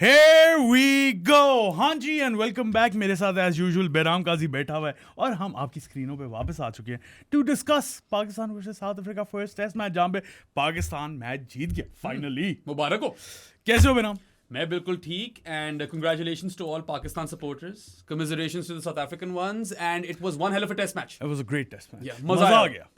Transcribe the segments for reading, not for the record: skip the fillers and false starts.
Here we go! हाँ जी and welcome back. मेरे साथ एज यूजुअल बेराम काजी बैठा हुआ है और हम आपकी स्क्रीनों पे वापस आ चुके हैं to discuss Pakistan versus South Africa first test match जहाँ पे पाकिस्तान मैच जीत गया फाइनली। मुबारक हो। कैसे हो बेराम? मैं बिल्कुल ठीक and congratulations to all Pakistan supporters, commiserations to the South African ones, and it was one hell of a test match. It was a great test match. Yeah, मजा आ गया।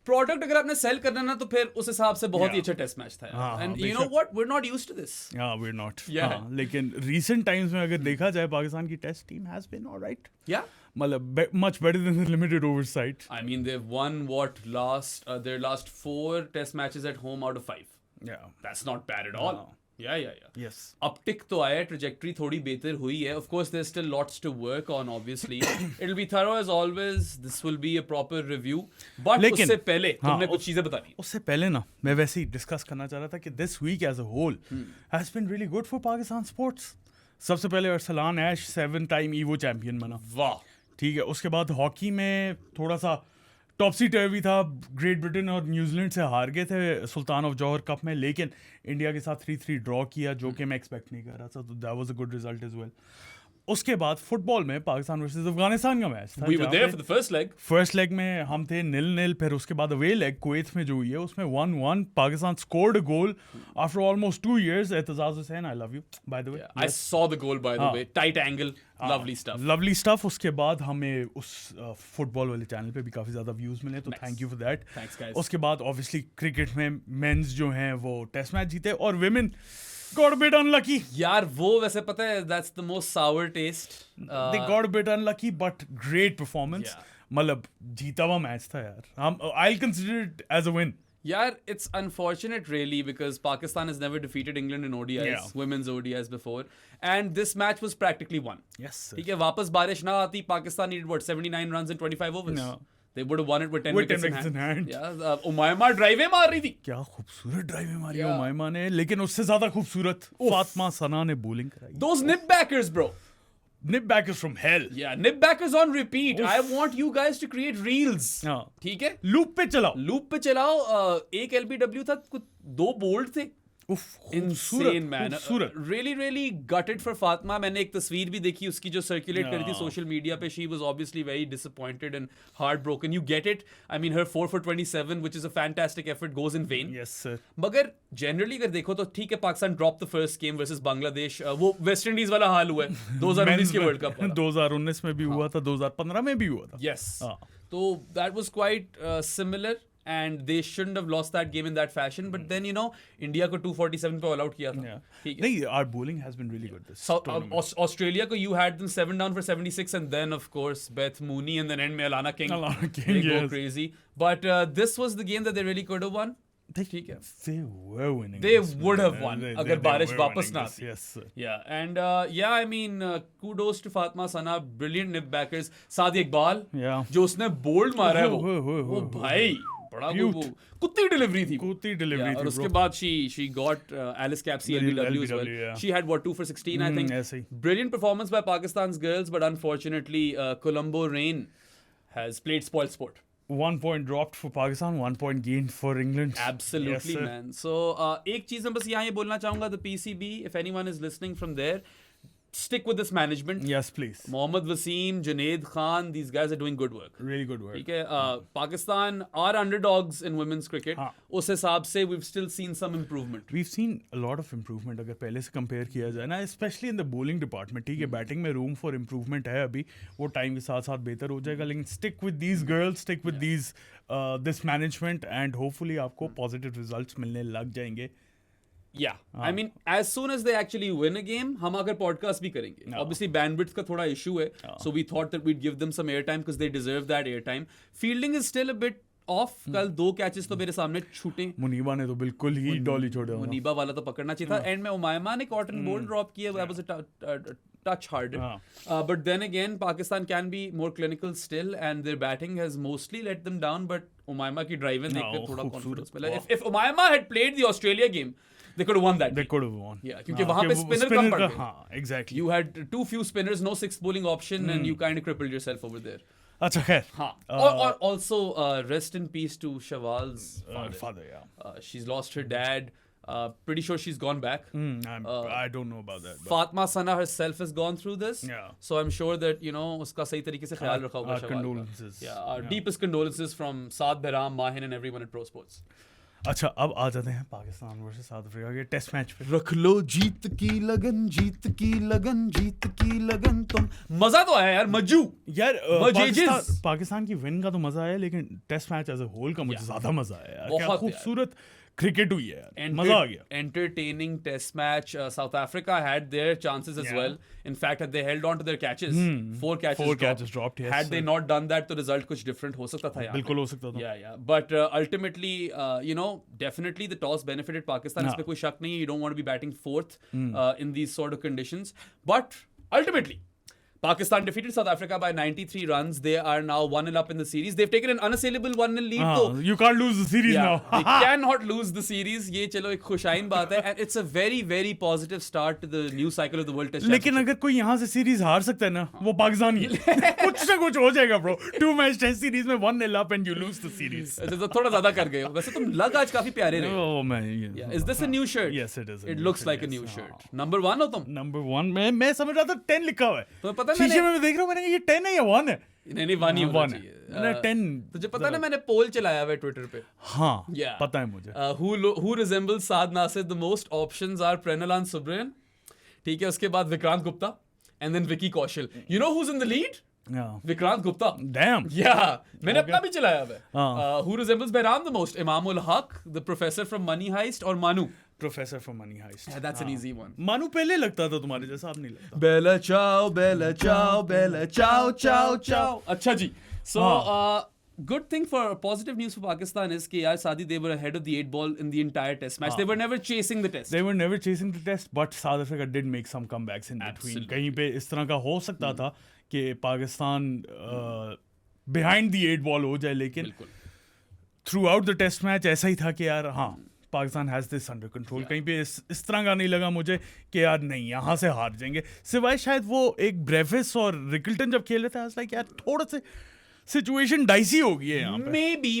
प्रोडक्ट अगर आपने सेल करना ना तो फिर उस हिसाब से बहुत ही अच्छा टेस्ट मैच था हाँ, एंड हाँ, you know what we are not used to this. Yeah, we're not. Yeah. हाँ, लेकिन recent times में अगर देखा जाए पाकिस्तान की test team has been alright. या मतलब much better than the limited oversight. I mean they've won their last 4 test matches at home out of 5. Yeah. That's not bad at all. हाँ. Yeah. Yes. Uptick तो आया, trajectory थोड़ी बेहतर हुई है. Of course, there's still lots to work on. Obviously, it'll be thorough as always. This will be a proper review. But लेकिन उससे पहले तुमने हाँ, कुछ चीजें बतानी. उससे पहले ना मैं वैसे ही डिस्कस करना चाह रहा था कि this week as a whole has been really good for Pakistan sports. सबसे पहले Arslan Ash 7 time Evo champion बना। वाह. ठीक है, उसके बाद हॉकी में थोड़ा सा टॉपसी टर्वी था। ग्रेट ब्रिटेन और न्यूजीलैंड से हार गए थे सुल्तान ऑफ जौहर कप में, लेकिन इंडिया के साथ 3-3 ड्रॉ किया जो कि मैं एक्सपेक्ट नहीं कर रहा था, तो that was a good result as well. उसके बाद फुटबॉल में पाकिस्तान वर्सेस अफगानिस्तान का मैच था। We were there for the first leg. First leg में हम थे 0-0, फिर उसके बाद अवे लेग कुवैत में जो हुई है उसमें 1-1 Pakistan scored a goal after almost 2 years। Aitzaz Hussain, I love you bye the way. I saw the goal by the way. Tight angle. Lovely stuff. Lovely stuff. उसके बाद हमें उस फुटबॉल वाले चैनल पे भी काफ़ी ज़्यादा व्यूज़ मिले, तो thank you for that. Thanks, guys. उसके बाद ऑब्वियसली क्रिकेट में मेंस जो हैं वो टेस्ट मैच जीते और women got a bit unlucky. यार वो वैसे पता है that's the most sour taste. They got a bit unlucky but great performance. Yeah. मतलब जीता हुआ मैच था यार। हम I consider it as a win. Yeah, it's unfortunate really because Pakistan has never defeated England in ODIs, Yeah. women's ODIs before, and this match was practically won. Yes ठीक है, वापस बारिश ना आती, Pakistan needed what 79 runs in 25 overs. No. They would have won it with 10 With 10 wickets in hand. wickets in Yeah, Umaima ड्राइवें मार रही थी. क्या खूबसूरत ड्राइव मारी Yeah. उमायमा ने, लेकिन उससे ज्यादा खूबसूरत फातिमा सना ने बॉलिंग कराई। Those nip backers, bro. Nib bakers from hello. Yeah, nip backers on repeat. I want you guys to create reels. हाँ। ठीक है, लूप पे चलाओ। लूप पे चलाओ. एक LBW था, कुछ 2 बोल्ड थे. उफ, Insane man. खूबसूरत। Really gutted for Fatma. मैंने एक तस्वीर भी देखी उसकी जो सर्कुलेट करी थी Yeah. सोशल मीडिया पे. She was obviously very disappointed and heartbroken. You get it. I mean, her 4 for 27, which is a fantastic effort, goes in vain. Yes sir. मगर जनरली अगर देखो तो ठीक है, Pakistan drop the first game versus Bangladesh. वो West Indies वाला हाल हुआ है 2019 के वर्ल्ड कप. 2019 में भी हुआ था, 2015 में भी हुआ था। Yes. हाँ। So that was quite similar. And they shouldn't have lost that game in that fashion. But then, you know, India को 247 पे ऑल आउट किया था. Yeah. ठीक है. नहीं, our bowling has been really good this tournament. Australia को you had them 7 down for 76, and then of course Beth Mooney, and then end में Alana King. Alana King, They go yes. crazy. But this was the game that they really could have won. ठीक है. They were winning. They this, would man. have won They अगर बारिश were वापस winning ना this. आती. Yes sir. Yeah, and yeah, I mean, kudos to Fatma Sana, brilliant nip backers. सादी Iqbal, Yeah. जो उसने बोल्ड मारा है वो हो, भाई बड़ा वो कुत्ती डिलीवरी थी. कुत्ती delivery Yeah, थी, और उसके bro. बाद she got Alice Capsey LBW as well. LBW, yeah. She had what 2 for 16 I think. ऐसे ही। Brilliant performance by Pakistan's girls, but unfortunately Colombo Rain has played spoil sport. 1 point dropped for Pakistan, 1 point gained for England. Absolutely, Yes, sir. man. So एक चीज मैं बस यहाँ ये बोलना चाहूंगा, the PCB, if anyone is listening from there, stick with this management. Yes, please. Mohammad Wasim, Junaid Khan, these guys are doing good work. Really good work. ठीक है, Pakistan are underdogs in women's cricket. हाँ. उस हिसाब से we've still seen some improvement. We've seen a lot of improvement अगर पहले से compare किया जाए ना, especially in the bowling department. ठीक है, बैटिंग में room for improvement है अभी, वो टाइम के साथ साथ बेहतर हो जाएगा, लेकिन stick with these girls, stick with these this management, and hopefully आपको positive results मिलने लग जाएंगे. Yeah, I mean, as soon as they actually win a game, हम आकर podcast भी करेंगे. Obviously, bandwidth का थोड़ा issue है, so we thought that we'd give them some airtime because they deserve that airtime. Fielding is still a bit off. कल 2 catches तो मेरे सामने छूटे. मुनीबा ने तो बिल्कुल ही डॉली छोड़ा। मुनीबा वाला तो पकड़ना चाहिए था. एंड में उमायमा ने कॉटन बॉल ड्रॉप किया. That was a touch harder. But then again, Pakistan can be more clinical still, and their batting has mostly let them down. But Umaima की ड्राइवें देखकर थोड़ा confidence मिला. If Umaima had played the Australia game, they could have won that. They could have won. Yeah, क्योंकि वहाँ पे spinner कम पड़ गए. हाँ, exactly. You had too few spinners, no 6th bowling option, and you kind of crippled yourself over there. अच्छा खैर. हाँ. Or also rest in peace to Shawal's father, yeah. she's lost her dad. Pretty sure she's gone back. I don't know about that. But Fatma Sana herself has gone through this. Yeah. So I'm sure that, उसका सही तरीके से ख्याल रखा होगा our Shawwal का. condolences. Yeah, our deepest condolences from Saad Behram, Mahin and everyone at Pro Sports. अच्छा, अब आ जाते हैं पाकिस्तान वर्सेस साउथ अफ्रीका के टेस्ट मैच पे. रख लो जीत की लगन, जीत की लगन, जीत की लगन तुम. मजा तो आया यार, मज्जू. यार Wajages. पाकिस्तान की विन का तो मजा आया, लेकिन test match as a whole का मुझे ज्यादा मजा आया यार. क्या बहुत खूबसूरत क्रिकेट हुई है यार. मजा आ गया. Entertaining test match. South Africa had their chances as Yeah. well. In fact, had they held on to their catches, 4 catches dropped, yes, had they sir. not done that, the result कुछ different हो सकता था यहाँ पे. बिल्कुल हो सकता था. Yeah. But ultimately, definitely the toss benefited Pakistan. इसमें कोई शक नहीं है. You don't want to be batting fourth in these sort of conditions. But ultimately, Pakistan defeated South Africa by 93 runs. They are now 1-0 up in the series. They've taken an unassailable 1-0 lead. though. You can't lose the series Yeah, now. they cannot lose the series. ये चलो एक खुशाइन बात है. And it's a very, very positive start to the new cycle of the World Test लेकिन Championship. अगर कोई यहाँ से सीरीज हार सकता है ना, वो पाकिस्तान ही है. कुछ ना कुछ हो जाएगा ब्रो. 2 मैच टेस्ट सीरीज में 1-0 up and you lose the series. अच्छा, तो थोड़ा ज्यादा कर गए हो. वैसे तुम लग आज काफी प्यारे रहे हो. Oh man. Yeah. Is this a new shirt? Yes, it is. It looks like a new shirt. Number 1 हो तुम? Number 1 मैं समझ रहा था 10 लिखा हुआ है. तुम्हें पता है शीशे मैंने में देख रहा हूँ, मैंने ये 10 है या 1 है. नहीं 1 ही होना 1 है. चाहिए. मैंने 10. तुझे पता है ना, मैंने पोल चलाया हुआ है ट्विटर पे. हाँ, Yeah. पता है मुझे. Who resembles Saad Nasir the most? Options are Prenalan Subrian. ठीक है, उसके बाद Vikrant Gupta and then Vicky Kaushal. You know who's in the lead? Yeah. Vikrant Gupta. Damn. Yeah, मैंने अपना भी चलाया हुआ है. हाँ. Who resembles Behram the most? Imamul Haq, the professor from Money Heist, or Manu? Professor from Money Heist. Yeah, that's an easy one. मानू पहले लगता था तुम्हारे जैसा, अब नहीं लगता. Bella ciao, bella ciao, bella ciao, ciao, ciao. अच्छा जी. So, good thing for positive news for Pakistan is कि यार Saadi, they were ahead of the 8 ball in the entire test match. They were never chasing the test. They were never chasing the test, but South Africa did make some comebacks in between. Absolutely. कहीं पे इस तरह का हो सकता था कि Pakistan behind the 8 ball हो जाए, लेकिन बिल्कुल. throughout the test match ऐसा ही था कि यार हाँ, Pakistan has this under control. कहीं पे इस तरह का नहीं लगा मुझे कि यार नहीं, यहाँ से हार जाएंगे. सिवाय शायद वो एक ब्रेविस और रिकल्टन जब खेल रहे थे, I was like यार थोड़ा से सिचुएशन डाइसी हो गई है यहाँ पे.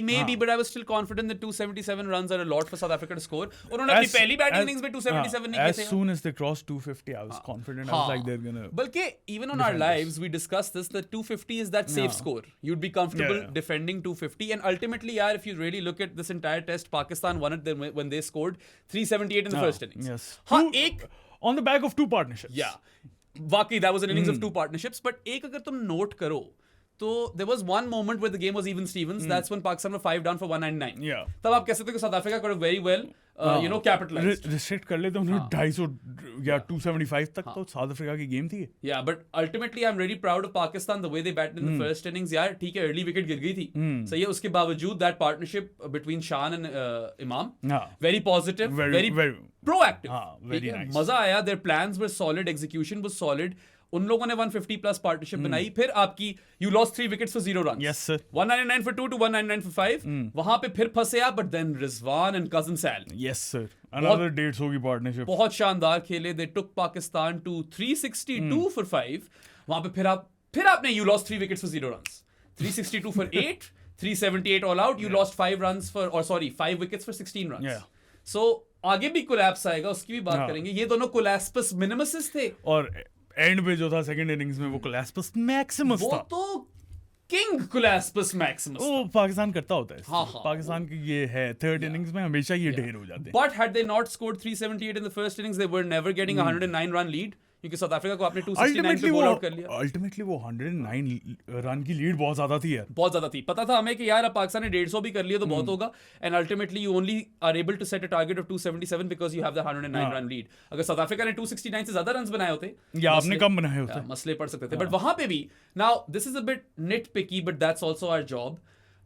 Maybe, but I was still confident that 277 runs are a lot for South Africa to score. उन्होंने अपनी पहली बैटिंग इनिंग्स में 277 नहीं किए As थे. soon as they crossed 250, I was confident. I was like they're gonna. बल्कि even on our lives we discussed this, that 250 is that safe score. You'd be comfortable Yeah. defending 250, and ultimately, yaar, if you really look at this entire test, Pakistan won it when they scored 378 in the first innings. Yes. हाँ, Two- on the back of 2 partnerships. Yeah, वाकई that was an innings of 2 partnerships. But एक अगर तुम note करो, तो there was one moment where the game was even Stevens. That's when Pakistan were 5 down for 199. Yeah. तब आप कह सकते हो कि South Africa could have very well, capitalized. Restrict कर लेते उन्होंने 250 या 275 तक तो साउथ अफ्रीका की गेम थी. Yeah, but ultimately I'm really proud of Pakistan the way they batted in the first innings. यार ठीक है, early wicket गिर गई थी. सही है, उसके बावजूद that partnership between Shan and Imam, very positive, very proactive. very nice. मजा आया. Their plans were solid, execution was solid. उन लोगों ने 150 प्लस पार्टनरशिप बनाई. फिर आपकी you lost 3 wickets for 0 runs. Yes, sir. 199 for 2 to 199 for 5. वहां पे फिर फंसे आप, but then Rizwan and Cousin Sal. Yes, sir. Another 150 की पार्टनरशिप. बहुत शानदार खेले. They took Pakistan to 362 for 5. वहां पे फिर आपने you lost 3 wickets for 0 runs. 362 for 8, 378 all out. You lost 5 wickets for 16 runs. Yeah. So आगे भी कोलैप्स आएगा, उसकी भी बात करेंगे. ये दोनों कोलैप्स मिनिमसिस थे. और एंड पे जो था सेकंड इनिंग्स में वो कोलैप्स मैक्सिमस वो था. तो किंग कोलैप्स मैक्सिमस. वो पाकिस्तान करता होता है. हाँ. पाकिस्तान की ये है, थर्ड इनिंग्स में हमेशा ये ढेर हो जाते हैं. But had they not scored 378 in the first innings, they were never getting a 109 run lead. क्योंकि साउथ अफ्रीका को आपने 269 पे बॉल आउट कर लिया. अल्टीमेटली वो 109 रन की लीड बहुत ज्यादा थी यार. बहुत ज्यादा थी. पता था हमें कि यार अब पाकिस्तान ने 150 भी कर लिया तो बहुत होगा. And ultimately you only are able to set a target of 277 because you have the 109 run lead. अगर साउथ अफ्रीका ने 269 से ज्यादा रन्स बनाए होते या आपने कम बनाए होते, मसले पड़ सकते थे. बट वहां पे भी, now this is a bit nitpicky but that's also our job.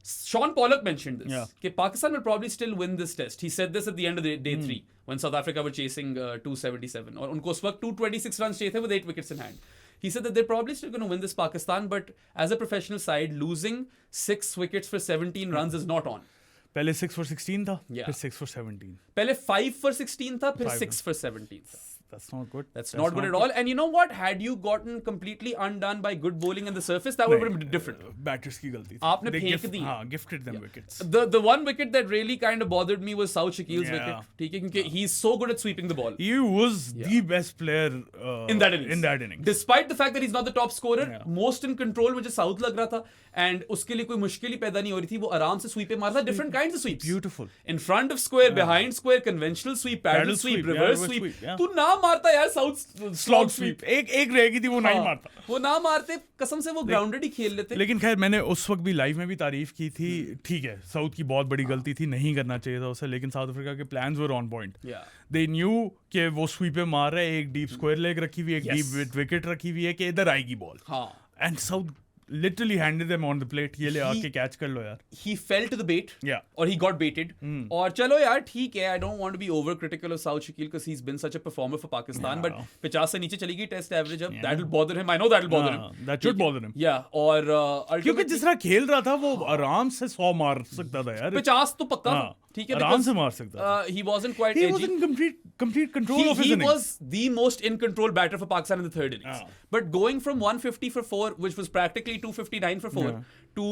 Sean Pollock mentioned this. That Pakistan will probably still win this test. He said this at the end of day 3 when South Africa were chasing 277. और उनको उस वक्त 226 runs चाहिए थे with 8 wickets in hand. He said that they're probably still going to win this Pakistan, but as a professional side, losing 6 wickets for 17 runs is not on. पहले 6 for 16 था, Yeah. फिर 6 for 17. पहले 5 for 16 था, फिर 6 for 17 था. That's not good. That's not good at all. And you know what? Had you gotten completely undone by good bowling in the surface, that would have been different. Batters की गलती थी. आपने फेंक दी. Gifted them wickets. The one wicket that really kind of bothered me was Saud Shakil's wicket. ठीक है, क्योंकि he's so good at sweeping the ball. He was the best player in that innings. Despite the fact that he's not the top scorer, most in control मुझे Saud लग रहा था. And उसके लिए कोई मुश्किल ही पैदा नहीं हो रही थी. वो आराम से sweep मारता. Different kinds of sweeps. Beautiful. In front of square, behind square, conventional sweep, paddle sweep, reverse sweep. तू ना मारता यार Saud slog sweep. एक रहेगी थी वो नहीं मारता. वो ना मारते कसम से वो ग्राउंडेड ही खेल लेते. लेकिन खैर मैंने उस वक्त भी लाइव में भी तारीफ की थी. ठीक है, साउथ की बहुत बड़ी गलती थी, नहीं करना चाहिए था उसे, लेकिन साउथ अफ्रीका के plans were on point. They knew कि वो स्वीप मार रहा है, एक डीप स्क्वायर लेग रखी हुई है, एक डीप विकेट रखी हुई है कि इधर आएगी ball. And south literally handed them on the plate. ये ले आके कैच कर लो यार. He fell to the bait. Yeah. Or he got baited. और चलो यार ठीक है. I don't want to be over critical of Saud Shakil because he's been such a performer for Pakistan. But 50 से नीचे चली गई टेस्ट एवरेज अब. That'll bother him. I know that'll bother him. That should bother him. Yeah. और क्योंकि जिस तरह खेल रहा था वो आराम से 100 मार सकता था यार. 50 तो पक्का. ठीक है. आराम से मार सकता था. He wasn't quite edgy. He was in complete control of his innings. He was the most in control batter for Pakistan in the third innings. But going from 150 for 4, which was practically 259 for 4, to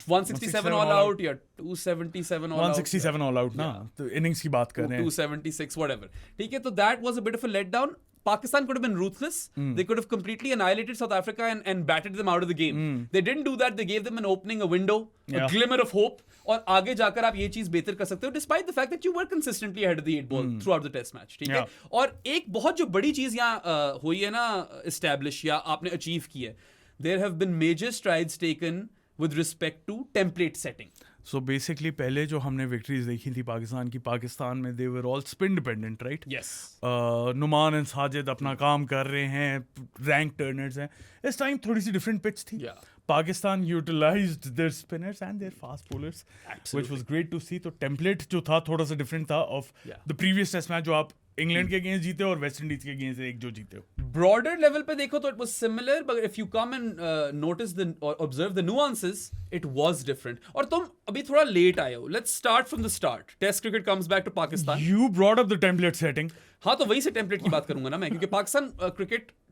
167 all out, या 277 all out. 167 all out ना. तो innings की बात कर रहे हैं. 276 whatever. ठीक है, तो that was a bit of a letdown. Pakistan could have been ruthless. They could have completely annihilated South Africa and batted them out of the game. They didn't do that. They gave them an opening, a window, a glimmer of hope. और आगे जाकर आप ये चीज बेहतर कर सकते हो despite the fact that you were consistently ahead of the 8 ball throughout the test match. ठीक है. और एक बहुत जो बड़ी चीज यहाँ हुई है ना establish या आपने achieve की है. There have been major strides taken with respect to template setting. So basically पहले जो हमने विक्ट्रीज देखी थी पाकिस्तान में they were all spin dependent, right? Yes. Noman and Sajid अपना काम कर रहे हैं, रैंक टर्नर्स हैं. इस टाइम थोड़ी सी डिफरेंट पिच थी. Pakistan utilized their spinners and their fast bowlers, which was great to see. तो टेम्पलेट जो था थोड़ा सा डिफरेंट था of the previous test match जो आप इंग्लैंड के अगेंस्ट जीते हो और वेस्ट इंडीज के अगेंस्ट एक जो जीते हो. Broader level पे देखो तो it was similar, but if you come and notice or observe the nuances, it was different. और तुम अभी थोड़ा late आए हो. Let's start from the start. Test cricket comes back to Pakistan. You brought up the template setting. हाँ, तो वही से template की बात करूंगा ना मैं, क्योंकि Pakistan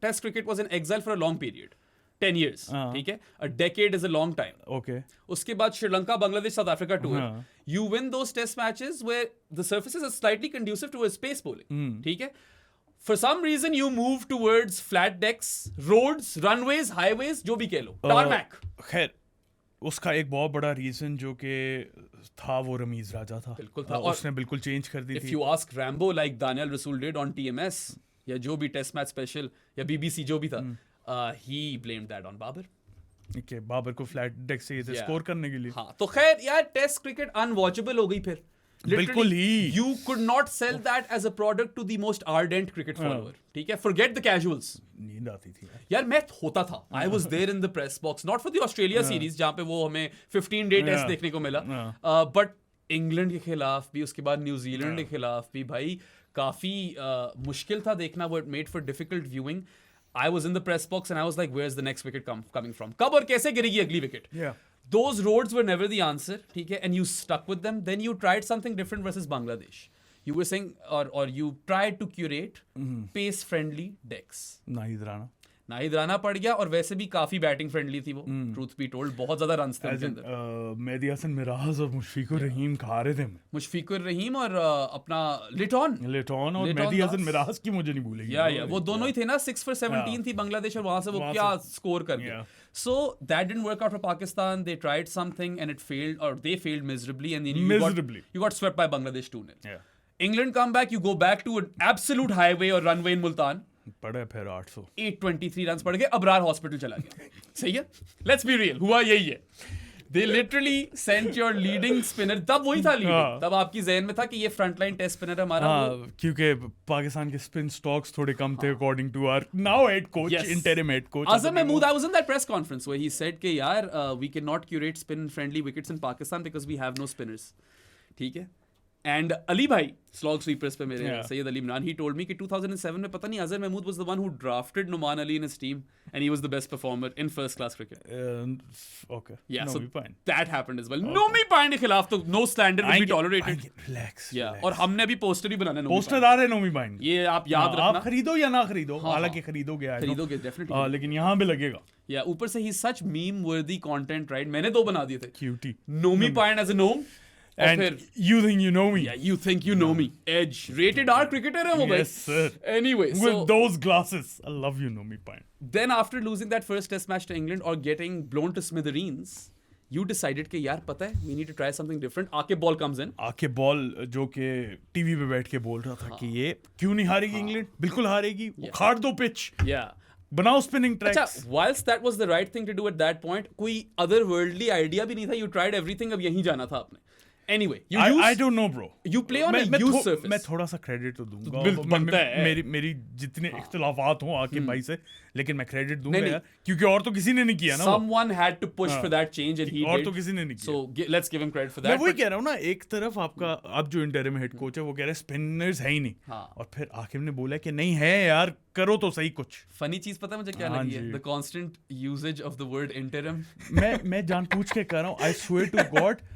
Test cricket was in exile for a long period. 10 years. ठीक है. A decade is a long time. Okay. उसके बाद Sri Lanka, Bangladesh, south Africa tour. You win those test matches where the surfaces are slightly conducive to a space bowling. ठीक है. For some reason you move towards flat decks, roads, runways, highways, जो भी कह लो. Tarmac. खैर उसका एक बहुत बड़ा रीजन जो कि था वो रमीज राजा था. बिल्कुल था. उसने बिल्कुल चेंज कर दी थी. If you ask Rambo like Daniel Rasool did on TMS या जो भी टेस्ट मैच स्पेशल या BBC जो भी था, he blamed that on Babar. Okay, Babar को फ्लैट डेक से ये स्कोर करने के लिए. हाँ, तो खैर यार टेस्ट क्रिकेट अनवॉचेबल हो गई फिर. बिल्कुल ही. You could not sell that as a product to the most ardent cricket follower. ठीक है, forget the casuals. नींद आती थी यार. मैं होता था. I was there in the press box, not for the Australia series जहाँ पे वो हमें 15-day टेस्ट देखने को मिला, but इंग्लैंड के खिलाफ भी, उसके बाद न्यूजीलैंड के खिलाफ भी भाई काफी मुश्किल था देखना. वो made for difficult viewing. I was in the press box and I was like, where's the next wicket coming from? कब और कैसे गिरेगी अगली wicket? Those roads were never the answer, ठीक है, and you stuck with them. Then you tried something different versus Bangladesh. You were saying, or you tried to curate pace-friendly decks. Nahid Rana पड़ गया, और वैसे भी काफी बैटिंग फ्रेंडली थी वो. ट्रूथ बी टोल्ड बहुत ज्यादा रन्स थे उनके अंदर. मेहदी हसन मिराज और मुशफिकुर रहीम खा रहे थे. मुशफिकुर रहीम और अपना लिटॉन और मेहदी हसन मिराज की मुझे नहीं भूलेगी. या वो दोनों ही थे ना. 6 for 17 थी बांग्लादेश, और वहां से वो क्या स्कोर कर गए. So that didn't work out for Pakistan. They tried something and it failed, or they failed miserably, and then you got swept by Bangladesh 2-0. England come back, you go back to an absolute highway or runway in Multan. पड़े फिर 823 run पड़ गए. Abrar hospital चला गया. सही है. Let's be real. हुआ यही है. They literally sent your leading spinner. तब वही था leading. तब आपकी ज़हन में था कि ये frontline test spinner हमारा. क्योंकि पाकिस्तान के spin stocks थोड़े कम थे according to our now head coach, interim head coach. Azam Mahmood, I was in that press conference where he said कि यार we cannot curate spin friendly wickets in Pakistan because we have no spinners. ठीक है. And Ali Bhai, slog sweepers पे मेरे Yeah. Sayyid Ali Imran, he told me कि 2007 में पता नहीं Azhar Mahmood was the one who drafted Numan Ali in his team and he was the best performer in first class cricket. Okay. Yeah, No, so we fine. that happened as well. Nomi Pine के खिलाफ तो no standard will be tolerated. Relax. Yeah, और हमने अभी poster ही बनाना है Nomi poster Pine. आ रहे नोमी बाइन ये आप याद आप रखना. खरीदो या ना खरीदो, हाँ, हालांकि हाँ. खरीदोगे I know. खरीदोगे definitely. लेकिन यहाँ पे लगेगा Yeah, ऊपर से he's such meme worthy content, right? मैंने 2 बना दिए थे. क्यूटी Nomi Pine as a gnome. और and फिर you think you know me. yeah, you think you know me. Edge rated R cricketer है वो भाई. Yes sir. Anyway, With so those glasses, I love you, Nomi Pine. then after losing that first test match to England or getting blown to smithereens, you decided कि यार पता है we need to try something different. आके ball comes in. आके ball जो कि TV पे बैठ के बोल रहा था कि ये क्यों नहीं हारेगी इंग्लैंड, बिल्कुल हारेगी, वो खाड़ दो पिच, Yeah. बनाओ स्पिनिंग अच्छा, tracks. whilst that was the right thing to do at that point, कोई otherworldly idea भी नहीं था. You tried everything. अब यहीं जाना था आपने. Anyway, you use I don't know bro. you play on a used surface. मैं थोड़ा सा क्रेडिट तो दूंगा. बिल्कुल बनता है. मेरी जितने इख्तिलाफात हों आके भाई से, लेकिन मैं क्रेडिट दूंगा नहीं. यार, क्योंकि और तो किसी ने नहीं किया ना वो. Someone had to push for that change and he और did. तो किसी ने नहीं किया. So let's give him credit for मैं that. वही but- कह रहा हूँ ना, एक तरफ आपका अब जो इंटरिम हेड कोच है वो कह रहा है स्पिनर्स है ही नहीं, हाँ. और फिर आकिब ने बोला कि नहीं है यार, करो तो सही कुछ. Funny चीज पता है मुझे क्या हाँ लगी है? जी. The constant usage of the word interim. मैं जानबूझ के कर रहा हूँ. आई स्वेयर टू गॉड,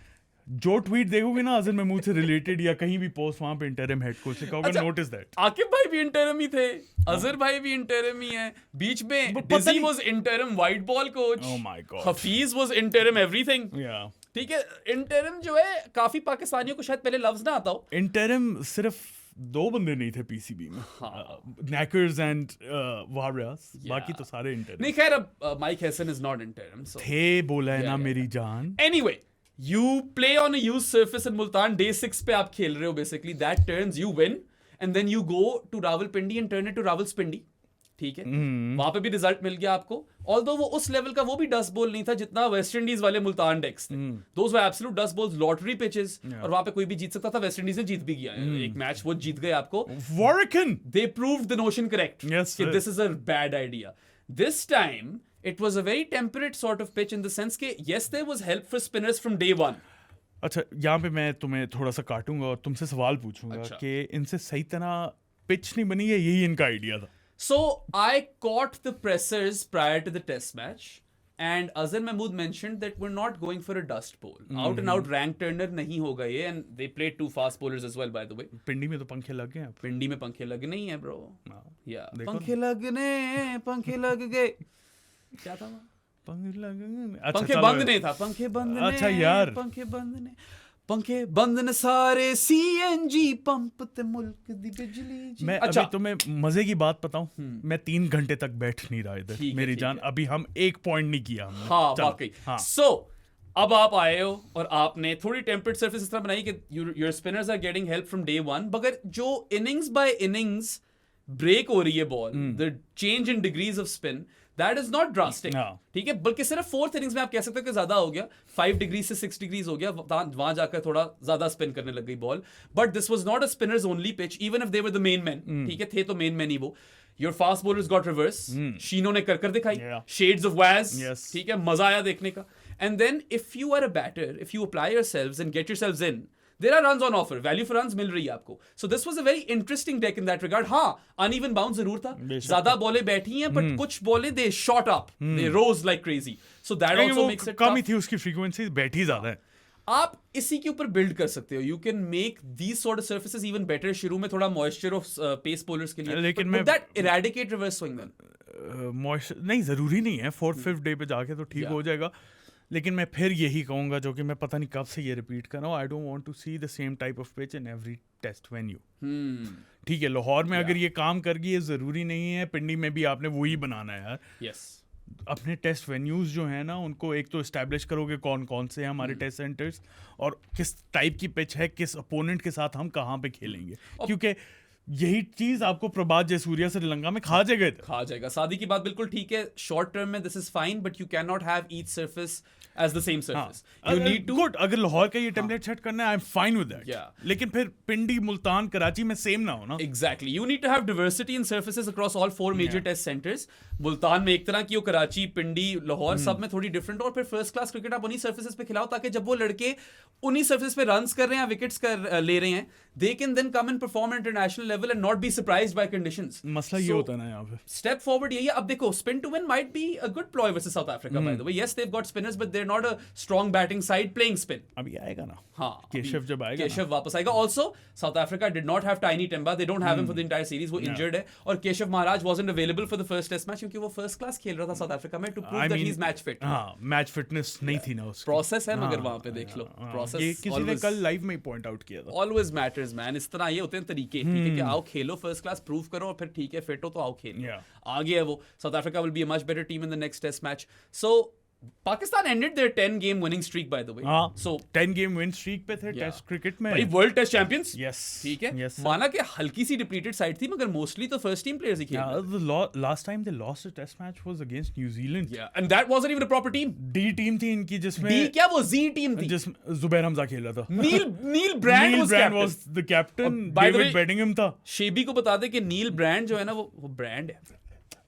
जो ट्वीट देखोगे ना अजहर महमूद से रिलेटेड या कहीं भी पोस्ट, वहां पे इंटरिम हेड कोच लिखा होगा, अच्छा, नोटिस दैट. आकिब भाई भी इंटरम ही थे, अजहर भाई भी इंटरम ही है. बीच में पता डिजी नहीं- was interim white ball coach. Oh my God. Hafeez was interim everything. या ठीक है, इंटरम जो है काफी पाकिस्तानियों को शायद पहले लफ्ज ना आता हो. इंटरिम सिर्फ 2 बंदे नहीं थे पीसीबी में, नैकर्स एंड वारियर्स, बाकी तो सारे इंटरिम नहीं, खैर अब Mike Hesson is not interim. सो थे. बोला है Yeah, ना yeah. मेरी जान. Anyway, you play on a used surface in Multan. Day 6 पे आप खेल रहे हो basically. That turns, you win. And then you go to Rawalpindi and turn it to Rawalpindi. ठीक है, वहां पे भी रिजल्ट मिल गया आपको. Although वो उस लेवल का वो भी डस्ट बॉल नहीं था जितना वेस्ट इंडीज वाले मुल्तान डेक्स थे. Those were absolute dust balls, lottery pitches. और वहां पे कोई भी जीत सकता था. वेस्ट इंडीज ने जीत भी गया एक मैच, वो जीत गए आपको. Warwican. They proved the notion correct. Yes, कि sir. this is a bad idea. This time, it was a very temperate sort of pitch in the sense कि yes, there was help for spinners from day one. अच्छा, यहाँ पे मैं तुम्हें थोड़ा सा काटूंगा और तुमसे सवाल पूछूंगा अच्छा. कि इनसे सही तरह पिच नहीं बनी है, यही इनका आइडिया था. So I caught the pressers prior to the test match, and Azhar Mahmood mentioned that we're not going for a dust bowl. Out and out rank turner नहीं होगा ये, and they played 2 fast bowlers as well, by the way. पिंडी में तो पंखे लग गए अब. पिंडी में पंखे लगने ही हैं, bro. हाँ. Yeah. देखो पंखे लग गए. क्या था वो? पंखे लग गए. अच्छा, पंखे चलो. बंद नहीं था, पंखे बंद ने. अच्छा यार. पंखे बंद ने. पंखे बंद ने सारे CNG पंप ते मुल्क दी बिजली जी. मैं अच्छा, अभी तुम्हें मजे की बात बताऊं, मैं 3 घंटे तक बैठ नहीं रहा इधर. ठीक है, मेरी ठीक जान, है. अभी हम 1 पॉइंट नहीं किया हमने. हाँ चलो. वाकई. हाँ. So अब आप आए हो और आपने थोड़ी टेम्पर्ड सरफेस इस तरह बनाई कि your spinners are getting help from day one. मगर जो इनिंग्स बाय इनिंग्स ब्रेक हो रही है ball, the change in degrees of spin, that is not drastic. हाँ. ठीक है, बल्कि सिर्फ 4th इनिंग्स में आप कह सकते हो कि ज्यादा हो गया. 5 डिग्री से 6 डिग्रीज हो गया, वहां जाकर थोड़ा ज्यादा स्पिन करने लग गई ball. But this was not a spinners only pitch, even if they were the main man. ठीक है, थे तो मेन मैन ही वो. Your fast bowlers got reverse. शीनो ने कर दिखाई. Yeah. Shades of Waz. Yes. ठीक है, मजा आया देखने का. And then if you are a batter, if you apply yourselves and get yourselves in, there are runs on offer. Value for runs मिल रही है आपको. So this was a very interesting deck in that regard. हाँ, uneven bounce जरूर था. बेशक. ज्यादा बॉलें बैठी हैं, but कुछ बॉलें they shot up. They rose like crazy. So that लेकिन also वो makes it come he tough. थी उसकी फ्रीक्वेंसी, बैठी ज्यादा है. आप इसी के ऊपर बिल्ड कर सकते हो. You can make these sort of surfaces even better. शुरू में थोड़ा moisture of pace bowlers के लिए. लेकिन But मैं- would that eradicate reverse swing then? Moisture नहीं, जरूरी नहीं है. 4th 5th डे पे जाके तो ठीक Yeah. हो जाएगा. लेकिन मैं फिर यही कहूंगा, जो कि मैं पता नहीं कब से ये रिपीट कर रहा हूँ, I don't want to see the same type of pitch in every test venue. ठीक है, लाहौर में अगर ये काम कर गई, ये जरूरी नहीं है पिंडी में भी आपने वही बनाना है यार. Yes. अपने टेस्ट वेन्यूज जो है ना, उनको एक तो इस्टेब्लिश करोगे कौन कौन से हैं हमारे टेस्ट सेंटर्स, और किस टाइप की पिच है, किस अपोनेंट के साथ हम कहाँ पे खेलेंगे. क्योंकि यही चीज आपको प्रभात जयसूर्या श्रीलंका में खा जाएगा इधर। खा जाएगा। सादी की बात बिल्कुल ठीक है, शॉर्ट टर्म में this is fine, but you can not have each surface as the same surface. You need to good, अगर लाहौर का ये टेम्पलेट सेट करना है I am fine with that, Yeah. लेकिन फिर पिंडी, मुल्तान, कराची में सेम ना हो ना। Exactly. You need to have diversity in surfaces across all 4 major test centers. Multan में एक तरह की हो, कराची, पिंडी, लाहौर सब में थोड़ी डिफरेंट, और फिर फर्स्ट क्लास क्रिकेट आप उन्हीं सर्फेसेस पे खिलाओ ताकि जब वो लड़के उन्हीं सर्फेस पे रन्स कर रहे हैं, विकेट्स कर ले रहे हैं, they can then come and perform at international level and not be surprised by conditions. मसला ये होता है ना यहाँ पे। Step forward यही है। अब देखो, spin to win might be a good ploy versus South Africa, by the way. Yes, they've got spinners, but they're not a strong batting side playing spin. अभी आएगा ना, हाँ, केशव जब आएगा केशव वापस आएगा। Also, South Africa did not have Tiny Timba. They don't have him for the entire series. वो injured है, और Keshav Maharaj wasn't available for the first test match क्योंकि वो first class खेल रहा था साउथ अफ्रीका में, to prove that he's match fit. हाँ, मैच फिटनेस नहीं थी ना उसकी। Process है, मगर वहाँ पे देख लो, process ये किसी ने कल लाइव में पॉइंट आउट किया था। always matters, man. इस तरह ये होते हैं तरीके, ठीक है, कि आओ खेलो फर्स्ट क्लास, प्रूव करो, और फिर ठीक है फिट हो तो आओ खेलो। Yeah. आगे है वो, south Africa will be a much better team in the next test match. So Pakistan ended their 10-game winning streak, by the way. हाँ, So 10 गेम विन स्ट्रीक पे थे टेस्ट क्रिकेट में। भाई वर्ल्ड टेस्ट चैंपियंस, Yes. ठीक है, Yes, sir. माना कि हल्की सी डिप्लीटेड साइड थी, मगर मोस्टली तो फर्स्ट टीम प्लेयर्स ही खेल रहे थे। The last time they lost a test match was against New Zealand. Yeah, and that wasn't even a proper team. D team थी इनकी जिसमें डी क्या, वो जी टीम थी। जिसमें जुबैर हमजा खेला था। नील ब्रांड was the captain. और by the David way, Bedingham था। शेबी को बता दे कि नील ब्रांड जो है ना, वो ब्रांड है,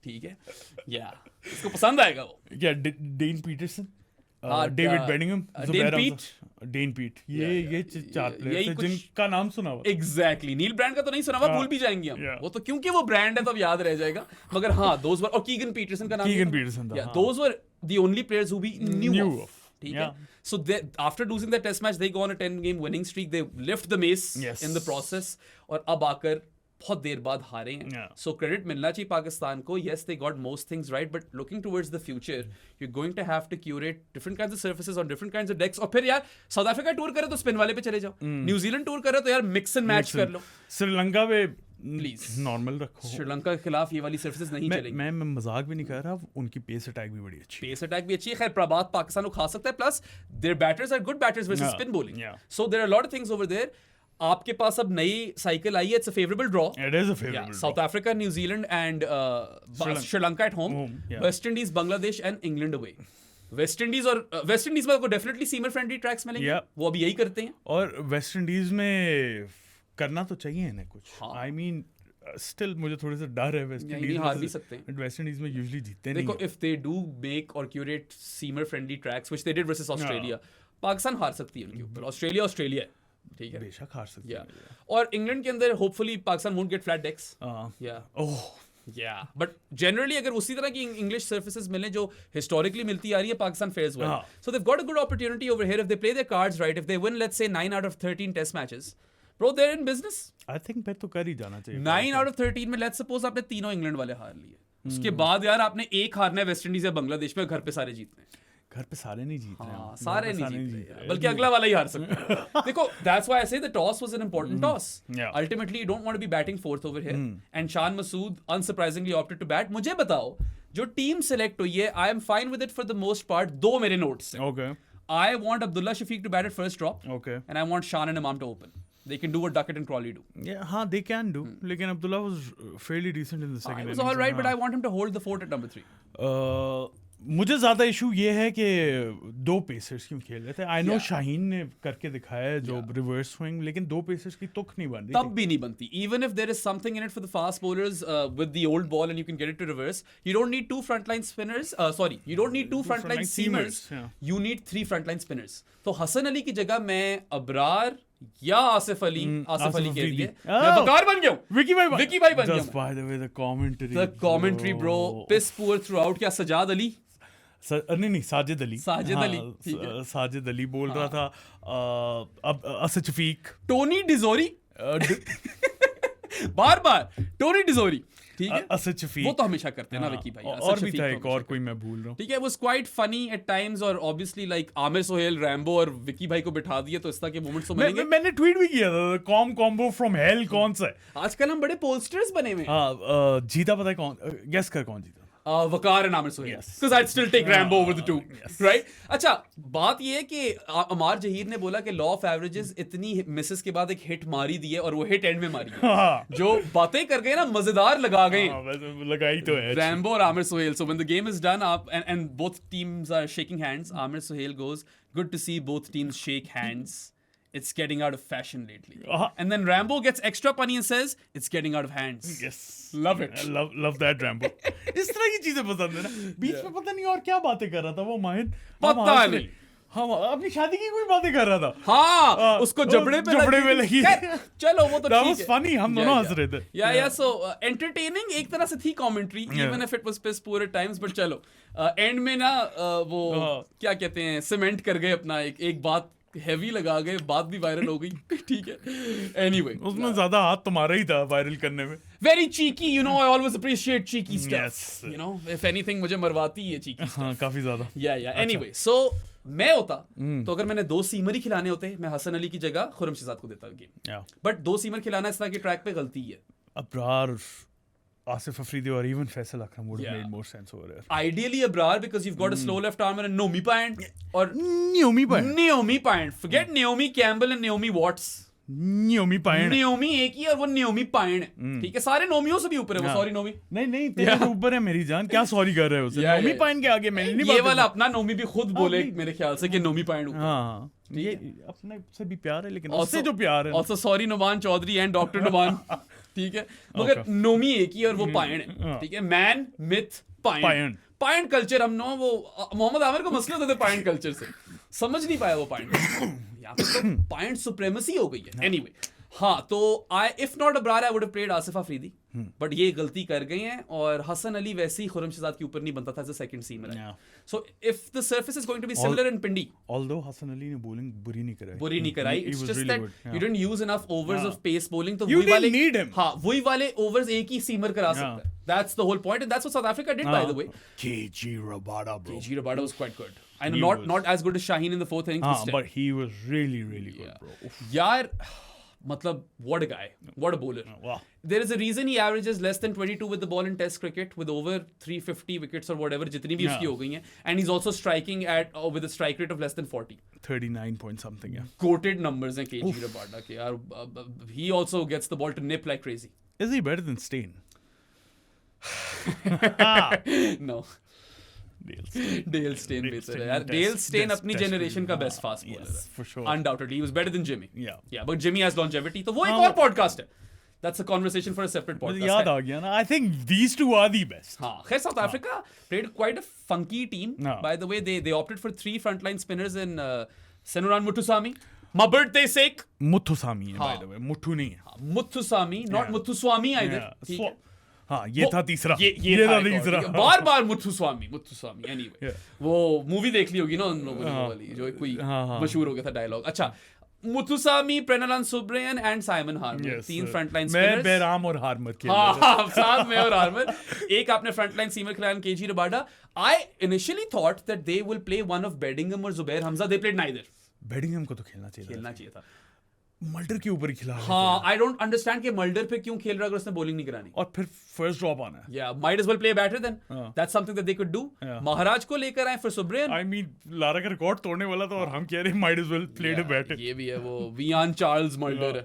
ठीक है, या इसको पसंद आएगा वो। क्या डेन पीटरसन, हाँ, डेविड बेडिंगम, डेन पीट, डेन पीट, ये चार प्लेयर यही थे कुछ- जिनका नाम सुना हुआ। एग्जैक्टली। नील ब्रांड का तो नहीं सुना हुआ, भूल भी जाएंगे हम, Yeah. वो तो क्योंकि वो ब्रांड है तो अब याद रह जाएगा, मगर हाँ, दोज वर, और कीगन पीटरसन का नाम, कीगन पीटरसन था, हाँ। Those were the only players who we knew Knew of, of. ठीक Yeah. है। So after losing that test match, they go on a 10-game winning streak. They lift the mace Yes. in the process, और अब आकर बहुत देर बाद हारे हैं। Yeah. So credit मिलना चाहिए पाकिस्तान को। Yes, they got most things right, but looking towards the future, you're going to have to curate different kinds of surfaces on different kinds of decks. और फिर यार साउथ अफ्रीका टूर करे तो spin वाले पे चले जाओ, न्यूजीलैंड टूर करे तो यार मिक्स एंड मैच कर लो। श्रीलंका पे Please. नॉर्मल रखो। श्रीलंका के खिलाफ ये वाली सर्फेसेस नहीं चलेंगी। मैं मजाक भी नहीं कर रहा, उनकी पेस अटैक भी बड़ी अच्छी है। पेस अटैक भी अच्छी है, खैर प्रभात पाकिस्तान को खा सकता है, plus there batters are good batters versus Yeah. Spin bowling, Yeah. So there are lot of things over there. आपके पास अब नई साइकिल आई है, it's a favourable draw. It is a favorable south Africa, New Zealand and Sri Lanka at home, Home, yeah. West Indies, Bangladesh and England away. West Indies में आपको definitely seamer friendly tracks मिलेंगे, Yeah. वो अभी यही करते हैं। और वेस्ट इंडीज में करना तो चाहिए ना कुछ। हाँ। आई मीन स्टिल मुझे थोड़ा सा डर है वेस्ट नहीं, इंडीज हार भी सकते हैं। वेस्ट इंडीज में यूजुअली जीतते नहीं देखो, हैं। इफ दे डू मेक और curate seamer friendly tracks which they did versus Australia, Pakistan हार सकती है उनके ऊपर। ऑस्ट्रेलिया है, ठीक है, बेशक हार सकते या हैं। और इंग्लैंड के अंदर hopefully Pakistan won't get flat decks, yeah oh, but generally अगर उसी तरह की इंग्लिश सर्फेसेस मिले जो हिस्टोरिकली मिलती आ रही है, पाकिस्तान फेयर्स वेल। हाँ। So they've got a good opportunity over here if they play their cards right, if they win let's say 9 out of 13 test matches, bro they are in business. I think फिर तो कर ही जाना चाहिए। 9 out of 13 में let's suppose आपने तीनों England वाले हार लिए, उसके बाद यार आपने एक हारना है वेस्ट इंडीज या बांग्लादेश में, घर पे सारे जीतने हैं। घर पे सारे नहीं जीत रहे हैं। हाँ, सारे घर पे नहीं जीत रहे रहे, हैं। बल्कि अगला वाला ही हार सकता है। देखो, that's why I say the toss was an important toss. Yeah. Ultimately, you don't want to be batting fourth over here. And Shan Masood unsurprisingly opted to bat. मुझे बताओ, जो टीम सेलेक्ट हुई है, I am fine with it for the most part. दो मेरे notes हैं। Okay, I want Abdullah Shafiq to bat at first drop, okay. and I want Shan and Imam to open. They can do what Duckett and Crawley do. Yeah, हाँ, they can do. लेकिन Abdullah was fairly decent in the second It was innings. all right, but I हाँ। want him to hold the fort at number 3. मुझे ज्यादा issue ये है कि दो pacers क्यों खेल रहे थे। I know Yeah. शाहीन ने करके दिखाया है जो रिवर्स स्विंग, लेकिन दो पेसर्स की तुक नहीं बन रही तब भी नहीं बनती। Even if there is something in it for the fast bowlers with the old ball and you can get it to reverse, you don't need 2 frontline spinners. You don't need 2 frontline seamers. yeah. You need 3 frontline spinners. तो हसन अली की जगह मैं अबरार या आसिफ अली आसिफ के अफरीदी। लिए मैं वकार बन गया हूँ। विकी भाई विकी भाई बन गया Just by the way, the commentary. The commentary, bro, piss poor throughout. क्या सजाद अली? नहीं साजिद अली। साजिद हाँ, अली, ठीक है। साजिद अली बोल रहा था। अब असद शफीक, टोनी डिजोरी बार टोनी डिजोरी, ठीक है, असद शफीक, वो तो हमेशा करते हैं ना हाँ, विकी भाई। और भी था एक और कोई मैं भूल रहा हूँ। ठीक है, was quite funny at times, और obviously like Aamir Sohail, Rambo और विकी भाई को बिठा दिए तो इस तरह के मोमेंट्स तो मिलेंगे। मैंने ट्वीट भी किया था, कॉम्बो फ्रॉम हेल कौन सा है। आजकल हम बड़े पोलस्टर्स बने हुए हैं। हाँ, जीता पता है कौन, गेस कर कौन जीता। Waqar and Amir Sohail. Yes. Because I'd still take Rambo over the two. Yes. Right? अच्छा, बात ये है कि अमार जहीर ने बोला कि लॉ ऑफ एवरेजेस इतनी मिसेस के बाद एक हिट मारी दी है और वो हिट एंड में मारी है. जो बातें कर गए ना मजेदार लगा गए. लगाई तो है. Rambo or Amir Sohail. So when the game is done and both teams are shaking hands, Amir Sohail goes, good to see both teams shake hands. It's getting out of fashion lately. And then Rambo gets extra punny and says, it's getting out of hands. Yes. Love it. Love that Rambo. इस तरह की चीजें पसंद है ना. बीच में पता नहीं और क्या बातें कर रहा था वो माहिर. पता नहीं. हाँ अपनी शादी की कोई बातें कर रहा था. हाँ उसको जबड़े पे लगी. चलो वो तो That was funny. हम दोनों हंस रहे थे. Yeah. So entertaining एक तरह से थी commentary, even if it was piss poor at times. But चलो end में ना वो क्या कहते हैं cement कर गए अपना एक बात हेवी लगा गए, बात भी वायरल हो गई. ठीक है. Anyway, उसमें ज्यादा हाथ तुम्हारा ही था वायरल करने में. Very cheeky, you know. I always appreciate cheeky stuff. Yes. You know, if anything मुझे मरवाती है cheeky. हाँ काफी ज्यादा. Yeah. Anyway, so मैं होता तो अगर मैंने 2 सीमर ही खिलाने होते, मैं हसन अली की जगह खुरम शहजाद को देता गेम. बट 2 सीमर खिलाना इस तरह के ट्रैक पे गलती है. Abrar, Asif Afridi or even Faisal Akram would have made more sense over there. Ideally Abrar because you've got a slow left armer and Naomi Payant or Naomi Payant. Forget Naomi Campbell and Naomi Watts. Naomi Payant. Naomi एक ही और वो Naomi Payant है. ठीक है सारे नोमियों से भी ऊपर है वो. सॉरी नोमी. नहीं तेरे ऊपर है मेरी जान. क्या सॉरी कर रहे हो उसे? Naomi Payant के आगे मैंने नहीं बात. ये वाला अपना नोमी भी खुद बोले मेरे ख्याल से कि Naomi Payant ऊपर. हाँ ये अपने से भी प्यार है लेकिन उससे जो प्यार है. Also sorry Numan Chaudhary and Dr. Numan. ठीक है मगर नोमी एक ही और वो पायन है. ठीक है मैन मिथ पायन कल्चर. हम नो वो मोहम्मद आमिर को मसले होते थे पायन कल्चर से. समझ नहीं पाया वो पायन. यहाँ पे तो पायन सुप्रेमेसी हो गई है. एनीवे हाँ तो if not Abrar I would have played Asif Afridi. But ये गलती कर गए हैं और हसन अली वैसे ही खुरम शहजाद के ऊपर नहीं बनता था as a second seamer. So if the surface is going to be similar in Pindi. Although Hasan Ali ने बॉलिंग बुरी नहीं कराई. It's just that you didn't use enough overs of pace bowling. तो वही वाले नीड हिम. हां वही वाले ओवर्स एक ही सीमर करा सकता है. That's the whole point and that's what South Africa did by the way. KG Rabada bro. KG Rabada was quite good. I know not as good as Shaheen in the 4th innings. But he was really good bro. यार मतलब what a guy, what a bowler. Wow. There is a reason he averages less than 22 with the ball in test cricket with over 350 wickets or whatever जितनी भी उसकी हो गई हैं. And he's also striking at with a strike rate of less than 40. 39 point something. Goated numbers हैं KG Rabada के यार. He also gets the ball to nip like crazy. Is he better than Steyn? No. Dale Steyn better है यार. Dale Steyn अपनी generation का best fast bowler है. For sure. Undoubtedly, he was better than Jimmy. Yeah. But Jimmy has longevity. तो वो एक और podcast है. That's a conversation for a separate podcast. याद आ गया ना. I think these two are the best. हाँ. खैर South Africa played quite a funky team. By the way, they opted for 3 frontline spinners in Senuran Muthuswamy. My birthday's sake. Muthuswamy by the way. Muthu नहीं है. Muthuswamy, not Muthuswamy either. ठीक है. हाँ ये था तीसरा. ये था तीसरा. बार मुथुस्वामी. Anyway, वो मूवी देख ली होगी ना उन लोगों ने वाली जो कोई मशहूर हो गया था डायलॉग. अच्छा Muthusamy, Prenelan Subrayen and Simon Harmer. 3 frontline spinners. मैं बेराम और हार्मर खेल रहे हाँ साथ में और हार्मर. एक आपने फ्रंटलाइन सीमर खिलाया KG Rabada. I initially thought that they will play one of Bedingham or Zubair Hamza. They played neither. Bedingham को तो खेलना चाहिए था. मल्डर के ऊपर ही खिला. हाँ आई डोंट अंडरस्टैंड कि मल्डर पे क्यों खेल रहा है अगर उसने बॉलिंग नहीं करानी. और फिर फर्स्ट ड्रॉप आना है. या might as well play batter then. That's something that they could do. Maharaj को लेकर आए फिर सुब्रेन. आई मीन लारा का रिकॉर्ड तोड़ने वाला था और हम कह रहे हैं might as well play two batter. ये भी है वो वियान चार्ल्स मल्डर है.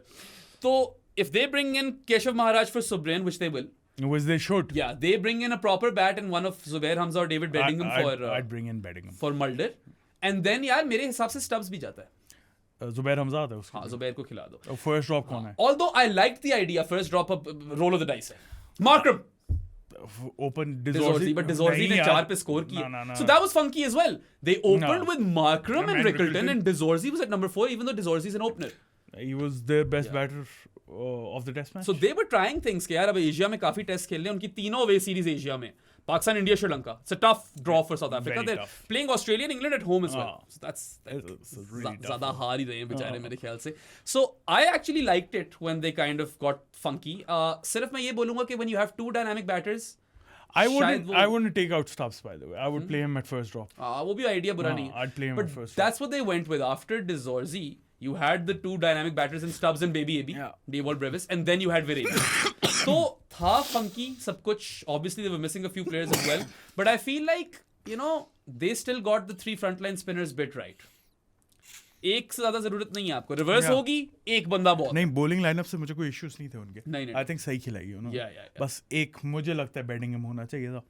तो if they bring in Keshav Maharaj for Subrayen which they will. Which they should. Yeah, they bring in a proper bat and one of Zubair Hamza or David Bedingham I'd bring in Bedingham for Mulder. And then यार मेरे हिसाब से Stubbs भी जाता है. Zubair Hamza आता है उसको. हाँ जुबैर को खिला दो. First drop कौन है? Although I liked the idea, first drop of roll of the dice है. Markram. Open Dizorzi, but Dizorzi ने 4 पे स्कोर किया. So that was funky as well. They opened with Markram and Rickleton and Dizorzi was at number 4 even though Dizorzi is an opener. He was their best batter of the test match. So they were trying things कि यार अब Asia में काफी test खेल रहे हैं. उनकी तीनों अवे सीरीज एशिया में. Pakistan, India, Sri Lanka. It's a tough draw for South Africa. They're playing Australia and England at home as well. So that's really ज़्यादा हार ही रहे हैं बेचारे मेरे ख्याल से. So I actually liked it when they kind of got funky. सिर्फ मैं ये बोलूँगा कि when you have 2 dynamic batters. I wouldn't take out Stubbs by the way. I would play him at first drop. वो भी idea बुरा नहीं. I'd play him at first drop. That's what they went with after Dizorzi. You had the 2 dynamic batters in Stubbs and Baby AB, Dewald Brevis, and then you had Vireni. तो था funky सब कुछ. Obviously they were missing a few players as well, but I feel like they still got the 3 frontline spinners bit right. एक से ज्यादा जरूरत नहीं है आपको. रिवर्स होगी, एक बंदा बहुत. नहीं, बॉलिंग लाइनअप से मुझे कोई इश्यूज नहीं थे उनके. नहीं. आई थिंक सही खिलाई उन्होंने. Yeah. बस एक मुझे लगता है बेडिंगम होना चाहिए था,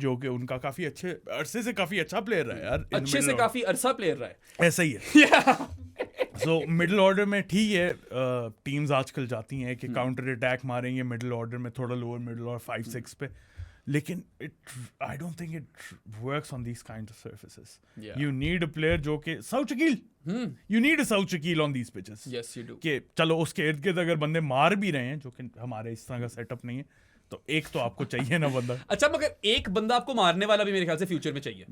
जो कि उनका काफी अच्छे अरसे से काफी अच्छा प्लेयर रहा है यार. अच्छे से काफी अरसा प्लेयर रहा है. ऐसा ही है. सो मिडिल ऑर्डर में ठीक है, टीम्स आजकल जाती हैं कि काउंटर अटैक मारेंगे मिडिल ऑर्डर में, थोड़ा लोअर मिडिल और 5-6 पे, लेकिन I don't think it works on these kind of surfaces. You need a player जो कि south Shakeel, you need a south Shakeel on these pitches. Yes you do. कि चलो उसके इर्द गिर्द अगर बंदे मार भी रहे हैं, जो कि हमारे इस तरह का सेटअप नहीं है, तो एक तो आपको चाहिए ना बंदा. अच्छा, मगर एक बंदा आपको मारने वाला भी मेरे ख्याल से फ्यूचर में चाहिए.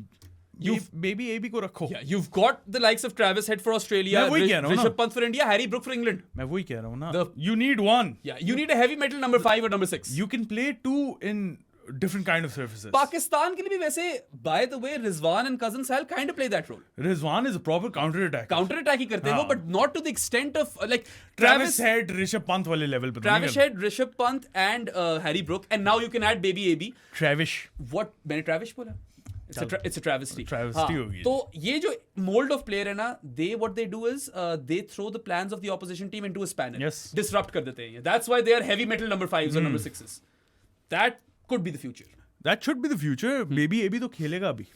बेबी एबी को रखो. You've got the likes of Travis Head for Australia, मैं वही कह रहा हूँ ना. Rishabh Pant for India, Harry Brook for England. मैं वही कह रहा हूँ ना. You need one. Yeah, you need a heavy metal number 5 or number 6. You can play 2 in different kind of surfaces. Pakistan के लिए भी वैसे, by the way, Rizwan and Cousin Sal kind of play that role. Rizwan is a proper counter attack. Counter attack ही करते हैं वो, but not to the extent of like Travis Head, Rishabh Pant वाले level पे. Travis Head, Rishabh Pant and Harry Brook, and now you can add Baby AB. Travis. What मैंने Travis बोला? It's a travesty. Travesty होगी. तो ये जो mold of player है ना, what they do is they throw the plans of the opposition team into a spanner. Yes. Disrupt कर देते हैं. That's why they are heavy metal number 5s or number 6s. That could be the future. That should be the future. Baby AB तो खेलेगा अभी.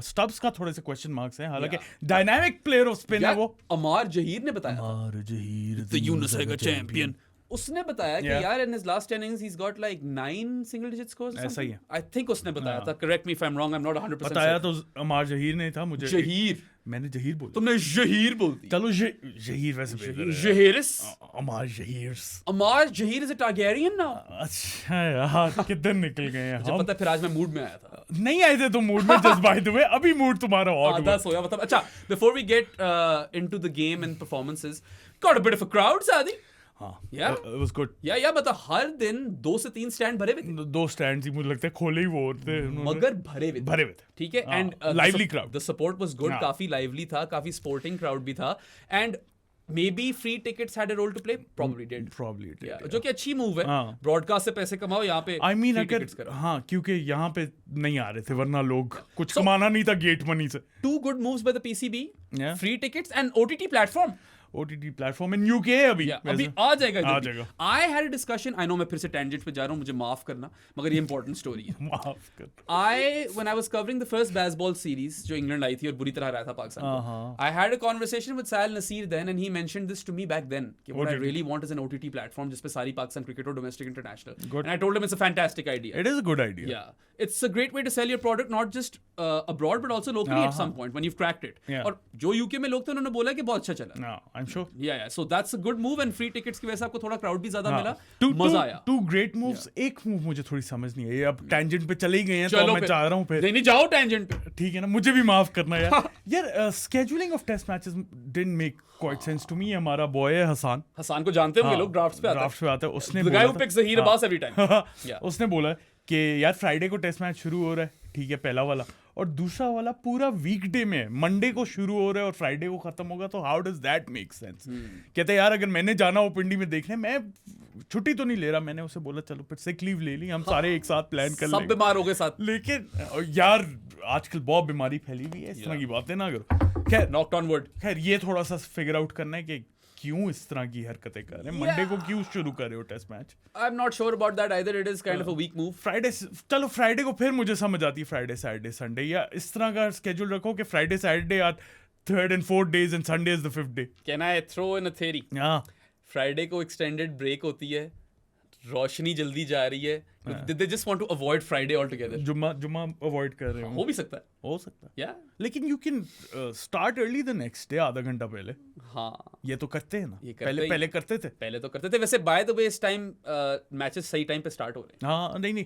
Stubbs का थोड़े से question marks हैं. हालांकि dynamic player of spin है वो. अमार जहीर ने बताया. अमार जहीर. The Unisaga champion. उसने बताया कि यार in his last 10 innings he's got like 9 single digit scores. ऐसा ही है. I think उसने बताया था. Correct me if I'm wrong. I'm not 100% बताया तो अमार जहीर ने था मुझे. जहीर. मैंने जहीर बोला. तुमने जहीर बोल दी. चलो जहीर वैसे बेहतर है. जहीरिस. अमार जहीर. अमार Zaheer is a Targaryen now. अच्छा यार, किधर निकल गए हैं मुझे पता है, फिर आज मैं मूड में आया था. नहीं आए थे तो मूड में, जस्ट बाय द वे अभी मूड तुम्हारा और आधा सोया मतलब. अच्छा, before we get into the game and performances, got a bit of a crowd, Saadi. हाँ, Yeah. it was good. या मतलब हर दिन 2 से 3 स्टैंड भरे हुए थे. 2 स्टैंड ही मुझे लगता है खोले ही वो थे, मगर भरे हुए थे. ठीक है. And lively crowd. The support was good. काफी lively था, काफी sporting crowd भी था. And maybe free tickets had a role to play. Probably did. Yeah. जो कि अच्छी मूव है. ब्रॉडकास्ट से पैसे कमाओ, यहाँ पे I mean, free अगर tickets करो. हाँ, क्योंकि यहाँ पे नहीं आ रहे थे, वरना लोग कुछ कमाना नहीं था गेट मनी से. 2 good moves by the PCB. Yeah. Free tickets and OTT platform. OTT platform in UK अभी. अभी आ जाएगा. आ I had a discussion. I know मैं फिर से tangent पे जा रहा हूँ, मुझे माफ करना, मगर ये important story है. माफ कर. When I was covering the first baseball series जो इंग्लैंड आई थी और बुरी तरह हराया था पाकिस्तान को, I had a conversation with Sal Nasir then, and he mentioned this to me back then कि what I really want is an OTT platform जिस पे सारी पाकिस्तान क्रिकेट और domestic international. And I told him it's a fantastic idea. It is a good idea. Yeah, it's a great way to sell your product not just abroad but also locally at some point when you've cracked it. Yeah. और जो UK में लोग थे उन्होंने बोला कि बहुत अच्छा चला. No, I'm sure. Yeah. So that's a good move, and free tickets की वजह से आपको थोड़ा crowd भी ज्यादा मिला. मजा आया. 2 great moves. एक मूव मुझे थोड़ी समझ नहीं आई. अब tangent पे चले ही गए हैं तो मैं चाह रहा हूँ फिर. नहीं जाओ tangent पे. ठीक है ना, मुझे भी माफ करना यार. यार scheduling of test matches didn't make quite sense to me. हमारा boy है हसान को जानते होंगे लोग, ड्राफ्ट्स पे आता है. उसने the guy who picks Zaheer Abbas every time. उसने बोला कि यार फ्राइडे को टेस्ट मैच शुरू हो रहा है, ठीक है, पहला वाला, और दूसरा वाला पूरा वीकडे में, मंडे को शुरू हो रहा है और फ्राइडे को खत्म होगा, तो how does that make sense. कहते यार अगर मैंने जाना हो पिंडी में देखने, मैं छुट्टी तो नहीं ले रहा. मैंने उसे बोला चलो फिर सिक लीव ले ली, हम सारे एक साथ प्लान कर लेंगे. सब बीमार हो गए साथ. लेकिन यार आजकल बहुत बीमारी फैली हुई है, इस तरह की बातें ना करो. खैर नॉक ऑन वुड. खैर ये थोड़ा सा फिगर आउट करना है कि क्यों इस तरह की हरकतें कर रहे हैं. मंडे को क्यों शुरू कर रहे हो test match? I am not sure about that either. It is kind of a weak move. Friday, चलो फ्राइडे को फिर मुझे समझ आती है, फ्राइडे सैटरडे संडे, या इस तरह का स्केड्यूल रखो कि Friday Saturday are 3rd and 4th days and Sunday is the 5th day. Can I throw in a theory? Friday को एक्सटेंडेड ब्रेक होती है, रोशनी जल्दी जा रही है. Did they just want to avoid Friday altogether? जुम्मा अवॉइड कर रहे हो भी सकता है. हो सकता है. Yeah. लेकिन you can start early the next day, आधा घंटा पहले. हाँ, ये तो करते हैं ना. पहले करते थे. वैसे बाय द वे इस टाइम मैचेस सही टाइम पे स्टार्ट हो रहे हैं. हाँ, नहीं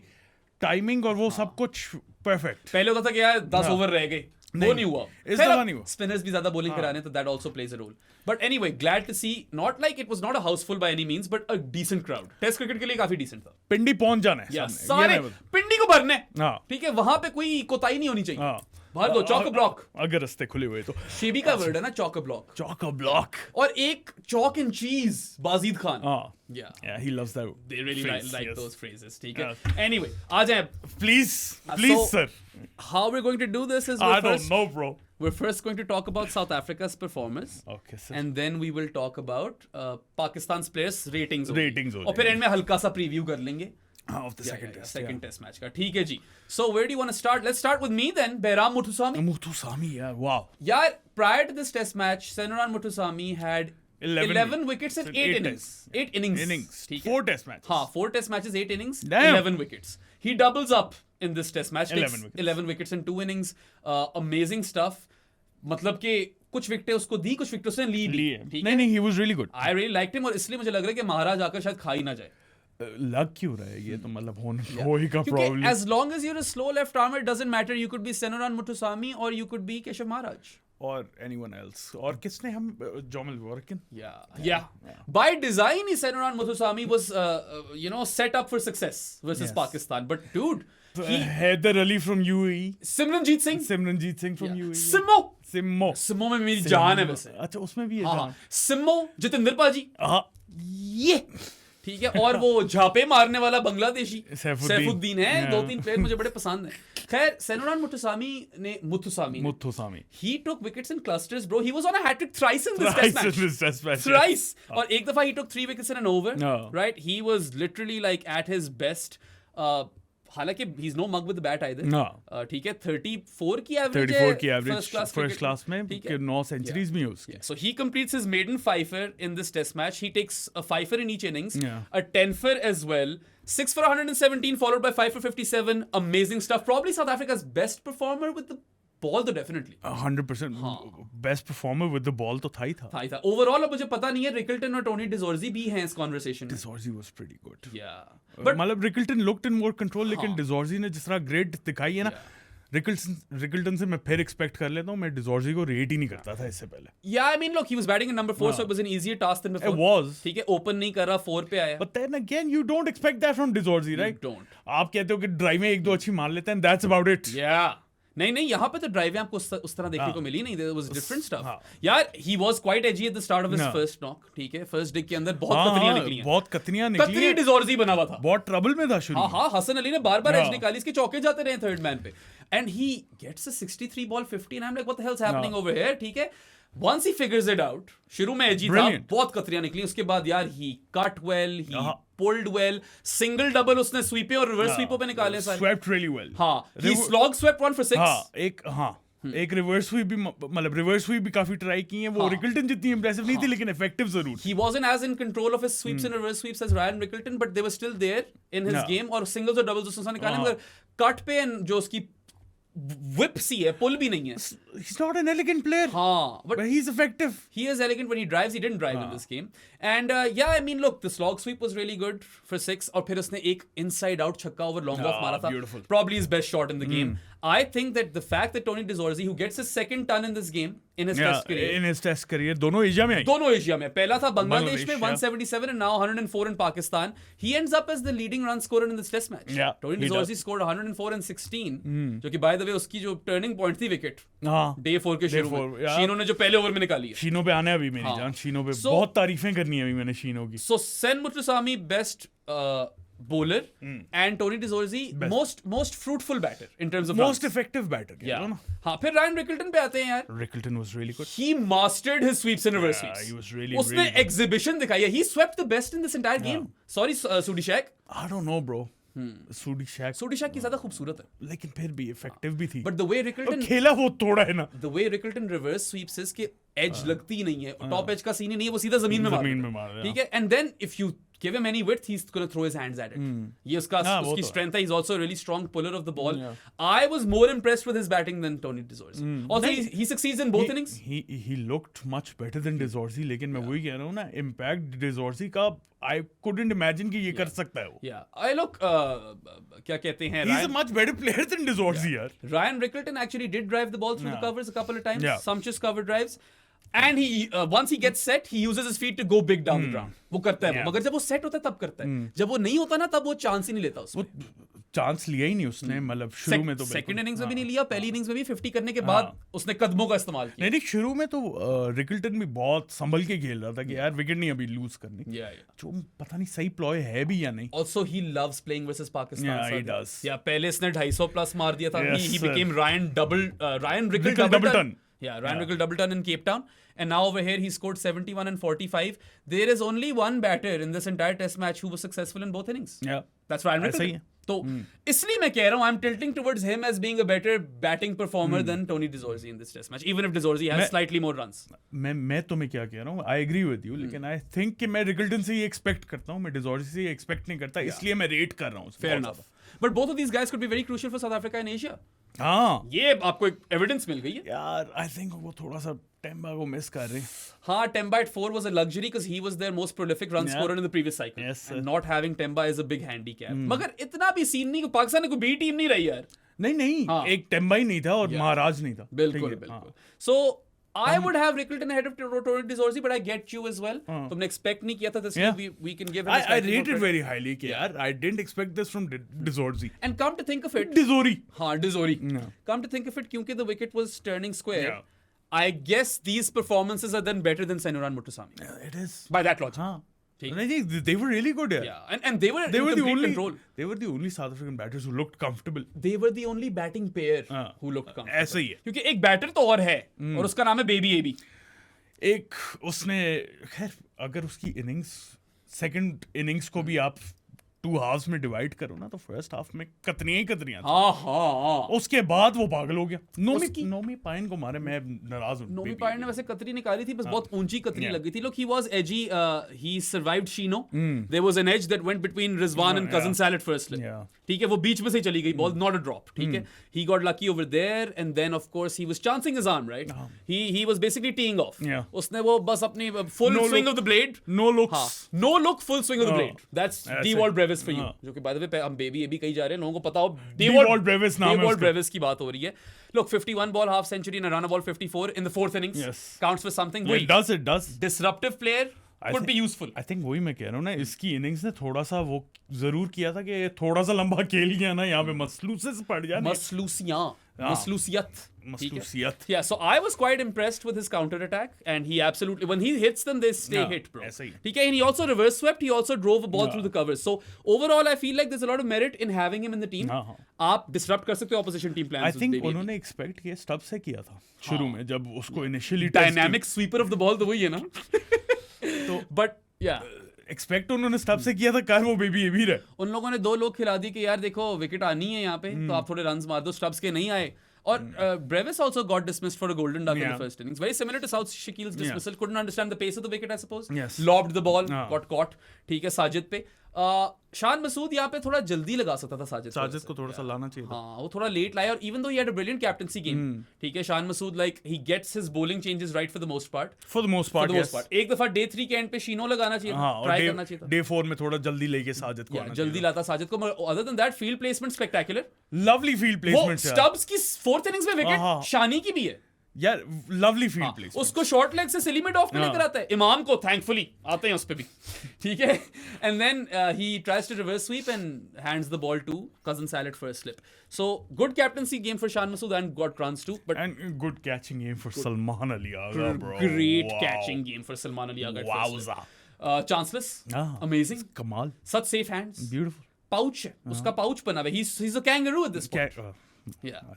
टाइमिंग और वो सब कुछ परफेक्ट. पहले होता था कि यार 10 ओवर रह गए, वो नहीं हुआ. इस दफा नहीं हुआ. स्पिनर्स भी ज्यादा बॉलिंग करा रहे हैं, तो that also plays a role. But anyway, glad to see, not like it was not a house full by any means, but a decent crowd. Test cricket के लिए काफी डिसेंट था. पिंडी पहुंच जाना है, सारे पिंडी को भरने. हाँ, ठीक है, वहां पे कोई कोताही नहीं होनी चाहिए. हाँ, बाहर दो, चौक ब्लॉक। अगर रास्ते खुले हुए तो शेबी का वर्ड है ना, चौक ब्लॉक। चौक ब्लॉक। और एक चॉक एंड चीज, Bajid Khan. Yeah, he loves that. They really phrase, like yes. those phrases, ठीक है? Anyway, आ जाएं। Please, So, sir. How we're going to do this is I don't know, bro. we're first going to talk about South Africa's performance. Okay, sir. And then we will talk about Pakistan's players' ratings. Ratings और फिर end में हल्का सा preview कर लेंगे। Of the second test. Second test match का, ठीक है जी। So where do you want to start? Let's start with me then, Behram Muthusamy. Muthusamy, yeah, wow. यार, prior to this test match, Senoran Muthusamy had 11 wickets in 8 innings. 8 innings. ठीक है? 4 test matches. हाँ, 4 test matches, 8 innings, Damn. 11 wickets. He doubles up in this test match. 11 wickets. 11 wickets in 2 innings. Amazing stuff. मतलब कि कुछ विकेटें उसको दी, कुछ wicket उसने ली भी। ठीक है? नहीं, he was really good. I really liked him और इसलिए मुझे लग रहा है कि महाराज आकर शायद खा ही ना जाए। लग क्यों रहा है ये तो मतलब हो ही का क्योंकि problem. as long as you're a slow left armer, it doesn't matter. You could be Senoran Muthusamy or you could be Keshav Maharaj. और anyone else. और किसने हम Jomal Workin? Yeah. By design, Senoran Muthusamy was, set up for success versus Pakistan. But dude, Haider Ali from UAE. Simranjeet Singh from UAE. Simmo में मेरी जान है वैसे। अच्छा, उसमें भी है जान। सिम्मो, जितेंद्र पाजी। हाँ। ये ठीक है। और वो झापे मारने वाला बांग्लादेशी सैफुद्दीन है। 2-3 प्लेयर मुझे बड़े पसंद हैं। खैर, Senoran Muthusamy he took wickets in clusters, bro. He was on a hat-trick thrice in this test match. Thrice. और एक दफा he took 3 wickets in an over. Right? He was literally like at his best. हालांकि he's no mug with the bat either. ठीक है, 34 की average first class में 9 centuries भी उसकी। So he completes his maiden fifer in this test match. He takes a fifer in each innings, a 10fer as well, 6 for 117 followed by 5 for 57. Amazing stuff. Probably South Africa's best performer with the ball, तो definitely 100% best performer with the ball तो था ही था। Overall अब मुझे पता नहीं है, Rickelton और टोनी डिजोर्जी भी हैं इस कॉन्वर्सेशन में। डिजोर्जी वाज प्रीटी गुड। बट मतलब Rickelton looked in more control, लेकिन डिजोर्जी ने जिस तरह ग्रेड दिखाई है ना, रिकल्टन से मैं फिर एक्सपेक्ट कर लेता हूँ। मैं डिजोर्जी को रेट ही नहीं करता था इससे पहले। I mean, look, he was batting in number 4, so it was an easier task than before. It was. ठीक है, ओपन नहीं कर रहा, 4 पे आया। But then again, you don't expect that from डिजोर्जी, right? You don't. आप कहते हो कि ड्राइव में 1-2 अच्छी मार लेते हैं, that's about it. नहीं, यहाँ पे तो ड्राइव आपको उस तरह देखने को मिली नहीं। There was different stuff. यार, he was quite edgy at the start of his first knock. ठीक है, फर्स्ट डिग के अंदर बहुत कतरियां निकली हैं। बहुत कतरियां निकली। कतरी डिजोर्जी बना हुआ था, बहुत ट्रबल में था शुरू। हाँ, हसन अली ने बार-बार एज निकाली, इसके चौके जाते रहे थर्ड मैन पे, and he gets a 63 ball 50 and I'm like, what the hell's happening over here? ठीक है, once he figures it out, शुरू में एजी था, बहुत कतरियां निकली। उसके बाद यार he cut well, he pulled well, single double उसने स्वीपे और रिवर्स स्वीपों पे निकाले सारे। Swept really well. हाँ, he slog swept 1 for 6. एक रिवर्स स्वीप भी, मतलब रिवर्स स्वीप भी काफी ट्राई की है वो। रिकल्टन जितनी इंप्रेसिव नहीं थी, लेकिन इफेक्टिव जरूर। He wasn't as in control of his sweeps and reverse sweeps as Ryan Rickelton, but they were still there in his game। और सिंगल्स और डबल्स उसने निकाले, मगर कट पे जो उसकी whip सी है, पुल भी नहीं है। He's not an elegant player. हाँ, but he's effective. He is elegant when he drives. He didn't drive in this game. And I mean, look, the slog sweep was really good for 6. और फिर उसने एक inside out छक्का over long off मारा था. Beautiful. Probably his best shot in the game. I think that the fact that Tony Dizorzy, who gets his second ton in this game in his test career, दोनों Asia में आई। दोनों Asia में, पहला था बांग्लादेश में 177 and now 104 in Pakistan. He ends up as the leading run scorer in this test match. Yeah, Tony Dizorzy scored 104 and 16, जो कि by the way उसकी जो turning point थी विकेट डे 4 के शुरू में, शीनो ने जो पहले ओवर में निकाली है। शीनो पे आने अभी मेरी जान, शीनो पे बहुत तारीफें करनी है अभी मैंने शीनो की। So Sen Muthusamy best bowler and Tony Dizorzy most fruitful batter in terms of most effective batter। हाँ, फिर Ryan Rickelton पे आते हैं यार। Rickelton was really good. He mastered his sweeps and reverse sweeps. He was really उसने exhibition दिखाई है। He swept the best in this entire game. Sorry, Sudi Shack. I don't know, bro. Sudi Shack की ज्यादा खूबसूरत है, लेकिन फिर भी इफेक्टिव भी थी। But the way Rickelton खेला वो थोड़ा है ना, the way Rickelton reverse sweeps is कि edge लगती ही नहीं है, टॉप एज का सीन ही नहीं है, वो सीधा जमीन में मार रहा है। ठीक है, and then if you give him any width, he's going to throw his hands at it. ये उसकी strength है. He's also a really strong puller of the ball. I was more impressed with his batting than Tony Dizorzy. Also, he succeeds in both innings. He looked much better than Dizorzy, लेकिन मैं वही कह रहा हूँ ना, impact Dizorzy का I couldn't imagine कि ये कर सकता है वो। Yeah, I look क्या कहते हैं, He's a much better player than Dizorzy यार। Ryan Rickelton actually did drive the ball through the covers a couple of times. Some just cover drives. And he once he gets set, he uses his feet to go big down the ground. वो करता है वो, मगर जब वो set होता है तब करता है. जब वो नहीं होता ना तब वो चांस ही नहीं लेता उसमें. चांस लिया ही नहीं उसने, मतलब शुरू में तो सेकंड इनिंग्स में भी नहीं लिया, पहली इनिंग्स में भी 50 करने के बाद उसने कदमों का इस्तेमाल किया. नहीं शुरू में तो रिकल्टन भी बहुत संभल के खेल रहा था कि यार विकेट नहीं अभी लूज करनी. जो पता नहीं सही प्लॉय है भी या नहीं. Also he loves playing versus Pakistan. Yeah, he does. Yeah, पहले इसने 250 प्लस मार दिया था. Yes, he sir. became Ryan Rickle double ton. Yeah, Ryan Rickle double ton in Cape Town. And now over here he scored 71 and 45. There is only one batter in this entire test match who was successful in both innings. Yeah. That's Ryan Rickle. ऐसा ही है. तो इसलिए मैं कह रहा हूँ I'm tilting towards him as being a better batting performer than Tony DeZorzi in this test match, even if DeZorzi has slightly more runs. मैं तुम्हें क्या कह रहा हूँ, आई एग्री विद यू, लेकिन आई थिंक कि मैं रिकल्टन से ही एक्सपेक्ट करता हूँ, मैं डिजॉर्जी से ही एक्सपेक्ट नहीं करता, इसलिए मैं रेट कर रहा हूँ. Fair enough. But both of these guys could be very crucial for South Africa and Asia. हाँ ये आपको एक एविडेंस मिल गई है यार. आई थिंक वो थोड़ा सा टेम्बा को मिस कर रहे हैं. हाँ, Temba at 4 was a luxury because he was their most prolific run scorer in the previous cycle. Yes, sir. And not having Temba is a big handicap. मगर इतना भी सीन नहीं, पाकिस्तान ने कोई बी टीम नहीं रही यार. नहीं हाँ. एक टेम्बा ही नहीं था और महाराज नहीं था. बिल्कुल. So I would have Rickleton ahead of Tony DeZorzi, but I get you as well. तुमने expect नहीं किया था this week. We can give him. I rated very highly कि यार I didn't expect this from DeZorzi. And come to think of it, DeZorzi. हाँ, DeZorzi. Come to think of it, क्योंकि the wicket was turning square. I guess these performances are then better than Sanuran Mutusami. It is. By that logic. हाँ. They were really good. Yeah, and they were in complete control. They were the only South African batters who looked comfortable. They were the only batting pair who looked comfortable. ऐसा ही है. क्योंकि एक batter तो और है और उसका नाम है बेबी एबी. एक उसने खैर अगर उसकी इनिंग्स सेकंड इनिंग्स को भी आप 2 हाफ्स में डिवाइड करो ना तो फर्स्ट हाफ में कतरियां उसके बाद वो पागल हो गया. नोमी पाइन को मारे मैं नाराज हूं. नोमी पाइन ने वैसे कतरी निकाली थी, बस बहुत ऊंची कतरी लग गई थी. Look, he was edgy. He survived Shino. There was an edge that went between Rizwan and Cousin Salad first. ठीक है, वो बीच में से चली गई बॉल, not a drop. ठीक है, he got lucky over there and then of course he was chancing his arm, right? He was basically teeing off. उसने वो बस अपनी full swing of the blade. No look, full swing of the blade. That's Dewald Brevis for you. जो कि by the way हम baby AB कहीं जा रहे हैं, लोगों को पता हो Dewald Brevis नाम है उसका. Dewald Brevis की बात हो रही है. Look, 51 ball half century and a run ball 54 in the 4th innings. Counts for something. It does. Disruptive player could be useful. I think वही मैं कह रहा हूँ ना, इसकी इनिंग्स ने थोड़ा सा वो जरूर किया था कि थोड़ा सा लंबा खेल गया ना यहाँ पे मसलूसियत पड़ जाए. मसलूसियत. Yeah, so I was quite impressed with his counter attack, and he absolutely, when he hits them, they stay hit, bro. ठीक है, and he also reverse swept. He also drove a ball through the covers. So overall, I feel like there's a lot of merit in having him in the team. आप disrupt कर सकते हो opposition team plans. I think उन्होंने expect किया stub से किया था शुरू में जब उसको initially dynamic sweeper of the ball तो वही है ना. तो but yeah. एक्सपेक्ट उन्होंने स्टब से किया था, कार वो बेबी ये भी रहे. उन लोगों ने 2 लोग खिला दी कि यार देखो विकेट आनी है यहाँ पे, तो आप थोड़े रन्स मार दो. स्टब्स के नहीं आए. और Brevis also got dismissed for a golden duck in the first innings. Very similar to South Shakil's dismissal. Couldn't understand the pace of the wicket, I suppose. Lobbed the ball, got caught. ठीक है, साजिद पे. शान मसूद यहाँ पे थोड़ा जल्दी लगा सकता था साजिद को थोड़ा सा लाना चाहिए था. हाँ, वो थोड़ा लेट लाया. और even though he had a brilliant captaincy game, ठीक है, Shan Masood like he gets his bowling changes right for the most part. Yes. एक दफा day 3 के एंड पे शीनो लगाना चाहिए था, ट्राई करना चाहिए था. day 4 में थोड़ा जल्दी लेके साजिद को जल्दी लाता साजिद को. other than that field placement spectacular. Lovely field placement. Stubbs की 4th innings में विकेट शानी की भी है यार. Lovely field place. उसको शॉर्ट लेग से सिली में ऑफ करने कराता है. इमाम को थैंकफुली आते हैं उस पे भी. ठीक है, and then he tries to reverse sweep and hands the ball to Cousin Salad for a slip. So good captaincy game for Shan Masood and got runs too. But and good catching game for Salman Ali Agha, bro. Great catching game for Salman Ali Agha. Wowza. Chanceless. Amazing. Kamal. Such safe hands. Beautiful. Pouch है. उसका pouch बना हुआ है. He's a kangaroo at this point. Yeah.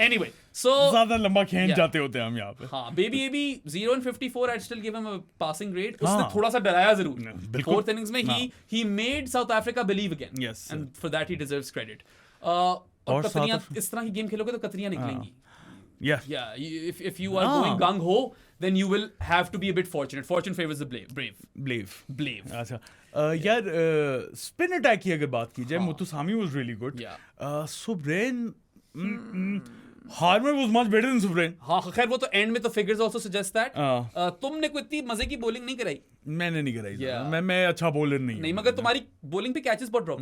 Anyway, so ज़्यादा लंबा खींच जाते होते हैं हम यहाँ पे. हाँ, baby 0 and 54, I'd still give him a passing grade. उसने थोड़ा सा डराया जरूर. 4th innings में he made South Africa believe again. Yes. And for that he deserves credit. और कतरियाँ इस तरह की गेम खेलोगे तो कतरियाँ निकलेंगी. Yeah. If you are going gung ho, then you will have to be a bit fortunate. Fortune favors the brave. अच्छा यार spin attack की अगर बात की जाए, Muthusamy was really good. सुब्रेन Harmer was much better than Subrain. हाँ, खैर वो तो एंड में तो figures also suggest that. तुमने कोई इतनी मजे की बॉलिंग नहीं कराई. मैंने नहीं कराई. मैं अच्छा बॉलर नहीं. मगर तुम्हारी बॉलिंग पे कैचेस बहुत ड्रॉप.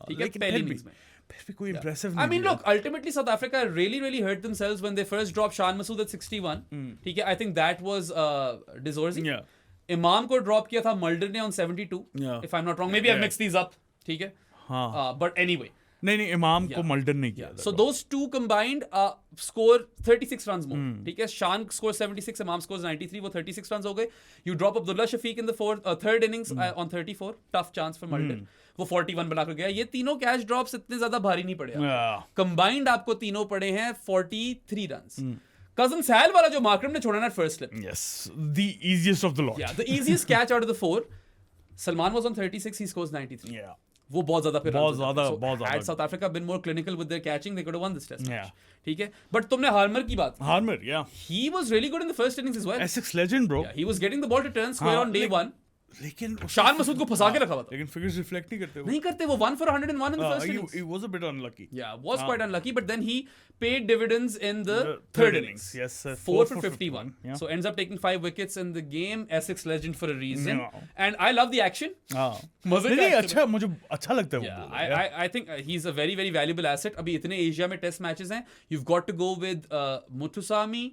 ठीक है, पहली इनिंग्स में. फिर भी कोई impressive I नहीं mean, दिया। look, ultimately South Africa really hurt themselves when they first dropped Shan Masood at 61. ठीक है, I think that was Dizorzi. Yeah. Imam को drop किया था Mulder ने on 72. Yeah. If I'm not wrong, maybe I've Yeah. mixed these up. ठीक है. हाँ। But anyway. नहीं इमाम को मल्डन नहीं किया So those two combined score 36 runs more. ठीक है, Shan scores 76, Imam scores 93, वो 36 runs हो गए. You drop Abdullah Shafiq in the third innings on 34, tough chance for Mulder. वो 41 बनाकर गया. ये तीनों कैच ड्रॉप्स इतने ज्यादा भारी नहीं पड़े. Combined आपको तीनों पड़े हैं 43 runs. Cousin Sal वाला जो मार्करम ने छोड़ा ना first slip. Yes, the easiest of the lot. Yeah, the easiest catch out of the four. Salman was on 36, he scores 93. Yeah. वो बहुत ज्यादा फिर बहुत ज्यादा had South Africa been more clinical with their catching, they could have won this test match. Yeah. ठीक है, but तुमने Harmer की बात, Harmer, yeah. he was really good in the first innings as well. Essex legend, bro. Yeah, he was getting the ball to turn square on day one. लेकिन शान मसूद को फंसा के रखा हुआ था. लेकिन figures reflect नहीं करते वो. नहीं करते वो 1 for 101 in the first innings. He was a bit unlucky. Yeah, was quite unlucky, but then he paid dividends in the third innings. Yes, sir. 4 for 51. Yeah. So ends up taking 5 wickets in the game. Essex legend for a reason. Yeah. And I love the action. हाँ. मजे नहीं का अच्छा मुझे अच्छा लगता है Yeah, वो. I think he's a very valuable asset. अभी इतने एशिया में टेस्ट मैचेस हैं. You've got to go with Muthusamy,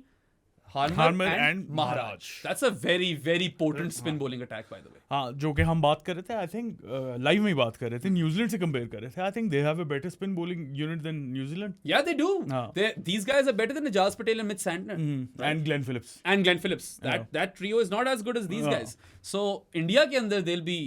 Harmer and Maharaj. That's a very potent spin bowling attack, by the way. हाँ जो कि हम बात कर रहे थे आई थिंक लाइव में ही बात कर रहे थे न्यूजीलैंड से कंपेयर कर रहे थे I think they have a better spin bowling unit than न्यूजीलैंड Yeah, they do. हाँ. These guys are better than Najaz Patel and Mitch Santner. And Glenn Phillips And Glenn Phillips. That trio is not as good as these guys. So India के अंदर they'll be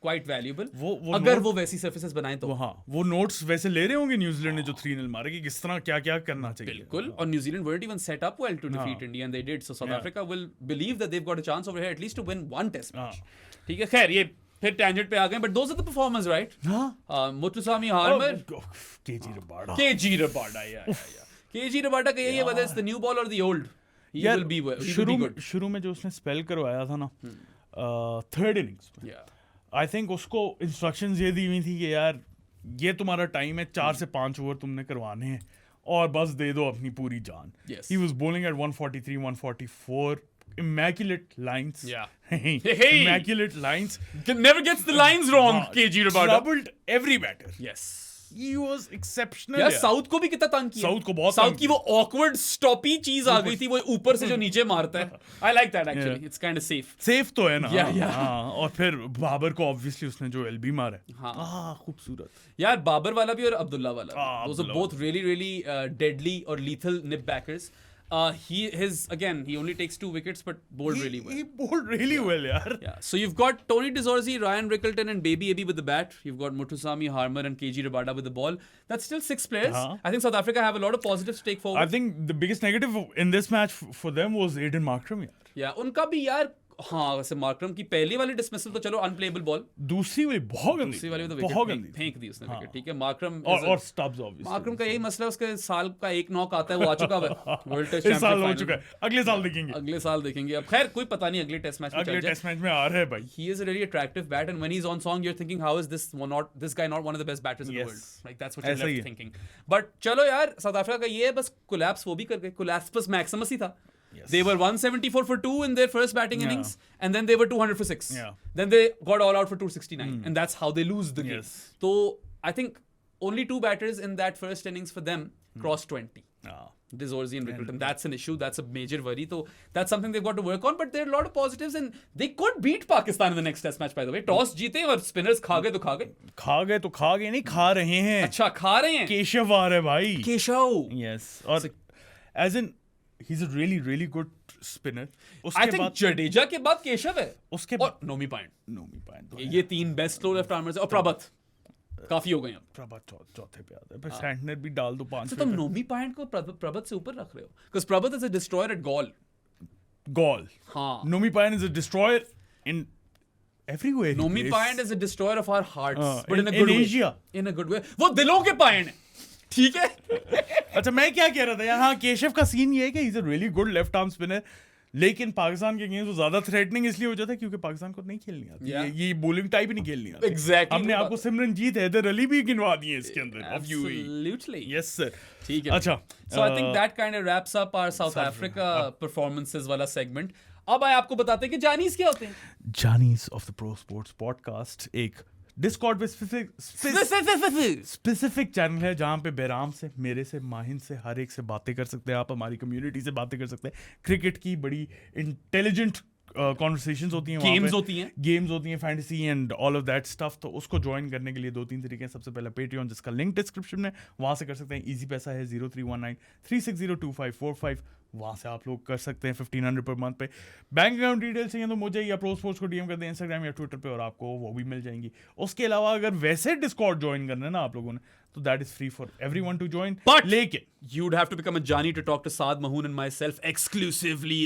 quite valuable. वो अगर वो वैसी surfaces बनाएं तो. वो notes वैसे ले रहे होंगे न्यूजीलैंड ने जो 3-0 मारे कि किस तरह क्या करना चाहिए. बिल्कुल. और New Zealand weren't even set up well to defeat India, and they did. So South Africa will believe that they've got a chance over here at least to win one test match. ठीक है, खैर ये फिर tangent पे आ गए, but those are the performers, right? Muthusamy, Harmer, KG Rabada. KG Rabada का यही है, whether it's the new ball or the old, he will be good. शुरू में जो उसने स्पेल करवाया था ना थर्ड इनिंग्स में Yeah. आई थिंक उसको इंस्ट्रक्शंस ये दी हुई थी कि यार ये तुम्हारा टाइम है 4 से 5 ओवर तुमने करवाने हैं और बस दे दो अपनी पूरी जान. Yes. He was bowling at 143, 144. Immaculate lines. Yeah. Hey. Hey. Immaculate lines. Never gets the lines wrong, KG Rabada. Troubled every batter. Yes. He was exceptional. यार साउथ को भी कितना तंग किया. साउथ को बहुत साउथ तंग की वो awkward stoppy चीज आ गई थी, वो ऊपर से जो नीचे मारता है. I like that actually. Yeah. It's kind of safe. Safe तो है ना. Yeah. हाँ, और फिर बाबर को ऑब्वियसली उसने जो एलबी मारा है. हाँ. खूबसूरत. यार बाबर वाला भी और अब्दुल्ला वाला भी. Those are Abdullah. both really deadly or lethal nip backers. He only takes 2 wickets but bowled really well. He bowled really well, yaar. Yeah. So you've got Tony Dizorzi, Ryan Rickleton and Baby Ebi with the bat. You've got Muthusamy, Harmer and KG Rabada with the ball. That's still 6 players. I think South Africa have a lot of positives to take forward. I think the biggest negative in this match for them was Aiden Markram, yaar. Yeah, उनका भी यार. हाँ, वैसे Markram की पहली वाली dismissal तो चलो अनप्लेएबल बॉल. दूसरी वाली बहुत गंदी. दूसरी वाली तो बहुत विकेट गंदी फेंक दी उसने विकेट. ठीक है, मार्करम और स्टब्स ऑब्वियसली. मार्करम का यही मसला है, उसके साल का एक नॉक आता है, वो आ चुका है वर्ल्ड टेस्ट इस साल हो चैंपियन चुका है. अगले साल देखेंगे. अगले साल देखेंगे. अब खैर कोई पता नहीं अगले टेस्ट मैच में अगले टेस्ट मैच में आ रहा है भाई. He is a really attractive bat, and when he's on song, you're thinking, how is this guy not one of the best batters in the world? Like that's what you're ऐसा ही left है. thinking. But चलो यार, south Africa का ये है, बस collapse वो भी कर गए. कोलैप्स मैक्सिमस ही था. Yes. They were 174 for 2 in their first batting innings, and then they were 200 for 6. Yeah. Then they got all out for 269, and that's how they lose the game. Yes. So I think only 2 batters in that first innings for them crossed 20. Dizorzi and Rickleton. That's an issue. That's a major worry. So that's something they've got to work on. But there are a lot of positives, and they could beat Pakistan in the next test match, by the way. Toss जीते और spinners खा गए तो खा गए. खा गए तो खा गए, नहीं खा रहे हैं. अच्छा खा रहे हैं. केशव आ रहा है भाई. केशव. Yes. और as in he's a really good spinner. I think Jadeja के बाद केशव है. उसके और नोमी पाइंट. तो ये 3 बेस्ट स्लो लेफ्ट आर्मर्स और प्रभत काफी हो गए अब. प्रभात चौथे पे आता है. फिर सैंटनर भी डाल दो 5 तो तुम नोमी पाइंट को प्रभत से ऊपर रख रहे हो, because Prabath is a destroyer at Gaul. Gaul. हाँ. Nomi Payan is a destroyer in everywhere. Nomi Payan is a destroyer of our hearts, but in a in good way. Asia. In a good way. वो दिलों के पायन है. ठीक है. अच्छा मैं क्या कह रहा था यार. हाँ केशव का सीन ये है कि he's a really good left arm spinner. लेकिन पाकिस्तान के गेम्स ज्यादा थ्रेटनिंग इसलिए हो जाता है क्योंकि पाकिस्तान को नहीं खेलनी आती. ये बॉलिंग टाइप ही नहीं खेलनी आती. Exactly. हमने आपको सिमरनजीत हैदर अली भी गिनवा दिए इसके अंदर. Absolutely. Yes sir. ठीक है. अच्छा. So I think that kind of wraps up our South Africa performances वाला segment. अब आए आपको बताते हैं कि जानीज क्या होते हैं. जानीज of the pro sports podcast एक डिस्कॉर्ड पे स्पेसिफिक चैनल है जहां पे बेराम से, मेरे से, माहिन से, हर एक से बातें कर सकते हैं आप, हमारी कम्युनिटी से बातें कर सकते हैं, क्रिकेट की बड़ी इंटेलिजेंट कॉन्वर्सेशंस होती हैं, गेम्स होती हैं, fantasy and all of that stuff. तो उसको ज्वाइन करने के लिए 2-3 तरीके हैं। सबसे पहला पेट्रियन, जिसका लिंक डिस्क्रिप्शन में, वहां से कर सकते हैं। इजी पैसा है 031936025545, वहां से आप लोग कर सकते हैं 1500 पर मंथ पे। बैंक अकाउंट डिटेल चाहिए तो मुझे या प्रो स्पोर्ट्स को डीएम कर दें इंस्टाग्राम या ट्विटर पे, और आपको वो भी मिल जाएंगी। उसके अलावा अगर वैसे डिस्कॉर्ड ज्वाइन करना है ना आप लोगों ने, तो that is free for everyone to join, But लेकिन you'd have to become a Johnny to talk to Saad Mahoon and myself exclusively.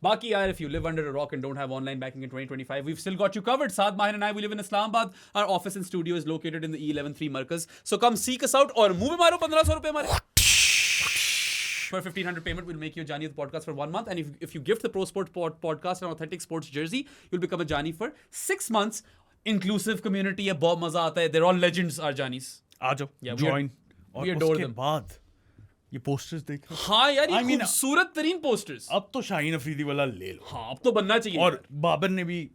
Baki yaar, if you live under a rock and don't have online banking in 2025, we've still got you covered. Saad Mahin and I, we live in Islamabad. Our office and studio is located in the E113 Markaz. So come seek us out, और मुंह में मारो 1500 रुपए हमारे। For 1500 payment, we'll make you a Johnny of the podcast for 1 month. And if you gift the Pro Sport podcast an authentic sports jersey, you'll become a Johnny for 6 months. Inclusive community है, बहुत मजा आता है। They're all legends, our Johnnies. आ जाओ, join. और उसके बाद ये पोस्टर्स देख रहे हो? हाँ यार, ये खूबसूरत तरीन पोस्टर्स। अब तो शाहीन अफरीदी वाला ले लो। हाँ, अब तो बनना चाहिए। और बाबर ने भी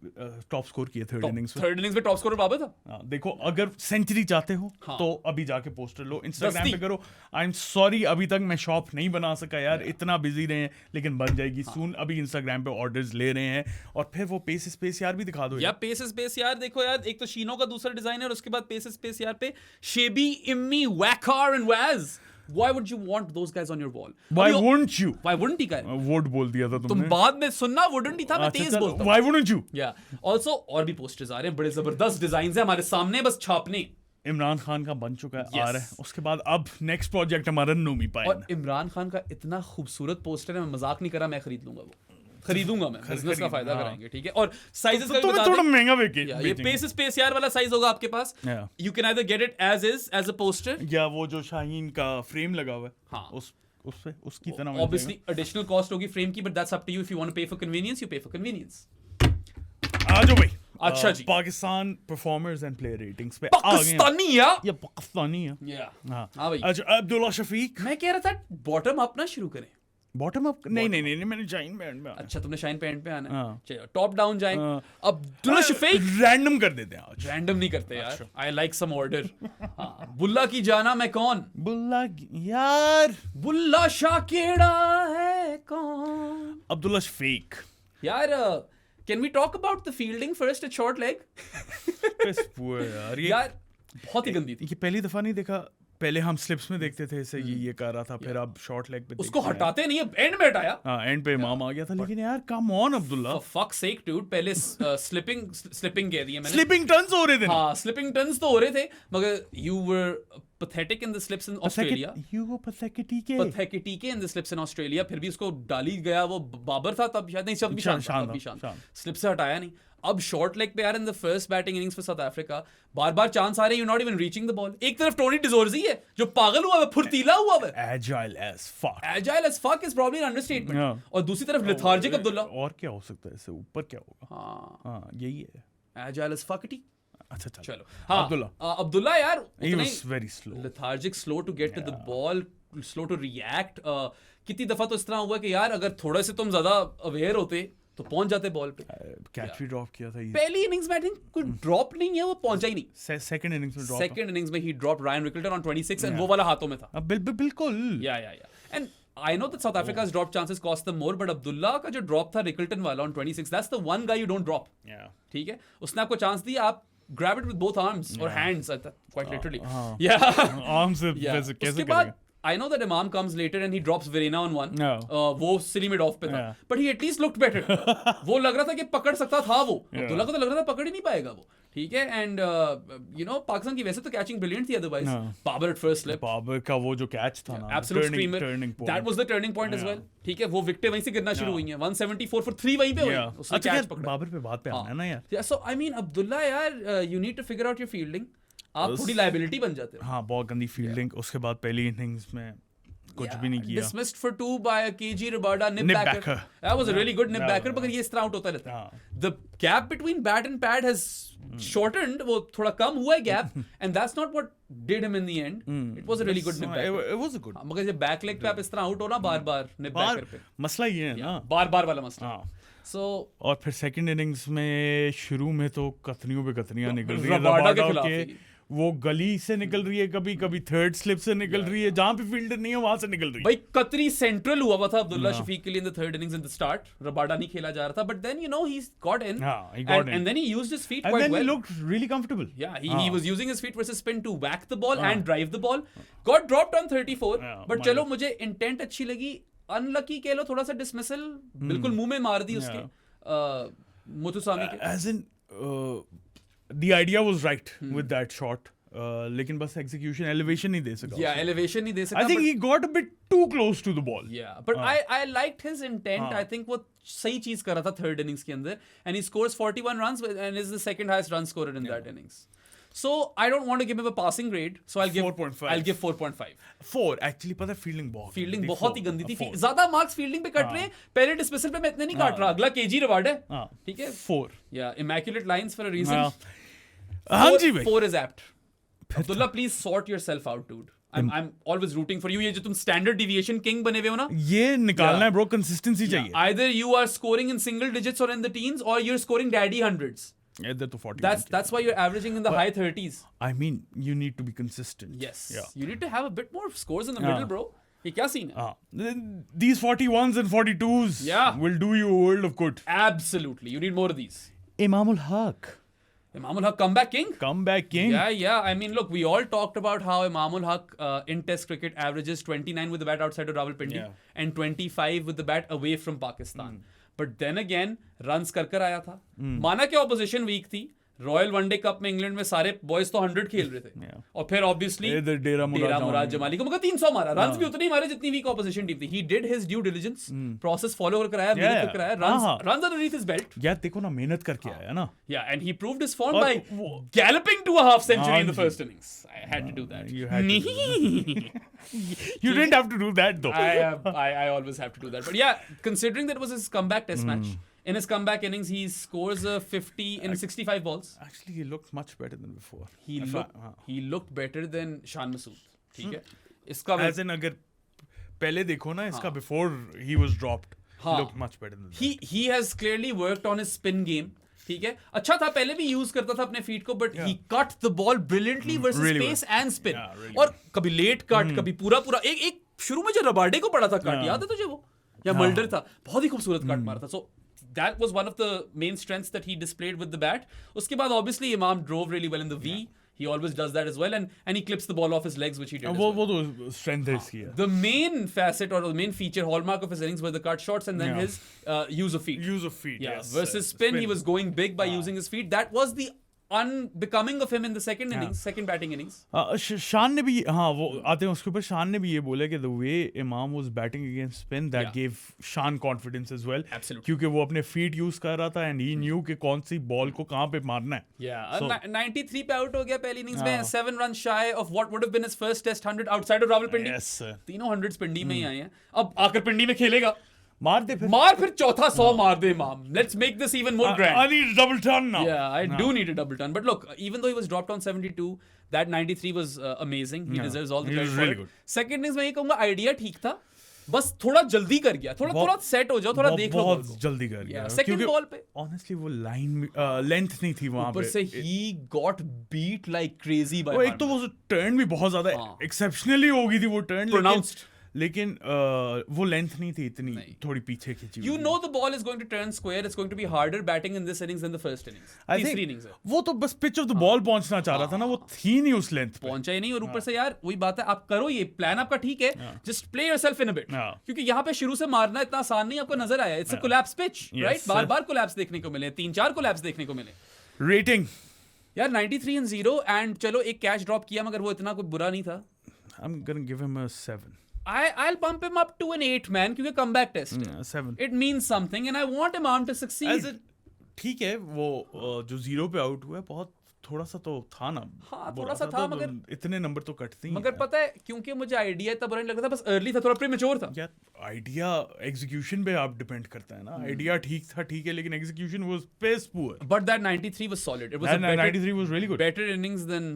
टॉप स्कोर किया थर्ड इनिंग्स में टॉप स्कोरर बाबर था। देखो, अगर सेंचुरी चाहते हो तो अभी जाके पोस्टर लो, इंस्टाग्राम पे करो। आई एम सॉरी, अभी तक मैं शॉप नहीं बना सका यार, इतना बिजी रहे हैं, लेकिन बन जाएगी सून। अभी इंस्टाग्राम पे ऑर्डर्स ले रहे हैं, और फिर वो पेस स्पेस यार भी दिखा दो यार। पेस स्पेस यार देखो यार, एक तो शीनो का दूसरा डिजाइन है, और उसके बाद पेस स्पेस यार पे Shebi, Immi, Waqar and Waz. Why would you want those guys on your wall? Why wouldn't you? Why wouldn't he? Would बोल दिया था तुमने। तुम बाद में सुनना, wouldn't ही था, मैं तेज बोलता हूं। Why wouldn't you? Yeah. Also, और भी पोस्टर्स आ रहे हैं, बड़े जबरदस्त डिजाइन है हमारे सामने, बस छापने। इमरान खान का बन चुका है, आ रहा है। उसके बाद अब नेक्स्ट प्रोजेक्ट हमारा नूमी पाए। और इमरान खान का इतना खूबसूरत पोस्टर है, मैं मजाक नहीं कर रहा, मैं खरीदूंगा वो। खरीदूंगा मैं, बिजनेस का फायदा कराएंगे, ठीक है। और साइजेस का तुम्हें थोड़ा महंगा बेचे। ये पेस स्पेस यार वाला साइज होगा आपके पास। You can either get it as is, as a poster, या वो जो शाहीन का फ्रेम लगा हुआ है, हाँ, उससे उसकी तरह। ऑब्वियसली एडिशनल कॉस्ट होगी फ्रेम की, but that's up to you. If you want to pay for convenience, you pay for convenience. आ जाओ भाई। अच्छा जी, Pakistan performers and player ratings पे पाकिस्तानी है या पाकिस्तानी है। हां भाई। अच्छा, अब्दुल्ला शफीक, मैं कह रहा था बॉटम अप ना शुरू करें। बॉटम अप नहीं, मैंने शाइन पैंट में। अच्छा, तुमने शाइन पैंट पे आना है। चलो टॉप डाउन जाएं। अब्दुल्ला शफीक रैंडम कर देते हैं आज। रैंडम नहीं करते यार, आई लाइक सम ऑर्डर। बुल्ला की जाना मैं कौन? बुल्ला यार, बुल्ला शाह केड़ा है कौन? अब्दुल्ला शफीक यार। Can we talk about the fielding first at short leg? यार बहुत ही गंदी थी। ये पहली दफा नहीं देखा, पहले हम स्लिप्स में देखते थे ऐसे ये कर रहा था, फिर अब शॉर्ट लेग पे उसको हटाते नहीं है, एंड में हटाया। हाँ, एंड पे इमाम आ गया था। लेकिन यार come on Abdullah, for fuck sake dude, पहले स्लिपिंग कह दिया मैंने। स्लिपिंग टर्न्स हो रहे थे। हाँ, स्लिपिंग टर्न्स तो हो रहे थे, मगर you were pathetic in the slips in Australia. You were pathetic in the slips in Australia. फिर भी उसको डाली गया, वो बाबर था तब शायद, नहीं सब भी शान, स्लिप से हटाया नहीं। अब शॉर्ट लेग पे यार, इन the first batting innings for south Africa, बार-बार चांस आ रहे हैं, you not even reaching the ball. एक तरफ टोनी डिजोर्जी है जो पागल हुआ है, फुर्तीला हुआ है, agile as fuck is probably an understatement. और दूसरी तरफ lethargic अब्दुल्ला। और क्या हो सकता है इससे ऊपर, क्या होगा? हाँ, यही है, agile as fuckity। अच्छा चलो, हाँ, अब्दुल्ला यार he was very slow, lethargic, slow to get to the ball, slow to react. कितनी दफा तो इस तरह हुआ कि यार अगर थोड़े से तुम ज्यादा अवेयर होते तो पहुंच जाते बॉल पे। कैच भी ड्रॉप किया था पहली इनिंग्स में, आई थिंक कोई ड्रॉप नहीं है, वो पहुंचा ही नहीं। सेकंड इनिंग्स में ड्रॉप, सेकंड इनिंग्स में ही drop Ryan Rickelton on 26 and वो वाला हाथों में था। बिल्कुल, yeah and I know that South Africa's drop chances cost them more, but Abdullah का जो ड्रॉप था रिकल्टन वाला on 26, that's the one guy you don't drop. ठीक है, उसने आपको चांस दिया, आप grab it with both arms or hands, quite literally. Arms से कैसे करेंगे? I know that Imam comes later and he drops Verena on one. वो silly mid off पे था, but he at least looked better. वो लग रहा था कि पकड़ सकता था वो। अब्दुल्ला को तो लग रहा था पकड़ ही नहीं पाएगा वो, ठीक है। एंड यू नो, पाकिस्तान की वैसे तो कैचिंग ब्रिलियंट थी, otherwise Babar at first slip, Babar का वो जो कैच था ना, absolute screamer, that was the turning point as well, ठीक है। वो विकेटें वहीं से गिरना शुरू हुई हैं, 174 फॉर 3 वहीं पे हुई, उसने कैच पकड़ा। बाबर पे बात पे आना है ना यार। सो आई मीन अब्दुल्ला यार, you need to figure out your fielding, आप थोड़ी लायबिलिटी बन जाते हो। हाँ, बहुत गंदी फील्डिंग। उसके बाद पहली इनिंग्स में कुछ भी नहीं किया. Dismissed for 2 by a KG Rabada nip Nip backer. backer. That was a really good nip backer, मगर ये इस तरह out होता रहता है. The gap between bat and pad has shortened, वो थोड़ा कम हुआ है gap, and that's not what did him in the end. It was a really good nip backer. It was a good. मगर जब back leg पे आप इस तरह out हो ना बार-बार nip backer पे. मसला ये है ना. बार-बार वाला मसला. So और फिर सेकंड इनिंग्स में शुरू में तो कतनियों पे कतनियां निकल रही है. रबाडा के रबाडा खिलाफ के वो गली से निकल रही है, कभी कभी थर्ड स्लिप से निकल रही है, जहां पे फील्डर नहीं है वहां से निकल रही है. भाई कतरी सेंट्रल हुआ था अब्दुल्ला शफीक के लिए in the third innings in the start. Rabada नहीं खेला जा रहा था, but then he got in. He got in. And then he used his feet And quite then well. he looked really comfortable. Yeah, he was using his feet versus spin to whack the ball and drive the ball. Got dropped on 34, but चलो मुझे intent अच्छी लगी. Unlucky कह लो, थोड़ा सा dismissal बिल्कुल मुंह में मार दी उसके मुथुसामी के. As in, the idea was right with that shot. लेकिन बस execution, elevation नहीं दे सका. Yeah, elevation नहीं दे सका. I think he got a bit too close to the ball. Yeah, but I liked his intent. I think वो सही चीज कर रहा था थर्ड इनिंग्स के अंदर, and he scores 41 runs and is the second highest run scorer in that innings. So I don't want to give him a passing grade, so I'll give 4.5. I'll give 4.5. 4 actually, पता है fielding बहुत ही गंदी थी. ज्यादा marks fielding पे cut रहे हैं. पहले डिस्मिसल पे मैं इतने नहीं काट रहा. अगला केजी रिवार्ड है. ठीक है. 4. Yeah, immaculate lines for a reason. हाँ जी भाई. 4 is apt. Abdullah, please sort yourself out, dude. I'm always rooting for you. ये जो तुम standard deviation king बने हुए हो ना, ये निकालना है ब्रो. कंसिस्टेंसी चाहिए. Either you are scoring in single digits or in the teens, or you're scoring daddy hundreds. इधर तो 40. That's why you're averaging in the high 30s. I mean, you need to be consistent. Yes. You need to have a bit more scores in the middle, bro. ये क्या scene है? These 41s and 42s will do you a world of good. Absolutely. You need more of these. Imamul Haq, comeback king. Comeback king. Yeah. I mean, look, we all talked about how Imamul Haq in Test cricket averages 29 with the bat outside of Rawalpindi and 25 with the bat away from Pakistan. But then again, runs कर आया था. माना कि opposition weak थी. Royal one day cup में England में सारे boys तो 100 खेल रहे थे. और फिर ऑब्वियसली डेरा मुराद जमाली को मगर 300 मारा. रन्स भी उतने ही मारे जितनी वीक ऑपोजिशन टीम थी. He did his due diligence, process follow कर कराया, मेहनत कर कराया. Runs underneath his belt. यार देखो ना, मेहनत करके आया ना. Yeah and he proved his form by galloping to a half century in the first innings. I had to do that. You didn't have to do that though. I always have to do that. But yeah, considering that it was his comeback test match, in his comeback innings, he scores a 50 in 65 balls. Actually, he looked much better than before. He looked better than Shan Masood. ठीक है. इसका as in अगर पहले देखो ना इसका before he was dropped, he looked much better than that. He has clearly worked on his spin game. ठीक है. अच्छा था, पहले भी यूज करता था अपने फीट को, but he cut the ball brilliantly versus pace and spin. और कभी लेट कट, कभी पूरा एक शुरू में जो रबाडे को पड़ा था कट, याद है तुझे वो? या मल्डर था, बहुत ही खूबसूरत कट मारा था. So that was one of the main strengths that he displayed with the bat. उसके बाद obviously Imam drove really well in the V. He always does that as well, and he clips the ball off his legs, which he did. वो तो strength है इसकी. The main facet or the main feature, hallmark of his innings were the cut shots and then his use of feet. Yes. Versus spin, he was going big by using his feet. That was the unbecoming of him in the second innings, second batting innings. शान ने भी वो आते हैं उसके ऊपर. शान ने भी ये बोला कि the way Imam was batting against spin, that gave Shan confidence as well. Absolutely. क्योंकि वो अपने feet use कर रहा था and he knew कि कौन सी बॉल को कहाँ पे मारना है. Yeah. 93 पे out हो गया पहली innings में, 7 runs shy of what would have been his first test 100 outside of Rawalpindi. Yes, sir. तीनों 100s पिंडी में ही आए हैं. अब आकर पिंडी में खेलेगा. मार फिर चौथा 100 मार दे Imam. Let's make this even more grand. I need a double turn now. Yeah, I do need a double turn. But look, even though he was dropped on 72, that 93 was amazing. He deserves all the credit for it. Second innings में ये कहूँगा idea ठीक था, बस थोड़ा जल्दी कर गया. थोड़ा सेट हो जाओ, थोड़ा देख लो. बहुत जल्दी कर गया. सेकंड बॉल पे ऑनेस्टली वो लाइन लेंथ नहीं थी वहां पे. ऊपर से he got beat like crazy by. एक तो वो टर्न भी बहुत ज्यादा एक्सेप्शनली हो गई थी वो टर्न. Pronounced. लेकिन वो लेंथ नहीं थी इतनी, थोड़ी पीछे खींची. You know the ball is going to turn square. It's going to be harder batting in this innings than the first innings. तीसरी innings है. वो तो बस पिच ऑफ द बॉल पहुंचना चाह रहा था ना, वो थी नहीं उस लेंथ पे. पहुंचा ही नहीं. और ऊपर से यार वही बात है, आप करो ये प्लान आपका ठीक है, just play yourself in a bit. क्योंकि यहाँ पे शुरू से मारना इतना आसान नहीं आपको नजर आया. It's a collapse pitch, right? बार-बार कोलैप्स देखने को मिले, 3-4 कोलैप्स देखने को मिले. रेटिंग यार 93-0 एंड चलो एक कैच ड्रॉप किया, मगर वो इतना कोई बुरा नहीं था. I'm gonna give him a 7. I'll bump him up to an 8, man, क्योंकि comeback test. 7. It means something, and I want Imam to succeed. ठीक है, वो जो 0 पे आउट हुआ है बहुत थोड़ा सा तो था ना, हाँ, बुरा थोड़ा सा था, तो मगर इतने नंबर तो कटते ही मगर हैं। पता है क्योंकि मुझे आइडिया इतना बुरा नहीं लगता था, बस अर्ली था, थोड़ा प्रीमेच्योर था। यार आइडिया एग्जीक्यूशन पे आप डिपेंड करता है ना, आइडिया ठीक था ठीक है, लेकिन execution was pace poor. But that 93 was solid. It was a 93 was really good. better innings than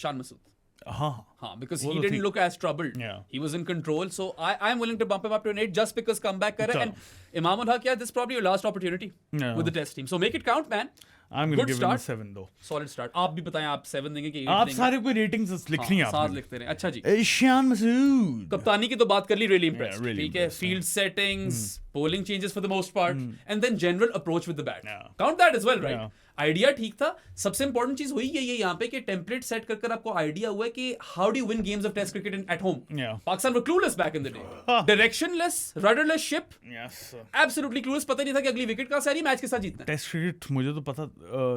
Shan Masood. हाँ, Because वो he तो didn't ठीक। look as troubled. Yeah. He was in control. So I'm willing to bump him up to an 8 just because comeback कर रहा है. And Imam ul Haq, yeah, this is probably your last opportunity Yeah. with the test team. So make it count, man. I'm going to Good give him a start. 7 though. Solid start. आप भी बताएं, आप 7 देंगे कि 8 आप देंगे? सारे कोई रेटिंग्स लिखनी है हाँ, साथ आपने। लिखते रहे। अच्छा जी। ईशान मसूद। कप्तानी की तो बात कर ली, really impressed. really ठीक है, impressed, field settings, bowling changes for the most part, and then general approach with the bat. Yeah. Count that as well, right? Yeah. Idea ठीक था। सबसे इंपॉर्टेंट चीज हुई है ये यहाँ पे कि टेम्पलेट सेट कर आपको आइडिया हुआ है कि how do you win games of test cricket at home. Yeah. Pakistan were clueless back in the day, directionless, rudderless ship, Yes, sir. Absolutely clueless. पता नहीं था कि अगली विकेट कहां से आ रही है, मैच के साथ जीतना है। टेस्ट क्रिकेट मुझे तो पता,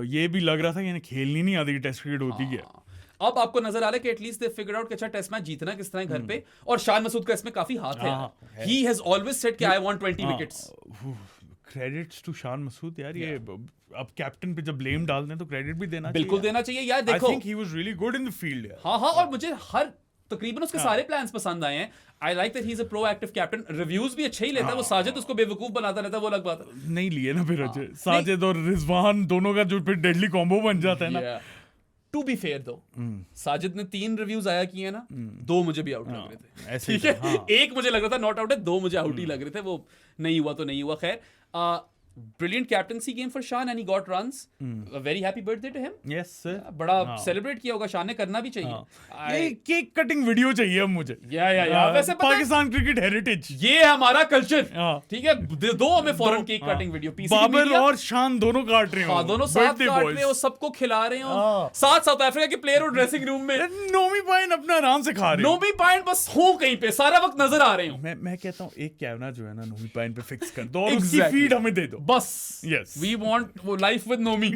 ये भी लग रहा था कि इन्हें खेलनी नहीं आती कि टेस्ट क्रिकेट होती क्या। अब आपको नजर आ रहा है कि एटलीस्ट दे फिगर आउट कि अच्छा टेस्ट मैच जीतना किस तरह घर पे, और शान मसूद का इसमें काफी हाथ है। है। ही हैज ऑलवेज सेड कि I want 20 wickets. Credits to Shan Masood यार, ये अब कैप्टन पे जब ब्लेम डालते हैं तो क्रेडिट भी देना बिल्कुल देना चाहिए यार। आई देखो, think he was really good in the field यार। हाँ, और मुझे हर तकरीबन उसके सारे प्लान्स पसंद आए हैं। I like that he is a proactive captain. Reviews भी अच्छे ही लेता है। वो साजिद उसको बेवकूफ बनाता रहता है, वो अलग बात है। नहीं लिए ना फिर अजय, साजिद और रिजवान दोनों का जो फिर डेडली कॉम्बो बन जाता है ना। टू बी फेयर दो, साजिद ने 3 रिव्यूज आया किए ना, 2 मुझे भी आउट लग रहे थे। ऐसे ही ठीक है, हाँ। एक मुझे लग रहा था नॉट आउट है, 2 मुझे आउट ही लग रहे थे। वो नहीं हुआ तो नहीं हुआ। खैर, brilliant captaincy game for Shan and he got runs. A very happy birthday to him. Yes sir. बड़ा सेलिब्रेट किया होगा शान ने, करना भी चाहिए। ये केक कटिंग वीडियो चाहिए अब मुझे। या वैसे पता है, पाकिस्तान क्रिकेट हेरिटेज, ये हमारा कल्चर। हाँ। ठीक है, दो हमें foreign cake cutting video. Babar और शान दोनों काट रहे हो। हाँ, दोनों साथ काट रहे हो, सबको खिला रहे हो। साथ साउथ अफ्रीका के प्लेयर और ड्रेसिंग रूम में नोमी पाइन अपना आराम से खा रहे हो। नोबी पॉइंट बस हो कहीं पे, सारा वक्त नजर आ रहे हो। मैं कहता हूँ एक कैमरा जो है ना नोमी पाइन पे फिक्स कर दो और उसकी Exactly. फीड हमें दे दो बस Yes. we want वो life with Nomi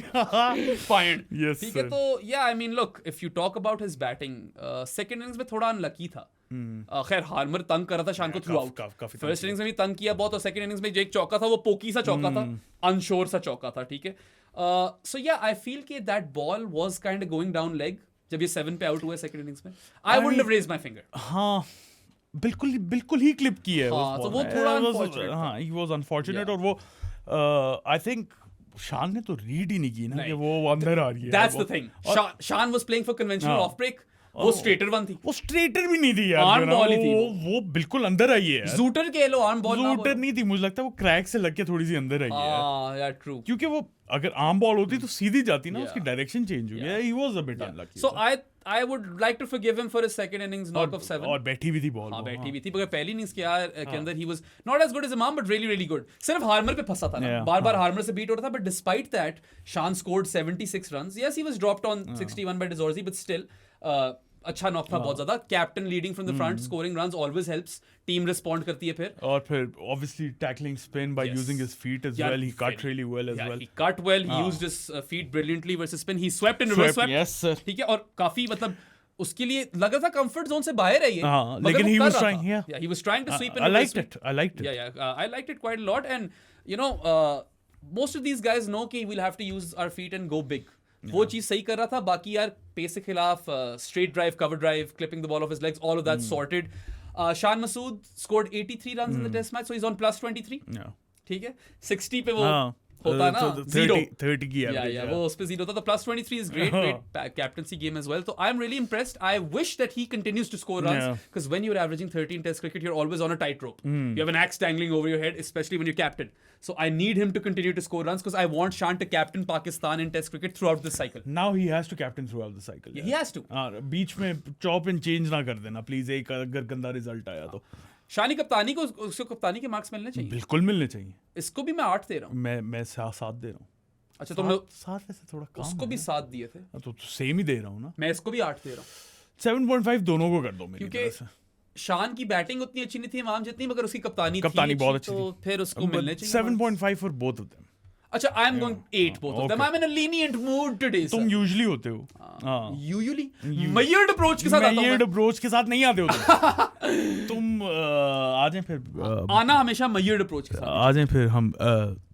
fine। Yes, ठीक है, sir. तो yeah, I mean look, if you talk about his batting, second innings में थोड़ा अनलकी था। खैर हार्मर तंग कर रहा था शान को थ्रू आउट। काफी फर्स्ट इनिंग्स में भी तंग किया बहुत, और सेकंड इनिंग्स में जो एक चौका था वो पोकी सा चौका था, अनश्योर सा चौका था। ठीक है, सो या आई फील कि that ball was kind of going down leg जब ये 7 पे आउट हुआ सेकंड इनिंग्स में। I wouldn't have raised my finger. हाँ बिल्कुल ही क्लिप की है हाँ, उस तो ball वो में। थोड़ा It was- unfortunate था। हाँ, he was unfortunate। और वो आई थिंक शान ने तो रीड ही नहीं की ना कि वो अंदर आ रही है। That's the thing. Shan was playing for conventional हाँ। off break. वो स्ट्रेटर वन थी, वो स्ट्रेटर भी नहीं थी यार, Arm जो ना, ball ही थी वो बिल्कुल अंदर आई है यार। जूटर कह लो, आर्म बॉल ना जूटर नहीं थी, मुझे लगता है वो क्रैक से लग के थोड़ी सी अंदर आई है यार। हाँ यार, ट्रू। क्योंकि वो अगर आर्म बॉल होती तो सीधी जाती ना, Yeah. उसकी डायरेक्शन चेंज हुई है। He was a bit unlucky. So I would like to forgive him for his second innings knock of 7. और बैठी भी थी बॉल। हाँ, बैठी भी थी, मगर पहली इनिंग्स के अंदर he was not as good as Imam but really really good. सिर्फ हार्मर पे फंसा था ना, Yeah, बार-बार हार्मर से बीट हो रहा था, but despite that Shan scored 76 runs. Yes, he was dropped on 61 by Dazorzi, but still अच्छा नॉक था बहुत ज्यादा। Captain leading from the front, scoring runs always helps, team respond करती है फिर। और फिर obviously tackling spin by Yes. using his feet as Yeah, well. He cut really well as Yeah, well. he cut well, he used his feet brilliantly versus spin. He swept in reverse swept. Yes sir. ठीक है, और काफी मतलब उसके लिए लग रहा था कंफर्ट जोन से बाहर है ये। हाँ, मगर लेकिन वो he कर was रहा trying, था। yeah. Yeah, he was trying to sweep in I reverse liked sweep. it. I liked it. Yeah, I liked it quite a lot, and you know, most of these guys know कि we'll have to use our feet and go big. वो चीज सही कर रहा था। बाकी यार pace के खिलाफ straight drive, cover drive, clipping the ball off his legs, all of that sorted. Shan Masood scored 83 runs in the test match, so he is on +23। Yeah. ठीक है, 60 पे वो हाँ, होता ना, तो 0 30 की yeah, average, yeah, वो उस पे 0 था, तो +23 is great captaincy game as well. So I'm really impressed. I wish that he continues to score runs, Yeah. because when you're averaging 30 in Test cricket, you're always on a tightrope. You have an axe dangling over your head, especially when you're captain. So I need him to continue to score runs because I want Shan to captain Pakistan in Test cricket throughout this cycle. Now he has to captain throughout the cycle. He has to. हाँ, बीच में chop and change ना कर देना please, एक अगर गंदा result आया तो। शानी कप्तानी को, उसको कप्तानी के मार्क्स मिलने चाहिए। बिल्कुल मिलने चाहिए। इसको भी मैं 8 दे रहा हूँ। मैं साथ दे रहा हूँ। अच्छा, तो मैं साथ वैसे थोड़ा कम उसको है। भी 7 दिए थे, तो सेम ही दे रहा हूँ ना। मैं इसको भी 8 दे रहा हूँ। 7.5 दोनों को कर दो मेरी क्योंकि तरफ से। शान की बैटिंग उतनी अच्छी नहीं थी इमाम जितनी, मगर उसकी कप्तानी कप्तानी थी बहुत अच्छी, अच्छी तो थी। फिर उसको मिलने चाहिए 7.5 for both of them. अच्छा, I am going 8 both of them. I'm in a lenient mood today, sir. तुम यूजुअली होते हो. Usually measured approach के साथ आता हूँ Measured मैं. approach के साथ नहीं आते हो तुम आ जाएं फिर आना हमेशा measured approach के साथ. आ जाएं फिर हम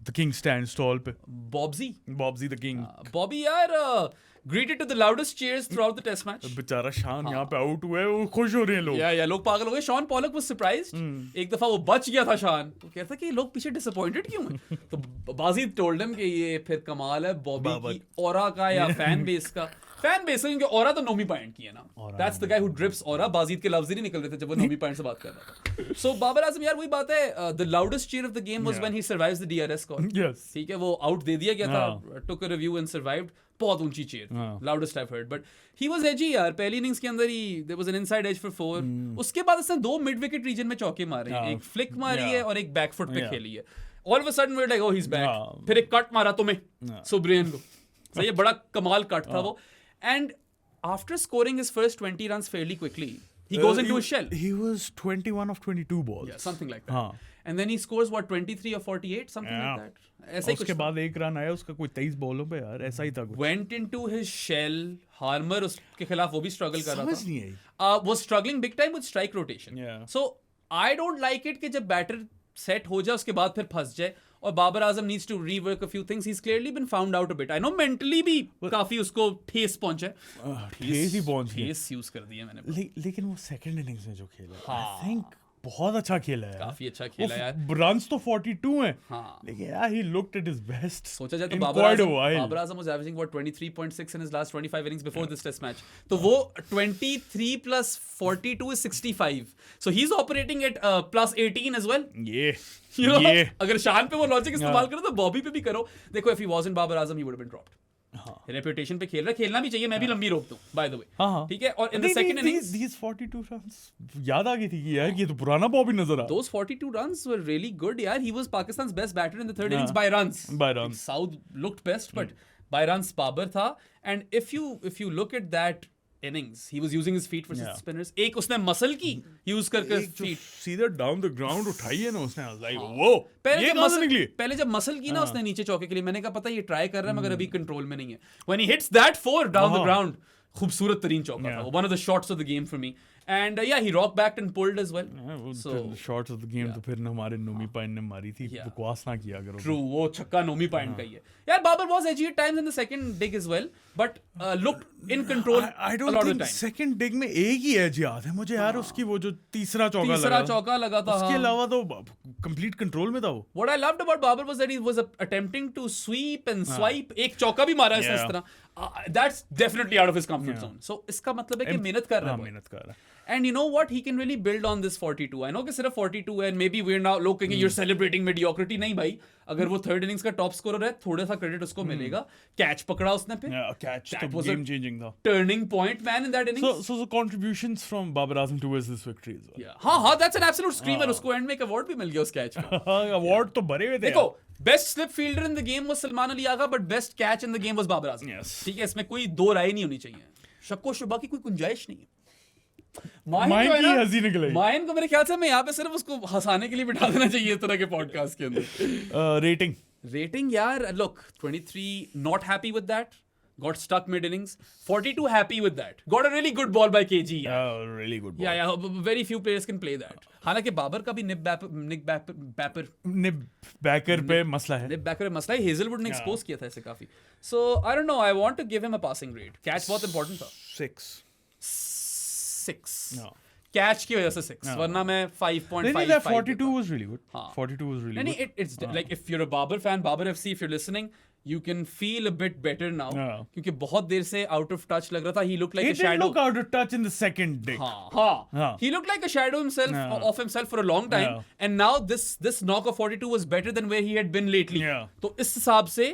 the king stands tall पे. Bobsy the king. Bobby यार greeted to the loudest cheers throughout the test match. बेचारा शान यहाँ पे आउट हुआ है, वो खुश हो रहे हैं लोग. या लोग पागल हो गए. Shaun Pollock was surprised. एक दफा वो बच गया था शान. वो कहता कि लोग पीछे disappointed क्यों हैं? तो बाजी told him कि ये फिर कमाल है बॉबी की ऑरा का या फैन बेस का. फैन बेस क्योंकि ऑरा तो नोमी पॉइंट की है ना. That's the guy who drips aura. बाजीद के लफ्ज ही नहीं निकल रहे थे जब वो नोमी पॉइंट से बात कर रहा था. So बाबर आजम यार वही बात है. The loudest cheer of the game was when he survives the DRS call. Yes. ठीक है, वो आउट दे दिया गया था. Took a review and survived. बहुत ऊंची chair, loudest I've heard, but he was edgy यार. पहली इनिंग्स के अंदर ही there was an inside edge for 4. उसके बाद उसने 2 मिड विकेट रीजन में चौके मारे हैं. एक फ्लिक मारी है और एक बैकफुट पे खेली है. All of a sudden we're like, oh he's back. फिर एक कट मारा तुम्हें सुब्रियन को. सही है, बड़ा कमाल कट था वो. And after scoring his first 20 runs fairly quickly, he goes into his shell. He was 21 of 22 balls. Yeah, something like that. And then he scores what 23 or 48, something like that. ऐसा ही कुछ. उसके बाद एक run आया उसका कोई 23 बॉलों पे यार, ऐसा ही था कुछ. Went into his shell. Harmer उसके खिलाफ वो भी स्ट्रगल कर रहा था. समझ नहीं आई. Was struggling big time with strike rotation. Yeah. So I don't like it कि जब बैटर सेट हो जाए उसके बाद फिर फंस जाए. और Babar Azam needs to rework a few things. He's clearly been found out a bit. I know mentally भी काफी उसको ठेस पहुंचा है. ठेस ही पहुंच गई. ठेस यूज कर दिया मैंने. लेकिन वो सेकंड इनिंग्स में जो खेला, I think बहुत अच्छा खेला है. काफी अच्छा खेला यार. रन्स तो 42 हैं. हाँ. लेकिन यार he looked at his best. सोचा जाए तो Babar Azam was averaging what 23.6 in his last 25 innings before this test match. तो वो 23 plus 42 is 65. So he's operating at plus 18 as well. You know, अगर शान पे वो लॉजिक इस्तेमाल करो तो बॉबी पे भी करो. देखो if he wasn't Babar Azam he would have been dropped. Reputation पे खेल रहा है, खेलना भी चाहिए. मैं भी लंबी रोक दूं बाय द वे. ठीक है. और इन the second innings these 42 runs याद आ गई थी कि यार ये तो पुराना बॉबी नजर आ. Those 42 runs were really good यार. He was Pakistan's best batter in the third innings by runs. South looked best but by runs Babar था. And if you look at that innings, he was using his feet versus spinners. एक उसने muscle की use करके feet सीधा down the ground उठाई है ना उसने. लाइक वो पहले जब मसल की ना उसने नीचे चौके के लिए, मैंने कहा पता ये ट्राई कर रहा है मगर अभी कंट्रोल में नहीं है. When he hits that 4 down the ground, खूबसूरत तरीन चौका था. One of the shots of the game for me. And yeah, he rocked back and pulled as well. So shots of the game तो फिर हमारे नोमी पाइन ने मारी थी. बकवास ना किया करो. True, वो छक्का नोमी पाइन का ही है. यार Babar was edgy at times in the second dig as well, but looked in control. I don't think second dig में एक ही edge याद है मुझे यार उसकी, वो जो तीसरा चौका लगा था. उसके अलावा तो complete control में था वो. What I loved about Babar was that he was attempting to sweep and swipe. एक चौका भी मारा है इस तरह. That's definitely out of his comfort zone. So इसका मतलब है कि मेहनत कर रहा है. And you know what? He can really build on this 42. I know कि सिर्फ 42 है and maybe we're now लोग कहेंगे you're celebrating mediocrity. नहीं भाई, अगर वो थर्ड इनिंग्स का टॉप स्कोरर है थोड़ा सा क्रेडिट उसको मिलेगा. कैच पकड़ा उसने फिर. कैच तो गेम चेंजिंग था. Turning point man in that innings. So contributions from Babar Azam towards this victory as well. हाँ, that's an absolute screamer. उसको एंड में एक अवार्ड भी मिल गया उस कैच का. अवार्ड तो भरे हुए थे. देखो, best slip fielder in the game was Salman Ali Agha, but best catch in the game was Babar Azam. ठीक है, इसमें कोई दो राय नहीं होनी चाहिए. शक्को शुबा की कोई गुंजाइश नहीं है. माइन को मेरे ख्याल से मैं यहाँ पे सिर्फ उसको हंसाने के लिए बिठा देना चाहिए इस तरह के पॉडकास्ट के अंदर. रेटिंग यार, look, 23 not happy with that. Got stuck mid innings. 42 happy with that. Got a really good ball by KG. Really good ball. Yeah, very few players can play that. हालांकि बाबर का भी nib Baker पे मसला है. Nib Baker पे मसला है. Hazlewood ने एक्सपोज किया था इसे काफी. So I don't know. I want to give him a passing grade. Catch बहुत important था. 6. कैच की वजह से 6, वरना मैं 5.5. 42 was really good. 42 was really good. It's like if you're a Babar fan, Babar FC, if you're listening, you can feel a bit better now. क्योंकि बहुत देर से out of touch लग रहा था. He looked like a shadow. He didn't look out of touch in the second dig. He looked like a shadow of himself for a long time. And now this knock of 42 was better than where he had been lately. तो इस हिसाब से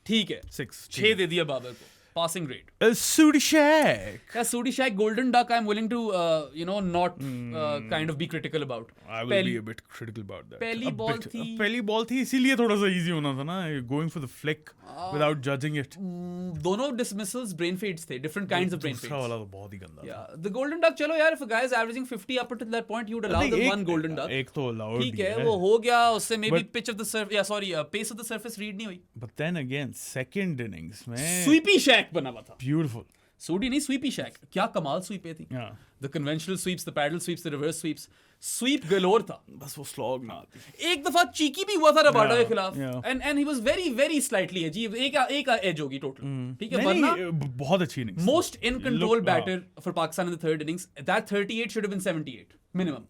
ठीक है. 6 दे दिया बाबर को. passing grade. Sudi Shack. Yeah, Sudi Shack, Golden Duck, I'm willing to, not kind of be critical about. I will be a bit critical about that. पहली ball थी. पहली ball थी, इसीलिए थोड़ा सा easy होना था ना, going for the flick without judging it. दोनों dismissals brain fades थे, different kinds of brain fades. दूसरा वाला तो बहुत ही गंदा. Yeah, the Golden Duck, चलो यार, if a guy is averaging 50 up until that point, you'd allow them one Golden Duck. एक तो allowed ठीक है, वो हो गया, उससे maybe pitch of the surface, pace of the surface read नहीं हुई. But then again, second innings में Sweepy Shack बना हुआ था. beautiful. Sudi नहीं, Sweepy Shack. क्या कमाल sweep थी. Yeah. The conventional sweeps, the paddle sweeps, the reverse sweeps. Sweep galore था. बस वो slog ना आती. एक दफा चीकी भी हुआ था रबाडा के Yeah, खिलाफ. yeah. And he was very very slightly edgy. एक edge होगी total. ठीक है, नहीं, वरना नहीं, बहुत अच्छी innings. most in control Look, batter for Pakistan in the third innings. That 38 should have been 78 minimum.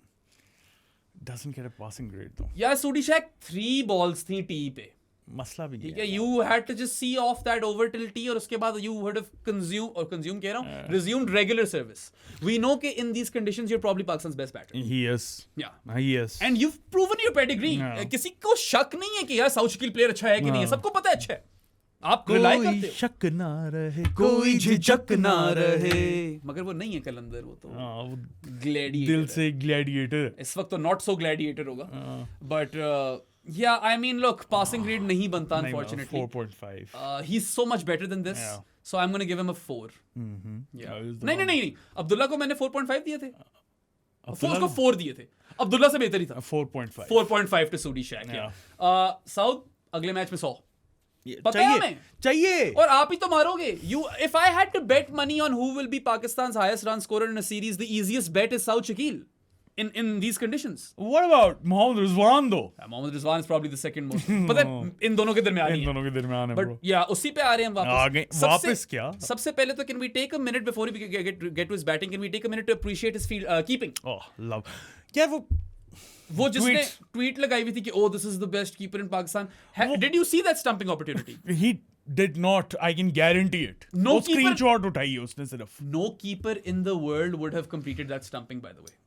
Doesn't get a passing grade though. यार Sudi Shack 3 balls थी टी पे. मसला भी ठीक है. है, you had to just see off that over till tea और उसके बाद you would have consumed कह रहा हूँ, resumed regular service. We know कि in these conditions you're probably Pakistan's best batter. He is. Yeah. He is. And you've proven your pedigree. Yeah. किसी को शक नहीं है कि यार साउथ शकील प्लेयर अच्छा है कि नहीं है, सबको पता है अच्छा है. आप रिलाई करते कोई हो. शक ना रहे, कोई झिझक ना रहे. मगर वो नहीं है कलंदर, वो तो हाँ, वो ग्लैडिएटर दिल से ग्लैडिएटर. इस वक्त तो नॉट सो ग्लैडिएटर होगा. But yeah, I mean, look, passing grade नहीं बनता unfortunately. 4.5. He's so much better than this. Yeah. So I'm going to give him a 4. Yeah. नहीं. अब्दुल्ला को मैंने 4.5 दिए थे. उसको 4 दिए थे. अब्दुल्ला से बेहतर ही था. 4.5. 4.5 to Sudi Shack. Yeah. South अगले मैच में 100. पता है हमें? चाहिए. और आप ही तो मारोगे. If I had to bet money on who will be Pakistan's highest run scorer in a series, the easiest bet is Saud Shakil. In these conditions. What about Mohammad Rizwan though? Mohammad Rizwan is probably the second most. पता है इन दोनों के दरमियान ही है. इन दोनों के दरमियान है. But yeah, उसी पे आ रहे हैं हम वापस. आगे वापस क्या? सबसे पहले तो can we take a minute before we get to his batting? Can we take a minute to appreciate his keeping? Oh, love. यार वो जिसने tweet लगाई हुई थी कि oh this is the best keeper in Pakistan. Did you see that stumping opportunity? He did not. I can guarantee it. No keeper. Screenshot उठाई है उसने सिर्फ. No keeper in the world would have completed that stumping, by the way.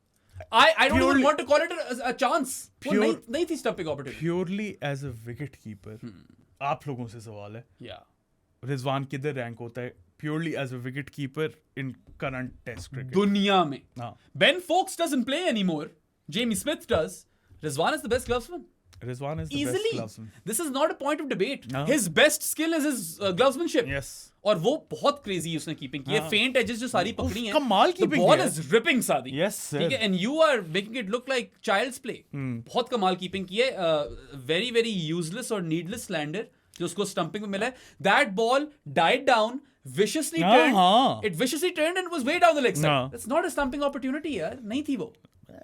I don't even want to call it a chance. नहीं थी stumping opportunity. Purely as a wicket keeper. आप लोगों से सवाल है. Yeah. रिजवान किधर रैंक होता है? Purely as a wicket keeper in current Test cricket. दुनिया में. Ben Foakes doesn't play anymore. Jamie Smith does. Rizwan is the best glovesman. Rizwan is the Easily. best glovesman. This is not a point of debate. No. His best skill is his glovesmanship. Yes. और वो बहुत crazy उसने keeping की है. फेंट edges जो सारी पकड़ी हैं. कमाल कीपिंग है. The ball is ripping सादी. Yes sir. ठीक है, and you are making it look like child's play. बहुत कमाल कीपिंग की है. Very very useless और needless slander जो उसको स्टंपिंग में मिला है. That ball died down, viciously turned. It viciously turned and was way down the leg side. That's not a stumping opportunity यार. नहीं थी वो.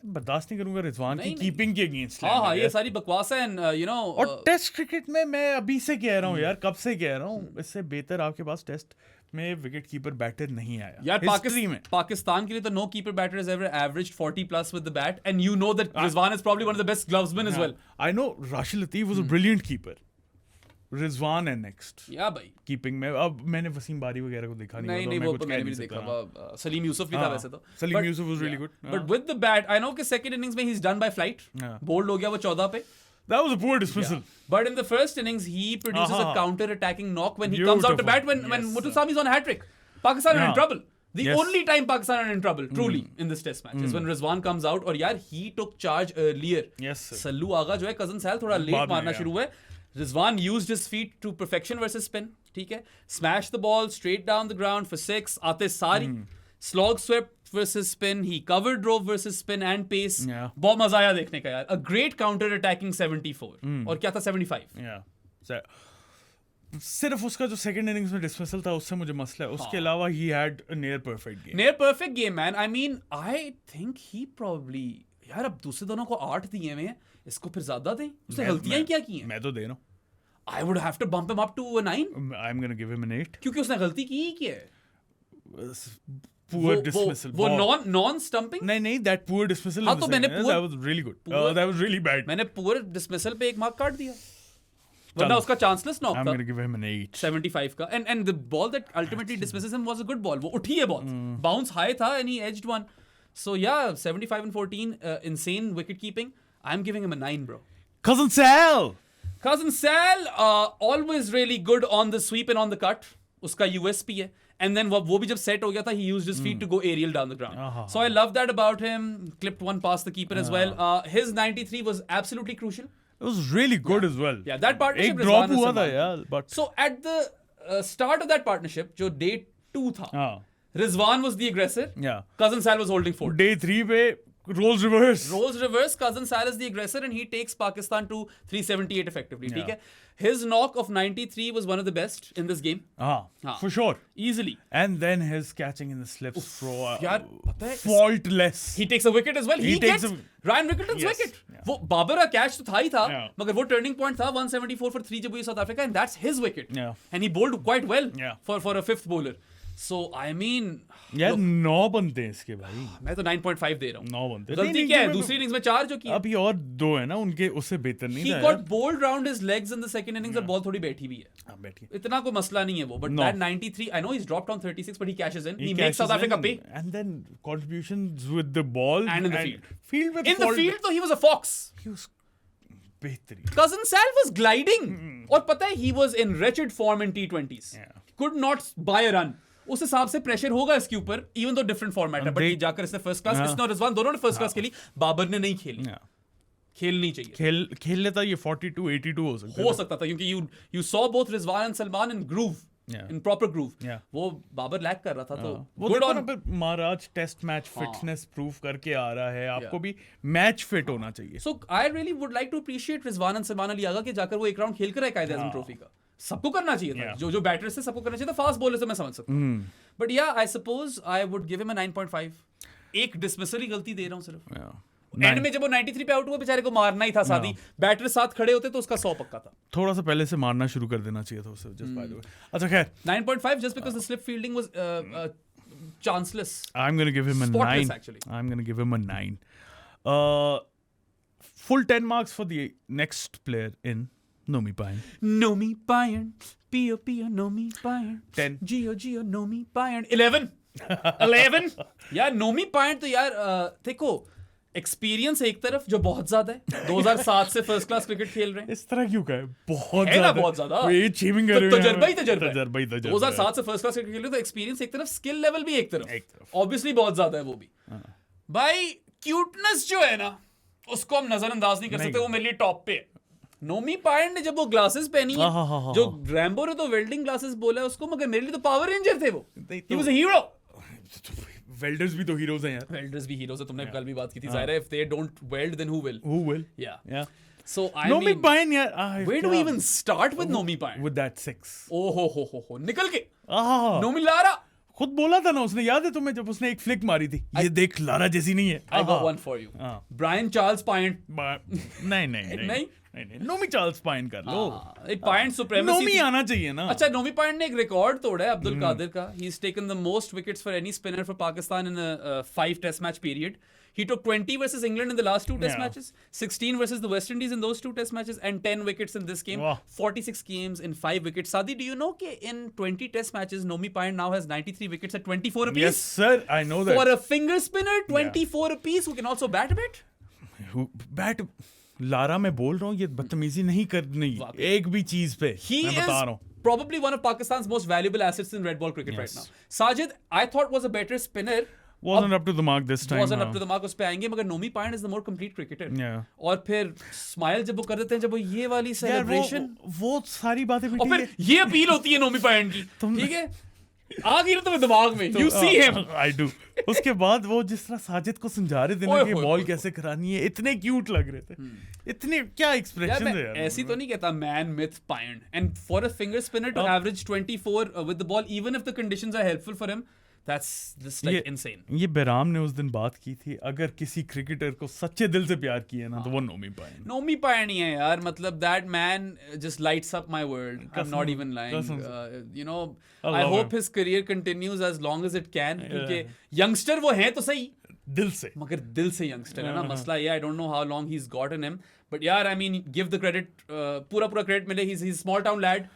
बर्दाश्त नहीं करूंगा रिजवान की कीपिंग के अगेंस्ट. हाँ ये सारी बकवास है. एंड और टेस्ट क्रिकेट में मैं अभी से कह रहा हूँ यार, कब से कह रहा हूँ, इससे बेहतर आपके पास टेस्ट में विकेट कीपर बैटर नहीं आया यार. पाकिस्तान के लिए तो no keeper batter has ever averaged 40 plus with the bat, and you know that Rizwan is probably one of the best glovesmen as well. I know Rashid Latif was a brilliant keeper. Rizwan है next. या भाई keeping में. अब मैंने वसीम बारी वगैरह को देखा नहीं. नहीं वो मैंने भी देखा. सलीम यूसुफ भी था वैसे तो. Salim Yousuf was really good. But with the bat I know कि सेकंड इनिंग्स में he is done by flight. Bowled हो गया वो 14 पे. That was a poor dismissal. But in the first innings he produces a counter attacking knock when he comes out to bat when Muthusami is on a hat trick. Pakistan are in trouble. The only time Pakistan are in trouble truly in this test match is when Rizwan comes out. और यार he took charge earlier. Yes sir. Sallu आगा जो है cousin cell थोड़ा late मारना शुरू हुआ है. Rizwan used his feet to perfection versus spin. ठीक है, smashed the ball straight down the ground for 6. आते सारी slog swept versus spin. He covered drove versus spin and pace. बहुत मजा आया देखने का यार. A great counter attacking 74. और क्या था 75. Yeah. सिर्फ उसका जो सेकंड इनिंग्स में डिसमिसल था उससे मुझे मसला है. उसके अलावा he had a near perfect game. Near perfect game man. I mean I think he probably यार अब दूसरे दोनों को 8 दिए हुए हैं. इसको फिर ज्यादा दें. उसने गलतियां क्या की हैं? मैं तो दे रहा हूं. I would have to bump him up to a 9. I'm going to give him an 8. क्योंकि उसने गलती की ही क्या है? Poor dismissal. वो non stumping? नहीं that poor dismissal. हाँ तो मैंने that was really good. That was really bad. मैंने poor dismissal पे एक मार्क काट दिया. वरना उसका chanceless knock था. I'm going to give him an 8. 75 का. And the ball that ultimately dismisses him was a good ball. वो उठी है ball. Bounce high था and he edged one. So yeah, 75 and 14, insane wicket keeping. I'm giving him a 9, bro. Cousin Sal, always really good on the sweep and on the cut. उसका USP है, and then वो भी जब set हो गया था, he used his feet to go aerial down the ground. So I love that about him. Clipped one past the keeper as well. His 93 was absolutely crucial. It was really good as well. Yeah, that partnership. एक drop हुआ था यार, but so at the start of that partnership, जो day 2 था, Rizwan was the aggressor. Yeah. Cousin Sal was holding fort. Day 3 पे roles reverse. Cousin Sal is the aggressor and he takes Pakistan to 378 effectively. Yeah. ठीक है? His knock of 93 was one of the best in this game. For sure. Easily. And then his catching in the slips throw. यार पता है Faultless. he takes a wicket as well. He gets Ryan Rickelton's Yes. wicket. Yeah. वो बाबर का catch तो था ही था, Yeah. मगर वो टर्निंग पॉइंट था 174 for 3 जब हुई south Africa, and that's his wicket. Yeah. And he bowled quite well Yeah. for a fifth bowler. So I mean, यार look, 9 बनते हैं इसके भाई. मैं तो 9.5 दे रहा हूँ. 9 बनते हैं. गलती क्या है? दूसरी इनिंग्स में 4 जो की. अभी और 2 है ना उनके, उससे बेहतर नहीं He था. got bowled round his legs in the second innings और बॉल थोड़ी बैठी भी है. हाँ, बैठिए. इतना कोई मसला नहीं है वो. But No. that 93, I know he's dropped on 36, but he cashes in. He makes catches South Africa in, pay. And then contributions with the ball And in the field. Field with In the field, though, he was a fox. He was बेहतरीन. Cousin Sal was gliding. और पता है, he was in wretched form in T20s. Yeah. Could not buy a run. उस हिसाब से pressure होगा इसके ऊपर, इवन दो डिफरेंट फॉर्मेट है, बट जाकर इसने फर्स्ट क्लास, इसने और रिजवान दोनों ने फर्स्ट क्लास खेली, बाबर ने नहीं खेली. खेलनी चाहिए. खेल लेता ये 42 82 हो सकता था, क्योंकि you saw both Rizwan and Salman in groove. Yeah. In proper groove. Yeah. वो बाबर लैक कर रहा था, तो वो good देखो on. ना, पर महाराज टेस्ट मैच फिटनेस प्रूव करके आ रहा है, आपको भी मैच फिट होना चाहिए. So I really would like to appreciate Rizwan and Salman Ali Agha कि जाकर वो एक राउंड खेल कर आए कायदे आज़म ट्रॉफी का. सबको करना चाहिए था. जो बैटर्स थे सबको करना चाहिए था. फास्ट बॉलर से मैं समझ सकता हूँ, बट या I suppose I would give him अ 9.5. एक डिसमिसल ही गलती दे रहा हूँ सिर्फ. एंड में जब वो 93 पे आउट हुआ, बेचारे को मारना ही था सादी. बैटर साथ खड़े होते तो उसका 100 पक्का था. थोड़ा सा पहले से मारना शुरू कर देना चाहिए था उसे. जस्ट बाय द वे. अच्छा खैर, 9.5 just because the slip fielding was chanceless. I'm going to give him a Spotless, 9. actually. I'm going to give him a 9. Full 10 marks for the next player in Nomi Payan. Nomi Payan. Pio Pio Nomi Payan. 10. Gio Gio Nomi Payan. 11. 11. यार नोमी पायन तो यार देखो, experience एक तरफ जो बहुत ज्यादा है, 2007 से फर्स्ट क्लास क्रिकेट खेल रहे हैं. इस तरह क्यों कहे? बहुत है ना, बहुत ज्यादा. ये चीमिंग कर रहे हैं. तजर्बा ही तजर्बा. 2007 से फर्स्ट क्लास क्रिकेट खेल रहे, तो एक्सपीरियंस एक तरफ, स्किल लेवल भी एक तरफ. ऑब्वियसली बहुत ज्यादा है वो भी. भाई क्यूटनेस जो है ना, उसको हम नजरअंदाज नहीं कर सकते. वो मेरे लिए टॉप पे है. नोमी पायन ने जब वो ग्लासेस पहनी है, जो रैम्बो ने तो वेल्डिंग ग्लासेस बोला है उसको, मगर मेरे लिए तो पावर रेंजर थे वो. He was a hero. Welders भी तो हीरोज हैं यार. वेल्डर्स भी हीरोज है. तुमने कल भी बात की थी. जाहिर है, if they don't weld then who will? Yeah. So I Nomi mean, Payan यार, where do we even start with Nomi Payan? with that 6? Oh ho निकल के नोमी लारा. खुद बोला था ना उसने, याद है तुम्हें, जब उसने एक फ्लिक मारी थी, ये देख लारा जैसी नहीं है. I got one for you. Brian Charles Payan. नहीं नोमी चार्ल्स पायन कर लो. एक पायन सुप्रीमेसी. नोमी आना चाहिए ना. अच्छा, नोमी पायन ने एक रिकॉर्ड तोड़ा है अब्दुल कादिर का. He has taken the most wickets for any spinner for Pakistan in a 5 test match period. He took 20 versus England in the last 2 test matches, 16 versus the West Indies in those 2 test matches, and 10 wickets in this game. 46 games in 5 wickets. Sadi, do you know that in 20 test matches, Nomi Payan now has 93 wickets at 24 apiece? Yes, sir, I know that. For a finger spinner, 24 apiece, who can also bat a bit? Bat Lara में बोल रहा हूँ, ये बदतमीजी नहीं करनी एक भी चीज पे. मैं बता रहा हूँ. Probably one of Pakistan's most valuable assets in red ball cricket right now. Sajid, I thought was a better spinner. Wasn't up to the mark this time. Wasn't up to the mark. उस पे आएंगे, मगर नोमी पायन is the more complete cricketer. और फिर smile जब वो कर देते हैं, जब वो ये वाली सेलिब्रेशन, वो सारी बातें भी, और फिर ये अपील होती है नोमी पायन की, ठीक है, आ गई ना तुम्हें दिमाग में. You see him. I do. उसके बाद वो जिस तरह साजिद को समझा रहे थे ना कि बॉल कैसे करानी है, इतने क्यूट लग रहे थे. इतने क्या एक्सप्रेशन है यार. ऐसी तो नहीं कहता मैन मिथ पायन. And for a finger spinner to average 24 with the ball, even if the conditions are helpful for him, that's just like insane. ये बेराम ने उस दिन बात की थी, अगर किसी क्रिकेटर को सच्चे दिल से प्यार किया ना, तो वो नोमी पायन. नोमी पायन ही है यार. मतलब that man just lights up my world. I'm not even lying. You know, I hope his career continues as long as it can. क्योंकि youngster वो है तो सही, दिल से, मगर दिल से youngster है ना. मसला ये, I don't know how long he's got in him, but यार, I mean, give the credit, पूरा credit मिले. He's small town lad.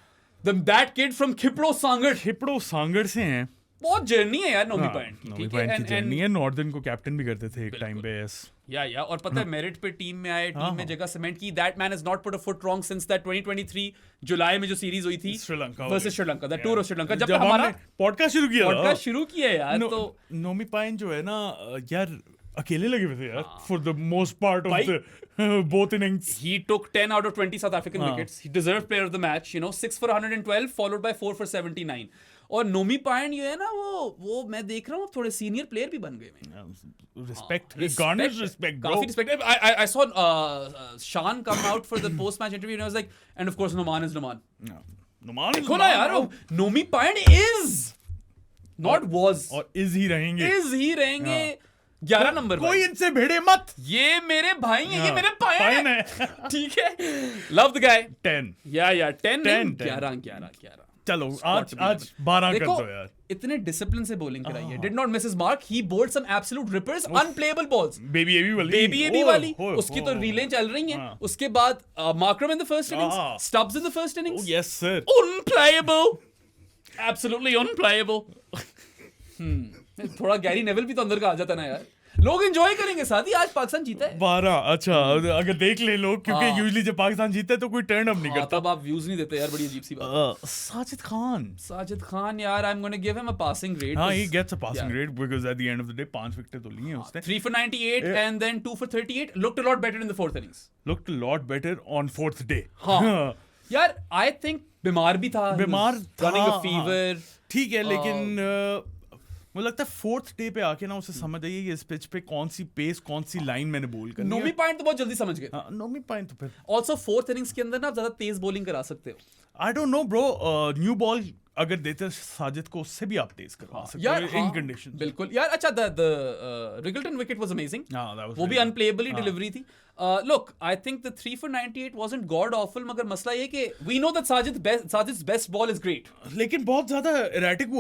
That kid from Khipro Sangad. खिपड़ो Sanghar से हैं. बहुत जर्नी है यार नोमी पॉइंट की, नोमी ठीक पॉइंट है, की जर्नी है। नॉर्दर्न को कैप्टन भी करते थे एक टाइम पे, यस। या और पता है मेरिट पे टीम में आए, टीम में जगह सीमेंट की। That man has not put a foot wrong since that 2023 जुलाई में जो सीरीज हुई थी Sri Lanka versus Sri Lanka, the tour of Sri Lanka, जब हमारा पॉडकास्ट शुरू किया यार, तो नोमी पाइन जो है ना यार अकेले लगे हुए थे यार for the most part of the both innings. He took 10 out of 20 South African wickets. He deserved player of the match, 6 for 112 followed by 4 for 79. और नोमी पाइन जो है ना वो मैं देख रहा हूँ थोड़े सीनियर प्लेयर भी बन गए। रिस्पेक्ट, गार्नर्स रिस्पेक्ट, काफी respect. I saw Shan come out for the post match interview and I was like, and of course Noman is Noman. Noman देखो ना यार, Nomi pine is not was और is ही रहेंगे 11 number. कोई इनसे भिड़े मत, ये मेरे भाई हैं, ये मेरे पाइन है। ठीक है, लव द गाय। 10 या 10 11 चलो आज 12 कर दो यार। इतने डिसिप्लिन से बॉलिंग कराई है, did not miss his mark, he bowled some absolute rippers, unplayable balls, baby AB वाली उसकी तो रीलें चल रही हैं। उसके बाद Markram in the first innings, Stubbs in the first innings, yes sir, unplayable, absolutely unplayable. थोड़ा गैरी नेवल भी तो अंदर का आ जाता ना यार, लोग एंजॉय करेंगे। साथ ही आज पाकिस्तान जीता है 12। अच्छा अगर देख ले लोग, क्योंकि यूजुअली जब पाकिस्तान जीतता है तो कोई टर्न अप नहीं करता। तब आप व्यूज नहीं देते यार, बड़ी अजीब सी बात। साजिद खान यार, I am gonna give him a passing grade. हां, he gets a passing grade because at the end of the day 5 wicket तो लिए हैं उसने। 3 for 98 and then 2 for 38, looked a lot better in the fourth innings, looked a lot better on fourth day। हां यार, I think बीमार भी था, running a fever, ठीक है, लेकिन मुझे लगता है फोर्थ डे पे आके ना उसे समझ आई कि इस पिच पे कौन सी पेस, कौन सी लाइन मैंने बोल करनी है। नोमी पाइन तो बहुत जल्दी समझ गए। नोमी पाइन तो फिर ऑल्सो फोर्थ इनिंग्स के अंदर ना ज्यादा तेज बॉलिंग करा सकते हो। I don't know bro, new ball अगर देते साजिद को, उससे भी आप तेज करवा सकते हो इन कंडीशन। बिल्कुल यार। अच्छा, द रिगल्टन विकेट वाज अमेजिंग, वो भी अनप्लेएबल ही डिलीवरी थी। Look, I think the 3 for 98 wasn't god awful, मगर मसला ये कि we know that Sajid's best ball is great, लेकिन बहुत ज्यादा erratic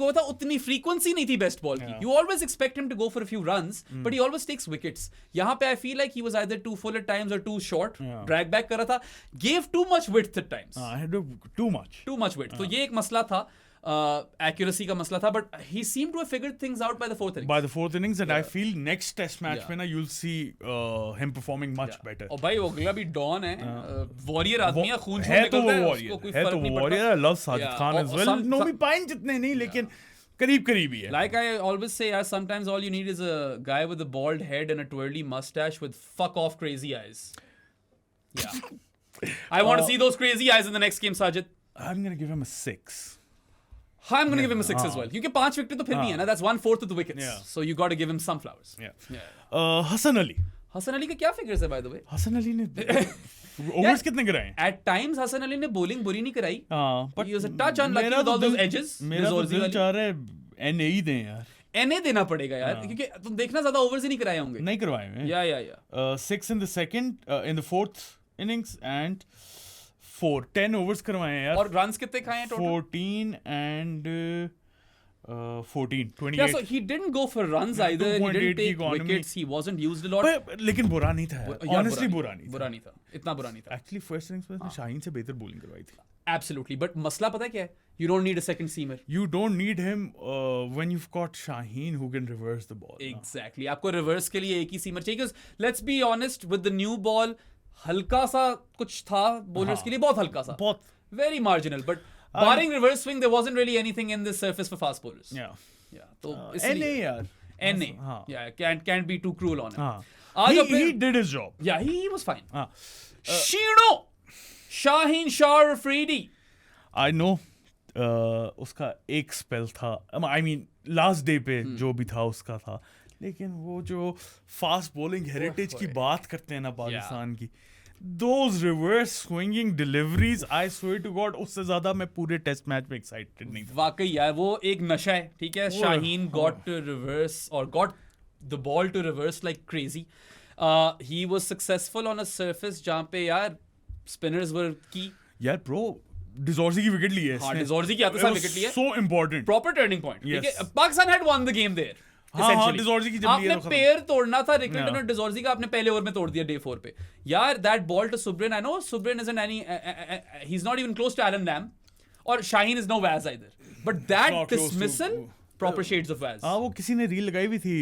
हुआ था। उतनी frequency नहीं थी best ball की। You always expect him to go for a few runs, but he always takes wickets. यहाँ पे I feel like he was either too full at times or too short, drag back कर रहा था, gave too much width at times, too much width। तो ये एक मसला था, accuracy का मसला था, but he seemed to have figured things out by the fourth innings, and I feel next test match में ना you'll see him performing much better। और भाई अगला भी डॉन है, वॉरियर आदमी है, खून है तो वो warrior. I love Sajid Khan as well, नोमी पाइन जितने नहीं, लेकिन करीब ही है। Like I always say, sometimes all you need is a guy with a bald head and a twirly mustache with fuck off crazy eyes. Yeah, I want to see those crazy eyes in the next game, Sajid. I'm gonna give him a 6. I'm going to give him a 6 as well, क्योंकि 5 wicket तो फिर भी है ना, that's 1/4 of the wickets, so you got to give him some flowers। Hasan Ali का क्या figures है by the way? Hasan Ali ने ओवर्स कितने कराए? At times हसन अली ने बॉलिंग बुरी नहीं कराई, but he was a touch unlucky with all those edges। मेरा तो दिल चाह रहा है NA ही दें यार, NA देना पड़ेगा यार, क्योंकि तुम देखना ज्यादा ओवर्स ही नहीं कराए होंगे। नहीं करवाए हैं। या 6 in the second, in the fourth innings and 10 overs करवाए हैं यार। और रन्स कितने खाए हैं total? 14 and 28। Yeah, so he didn't go for runs either, he didn't take wickets, he wasn't used a lot, लेकिन बुरा नहीं था यार, honestly बुरा नहीं था, इतना बुरा नहीं था। Actually first innings में शाहीन से बेहतर bowling करवाई थी। Absolutely, but मसला पता है क्या है? You don't need a second seamer. You don't need him when you've got Shaheen who can reverse the ball. Exactly, आपको reverse के लिए एक ही seamer चाहिए, because let's be honest, with the new ball हल्का सा कुछ था bowlers के लिए, बहुत हल्का सा, बहुत very marginal, but barring reverse swing there wasn't really anything in this surface for fast bowlers। Yeah, तो NA यार, NA, yeah, can't be too cruel on him। He did his job। Yeah, he was fine। Shaheen Shah Afridi, I know, उसका एक spell था, I mean last day पे जो भी था उसका था, लेकिन वो जो फास्ट बॉलिंग हेरिटेज की बात करते हैं ना पाकिस्तान की, those reverse swinging deliveries, I swear to God, उससे ज्यादा मैं पूरे टेस्ट मैच में एक्साइटेड नहीं था। वाकई यार वो एक नशा है, ठीक है। Shaheen got to reverse or got the ball to reverse like crazy। He was successful on a surface जहाँ पे यार spinners were key। यार ब्रो डिजॉर्जी की विकेट ली है, हाँ डिजॉर्जी की आते साल विकेट ली है, so important, proper turning point, ठीक है। Pakistan had won the game there। आपने पैर तोड़ना था रिकल्टन और डिजॉर्जी का, आपने पहले ओवर में तोड़ दिया डे 4 पे यार। That ball to Subrayen, I know Subrayen isn't any, he is not even close to Allan Lamb, और Shaheen is no Waz either, But that Not close to- dismissal, proper shades of Vaz. हाँ, वो किसी ने रील लगाई हुई थी,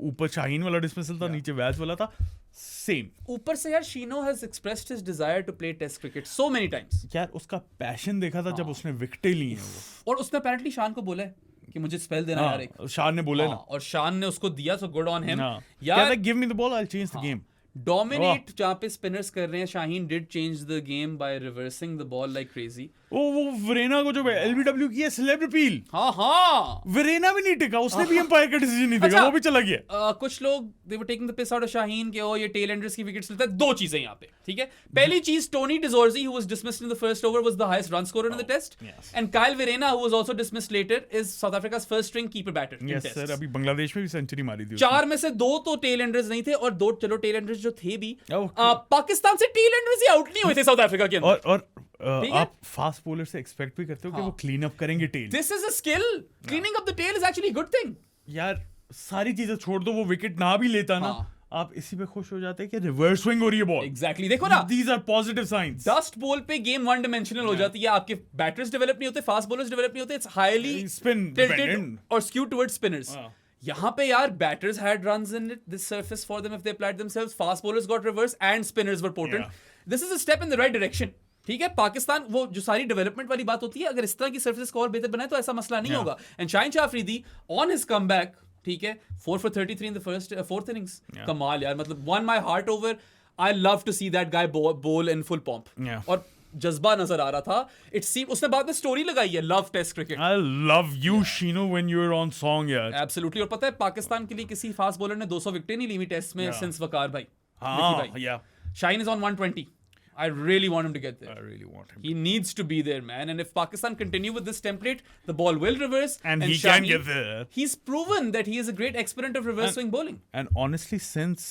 ऊपर शाहीन वाला डिसमिसल था, नीचे वैज वाला था, सेम। ऊपर से यार शीनो has expressed his desire to play test cricket so many times. यार उसका पैशन देखा था जब उसने विकेटें ली हैं वो। और उसने apparently शान को बोला है कि मुझे स्पेल देना यार एक। हाँ, शान ने बोला हाँ, ना, और शान ने उसको दिया, so good on him. हाँ, यार कहता give me the ball, I will change the game. Dominate जहाँ पे स्पिनर्स कर रहे हैं, Shaheen did change the game by reversing the ball like crazy. वो वरेना को जो एलबीडब्ल्यू की है सेलेब रिपील, हाँ वरेना भी नहीं टिका, उसने भी एम्पायर का डिसीजन नहीं देखा, अच्छा, वो भी चला गया। कुछ लोग they were taking the piss out of Shaheen के, ओ ये टेल एंडर्स की विकेट्स लेता है। दो चीजें यहाँ पे, ठीक है। पहली चीज, Tony de Zorzi who was dismissed in the first over was the highest run scorer in the test, yes. And Kyle Verreynne who was also dismissed later is South Africa's first string keeper batter in this test. Sir, अभी बांग्लादेश में भी century मारी थी चार में से दो तो टेल एंडर्स नहीं थे, और दो चलो टेल एंडर्स जो थे भी Okay. पाकिस्तान से टेल एंडर्स ही आउट नहीं हुए थे साउथ अफ्रीका के अंदर। और ठीक है? आप फास्ट बॉलर से एक्सपेक्ट भी करते हो कि वो क्लीन अप करेंगे tail. This is a skill, cleaning up the tail is actually good thing. यार सारी चीजें छोड़ दो, वो विकेट ना भी लेता ना, हाँ। आप इसी पे खुश हो जाते हैं कि रिवर्स स्विंग हो रही है बॉल। एग्जैक्टली, देखो ना, these are positive signs. Dust ball पे गेम वन डायमेंशनल हो जाती है, आपके बैटर्स डेवलप नहीं होते, फास्ट बॉलर्स डेवलप नहीं होते, it's highly Spin tilted dependent. और skewed towards spinners. हाँ। यहाँ पे यार batters had runs in it, this surface for them if they applied themselves, fast bowlers got reverse and spinners were potent. Yeah. This is a step in the right direction. ठीक है, पाकिस्तान वो जो सारी development वाली बात होती है, अगर इस तरह की सर्फेस को और बेहतर बनाए तो ऐसा मसला नहीं होगा। And Shaheen Shah Afridi on his comeback, ठीक है, 4 for 33 in the fourth innings, कमाल यार, मतलब won my heart over. I love to see that guy bowl in full pump, और जज्बा नजर आ रहा था। इट सीम उसने बाद में स्टोरी लगाई है, love test cricket. I love you, Shino, when you're on song, यार। एब्सोल्युटली। और पता है पाकिस्तान के लिए किसी फास्ट बॉलर ने 200 विकेटें नहीं ली हुई टेस्ट में सिंस वकार भाई, हाँ, विकी भाई। yeah, Shaheen is on 120. I really want him to get there. I really want him. He needs to be there, man. And if Pakistan continue with this template, the ball will reverse. And he Shaheen, can get there. He's proven that he is a great exponent of reverse swing bowling. And honestly, since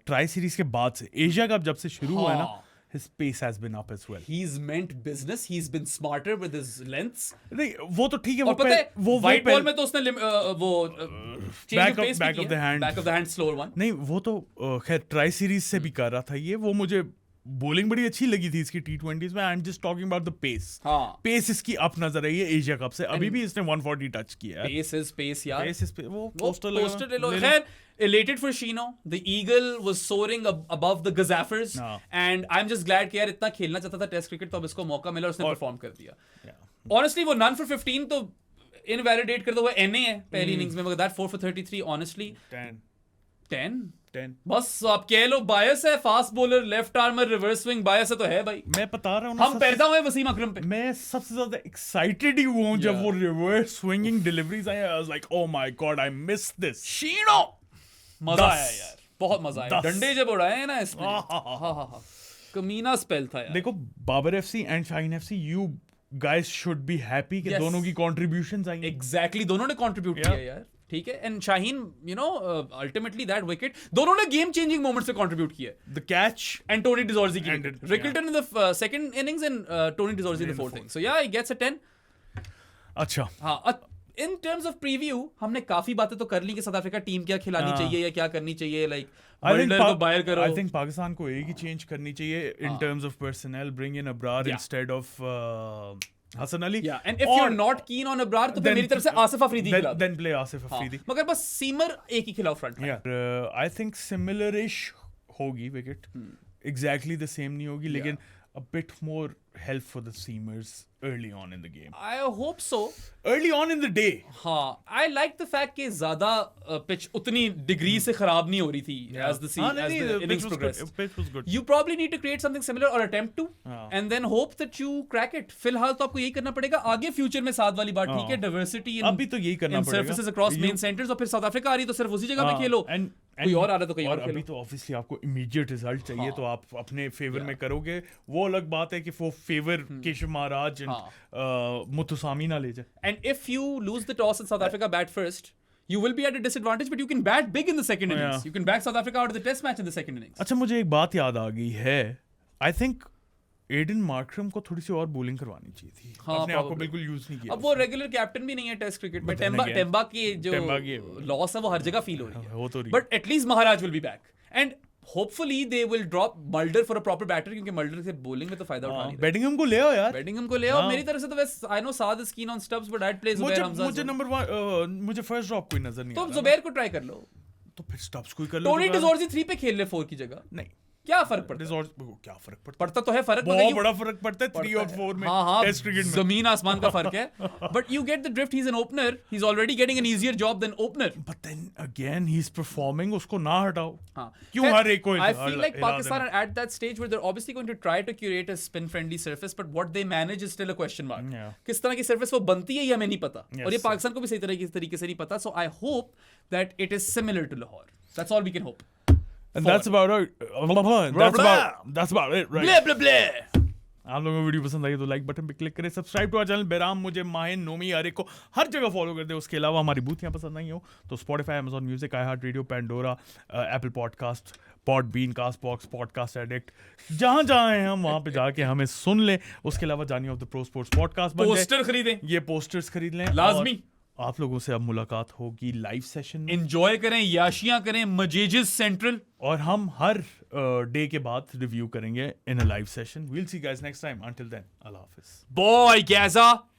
tri series के बाद से, Asia cup जब से शुरू हुआ है ना, his pace has been up as well. He's meant business. He's been smarter with his lengths. नहीं, वो तो ठीक है, और पता है, वो white ball में तो उसने वो change back of of- pace back भी of किया, the hand. back of the hand slower one. नहीं, वो तो खैर ट्राई सीरीज से भी कर रहा था ये, वो मुझे बॉलिंग बड़ी अच्छी लगी थी इसकी T20s में। I am just talking about the pace. हाँ, पेस इसकी अप नजर आई है एशिया कप से, अभी भी इसने 140 टच किया है। pace is pace यार। पेस इस पे वो वो पोस्टर poster ले लो। खैर, elated for Shino. The eagle was soaring above the gazaffers. हाँ। And I'm just glad कि यार इतना खेलना चाहता था टेस्ट क्रिकेट, तो अब इसको मौका मिला और उसने परफॉर्म कर दिया। Honestly, वो none for 15 तो इनवैलिडेट करता हुआ NA है पहली इनिंग्स में, मगर that 4 for 33 honestly 10 बस आप कह लो बायस है, fast bowler, left armer, reverse swing bias है तो है भाई। मैं बता रहा हूँ हम पैदा हुए वसीम अकरम पे। मैं सबसे ज्यादा एक्साइटेड ही हुआ हूँ जब वो रिवर्स स्विंगिंग डिलीवरीज आई। I was like oh my God, I miss this. शीनो मजा 10 आया यार, बहुत मजा आया। 10 डंडे जब उड़ाए हैं ना इसमें, हाँ, कमीना स्पेल था यार। देखो, Babar FC and Shaheen FC, you guys should be happy कि Yes. दोनों की कंट्रीब्यूशंस आई। एग्जैक्टली, दोनों ने कंट्रीब्यूट किया यार, ठीक है। And Shaheen, you know, ultimately that wicket, दोनों ने गेम चेंजिंग मोमेंट्स पे कंट्रीब्यूट किया। The catch and Tony de Zorzi की And it, Rickelton in the second innings and Tony de Zorzi in the fourth innings, so yeah he gets अ 10। अच्छा, हाँ, इन terms of preview हमने काफी बातें तो कर ली कि साउथ अफ्रीका टीम क्या खिलानी चाहिए या क्या करनी चाहिए, लाइक बल्डर को बायर करो। आई थिंक पाकिस्तान को एक ही चेंज करनी चाहिए in terms of personnel, bring in Abrar instead of Hasan Ali. Yeah, and if you're not keen on Abrar, तो मेरी तरफ से आसिफ अफरीदी खिला दो। then play Asif Afridi. मगर बस सीमर एक ही खिलाओ फ्रंट में। आई थिंक सिमिलर-ish होगी विकेट, एग्जैक्टली द सेम नहीं होगी, लेकिन a bit more help for the seamers early on in the game. I hope so. Early on in the day. हाँ, I like the fact कि ज़्यादा pitch उतनी degree से खराब नहीं हो रही थी as the innings progressed. Pitch was good. You probably need to create something similar or attempt to, and then hope that you crack it. फिलहाल तो आपको यही करना पड़ेगा। आगे फ्यूचर में साथ वाली बात ठीक है, diversity in अभी तो यही करना पड़ेगा। surfaces across main centers, और फिर साउथ अफ्रीका आ रही तो सिर्फ उसी जगह पे खेलो। कोई और आ रहा तो कोई और अभी खेलो। तो ऑब्वियसली आपको इमीडिएट रिजल्ट चाहिए, तो आप अपने फेवर में करोगे। वो अलग बात है कि वो फेवर केशव महाराज मुथुसामी ना ले जाए। And if you lose the toss and South Africa bat first, you will be at a disadvantage, but you can bat big in the second innings. You can back South Africa out of the test match in the second innings. अच्छा, मुझे एक बात याद आ गई है। I think Aiden Markram को थोड़ी सी और बॉलिंग करवानी चाहिए थी। हाँ, अपने आप को बिल्कुल यूज नहीं किया। अब वो रेगुलर कैप्टन भी नहीं है टेस्ट क्रिकेट में। टेम्बा की जो लॉस है वो हर जगह फील हो रही है। वो तो but at least Maharaj will be back. And hopefully they will drop Mulder for a proper batter क्योंकि Mulder से bowling में तो फायदा उठा नहीं रहे. बेडिंगम को ले आओ यार. Bellingham को ले आओ. मेरी तरफ से तो वैसे I know Saad is keen on Stubbs but I'd play Zubair Hamza. मुझे नंबर 1 मुझे फर्स्ट ड्रॉप कोई नजर नहीं तो आता. जुबैर को ट्राई कर लो. तो फिर स्टब्स को ही कर लो. टोनी डिजोर्जी 3 पे खेल ले 4 की जगह. नहीं, क्या फर्क पड़ता है? क्या फर्क पड़ता पड़ता तो है फर्क. बहुत बड़ा फर्क पड़ता है 3 और 4 में. टेस्ट क्रिकेट में जमीन आसमान का फर्क है. But you get the drift. He is an opener. He is already getting an easier job than opener. But then again he is performing. उसको ना हटाओ. हाँ. क्यों हर एक को? I feel like Pakistan are at that stage where they're obviously going to try to curate a spin friendly surface, but what they manage is still a question mark. Yeah. किस तरह की surface वो बनती है ये हमें नहीं पता. Yes, और ये पाकिस्तान को भी सही तरीके से नहीं पता. So I hope that it is similar to Lahore. That's all we can hope. And that's about it. That's about it, right? Blah blah blah. आप लोगों को वीडियो पसंद आई तो लाइक बटन पे क्लिक करें. Subscribe to our channel. बेराम मुझे, माहिन, नोमी, अरे को हर जगह फॉलो कर दे. उसके अलावा हमारी बूथियाँ पसंद नहीं हो तो Spotify, Amazon Music, iHeartRadio, Pandora, Apple Podcast, Podbean, Castbox, Podcast Addict, जहाँ हैं हम वहाँ पे जाके हमें सुन लें. उसके अलावा जानी of the pro sports podcast बन जाए. पोस्टर खरीदें. ये पोस्टर्स खरीद लें. लाजमी. आप लोगों से अब मुलाकात होगी लाइव सेशन में. एंजॉय करें, याशियां करें, मजेजिस सेंट्रल. और हम हर डे के बाद रिव्यू करेंगे in a live session. We'll see guys next time. Until then, अल्लाह हाफिज. बॉय गैजा.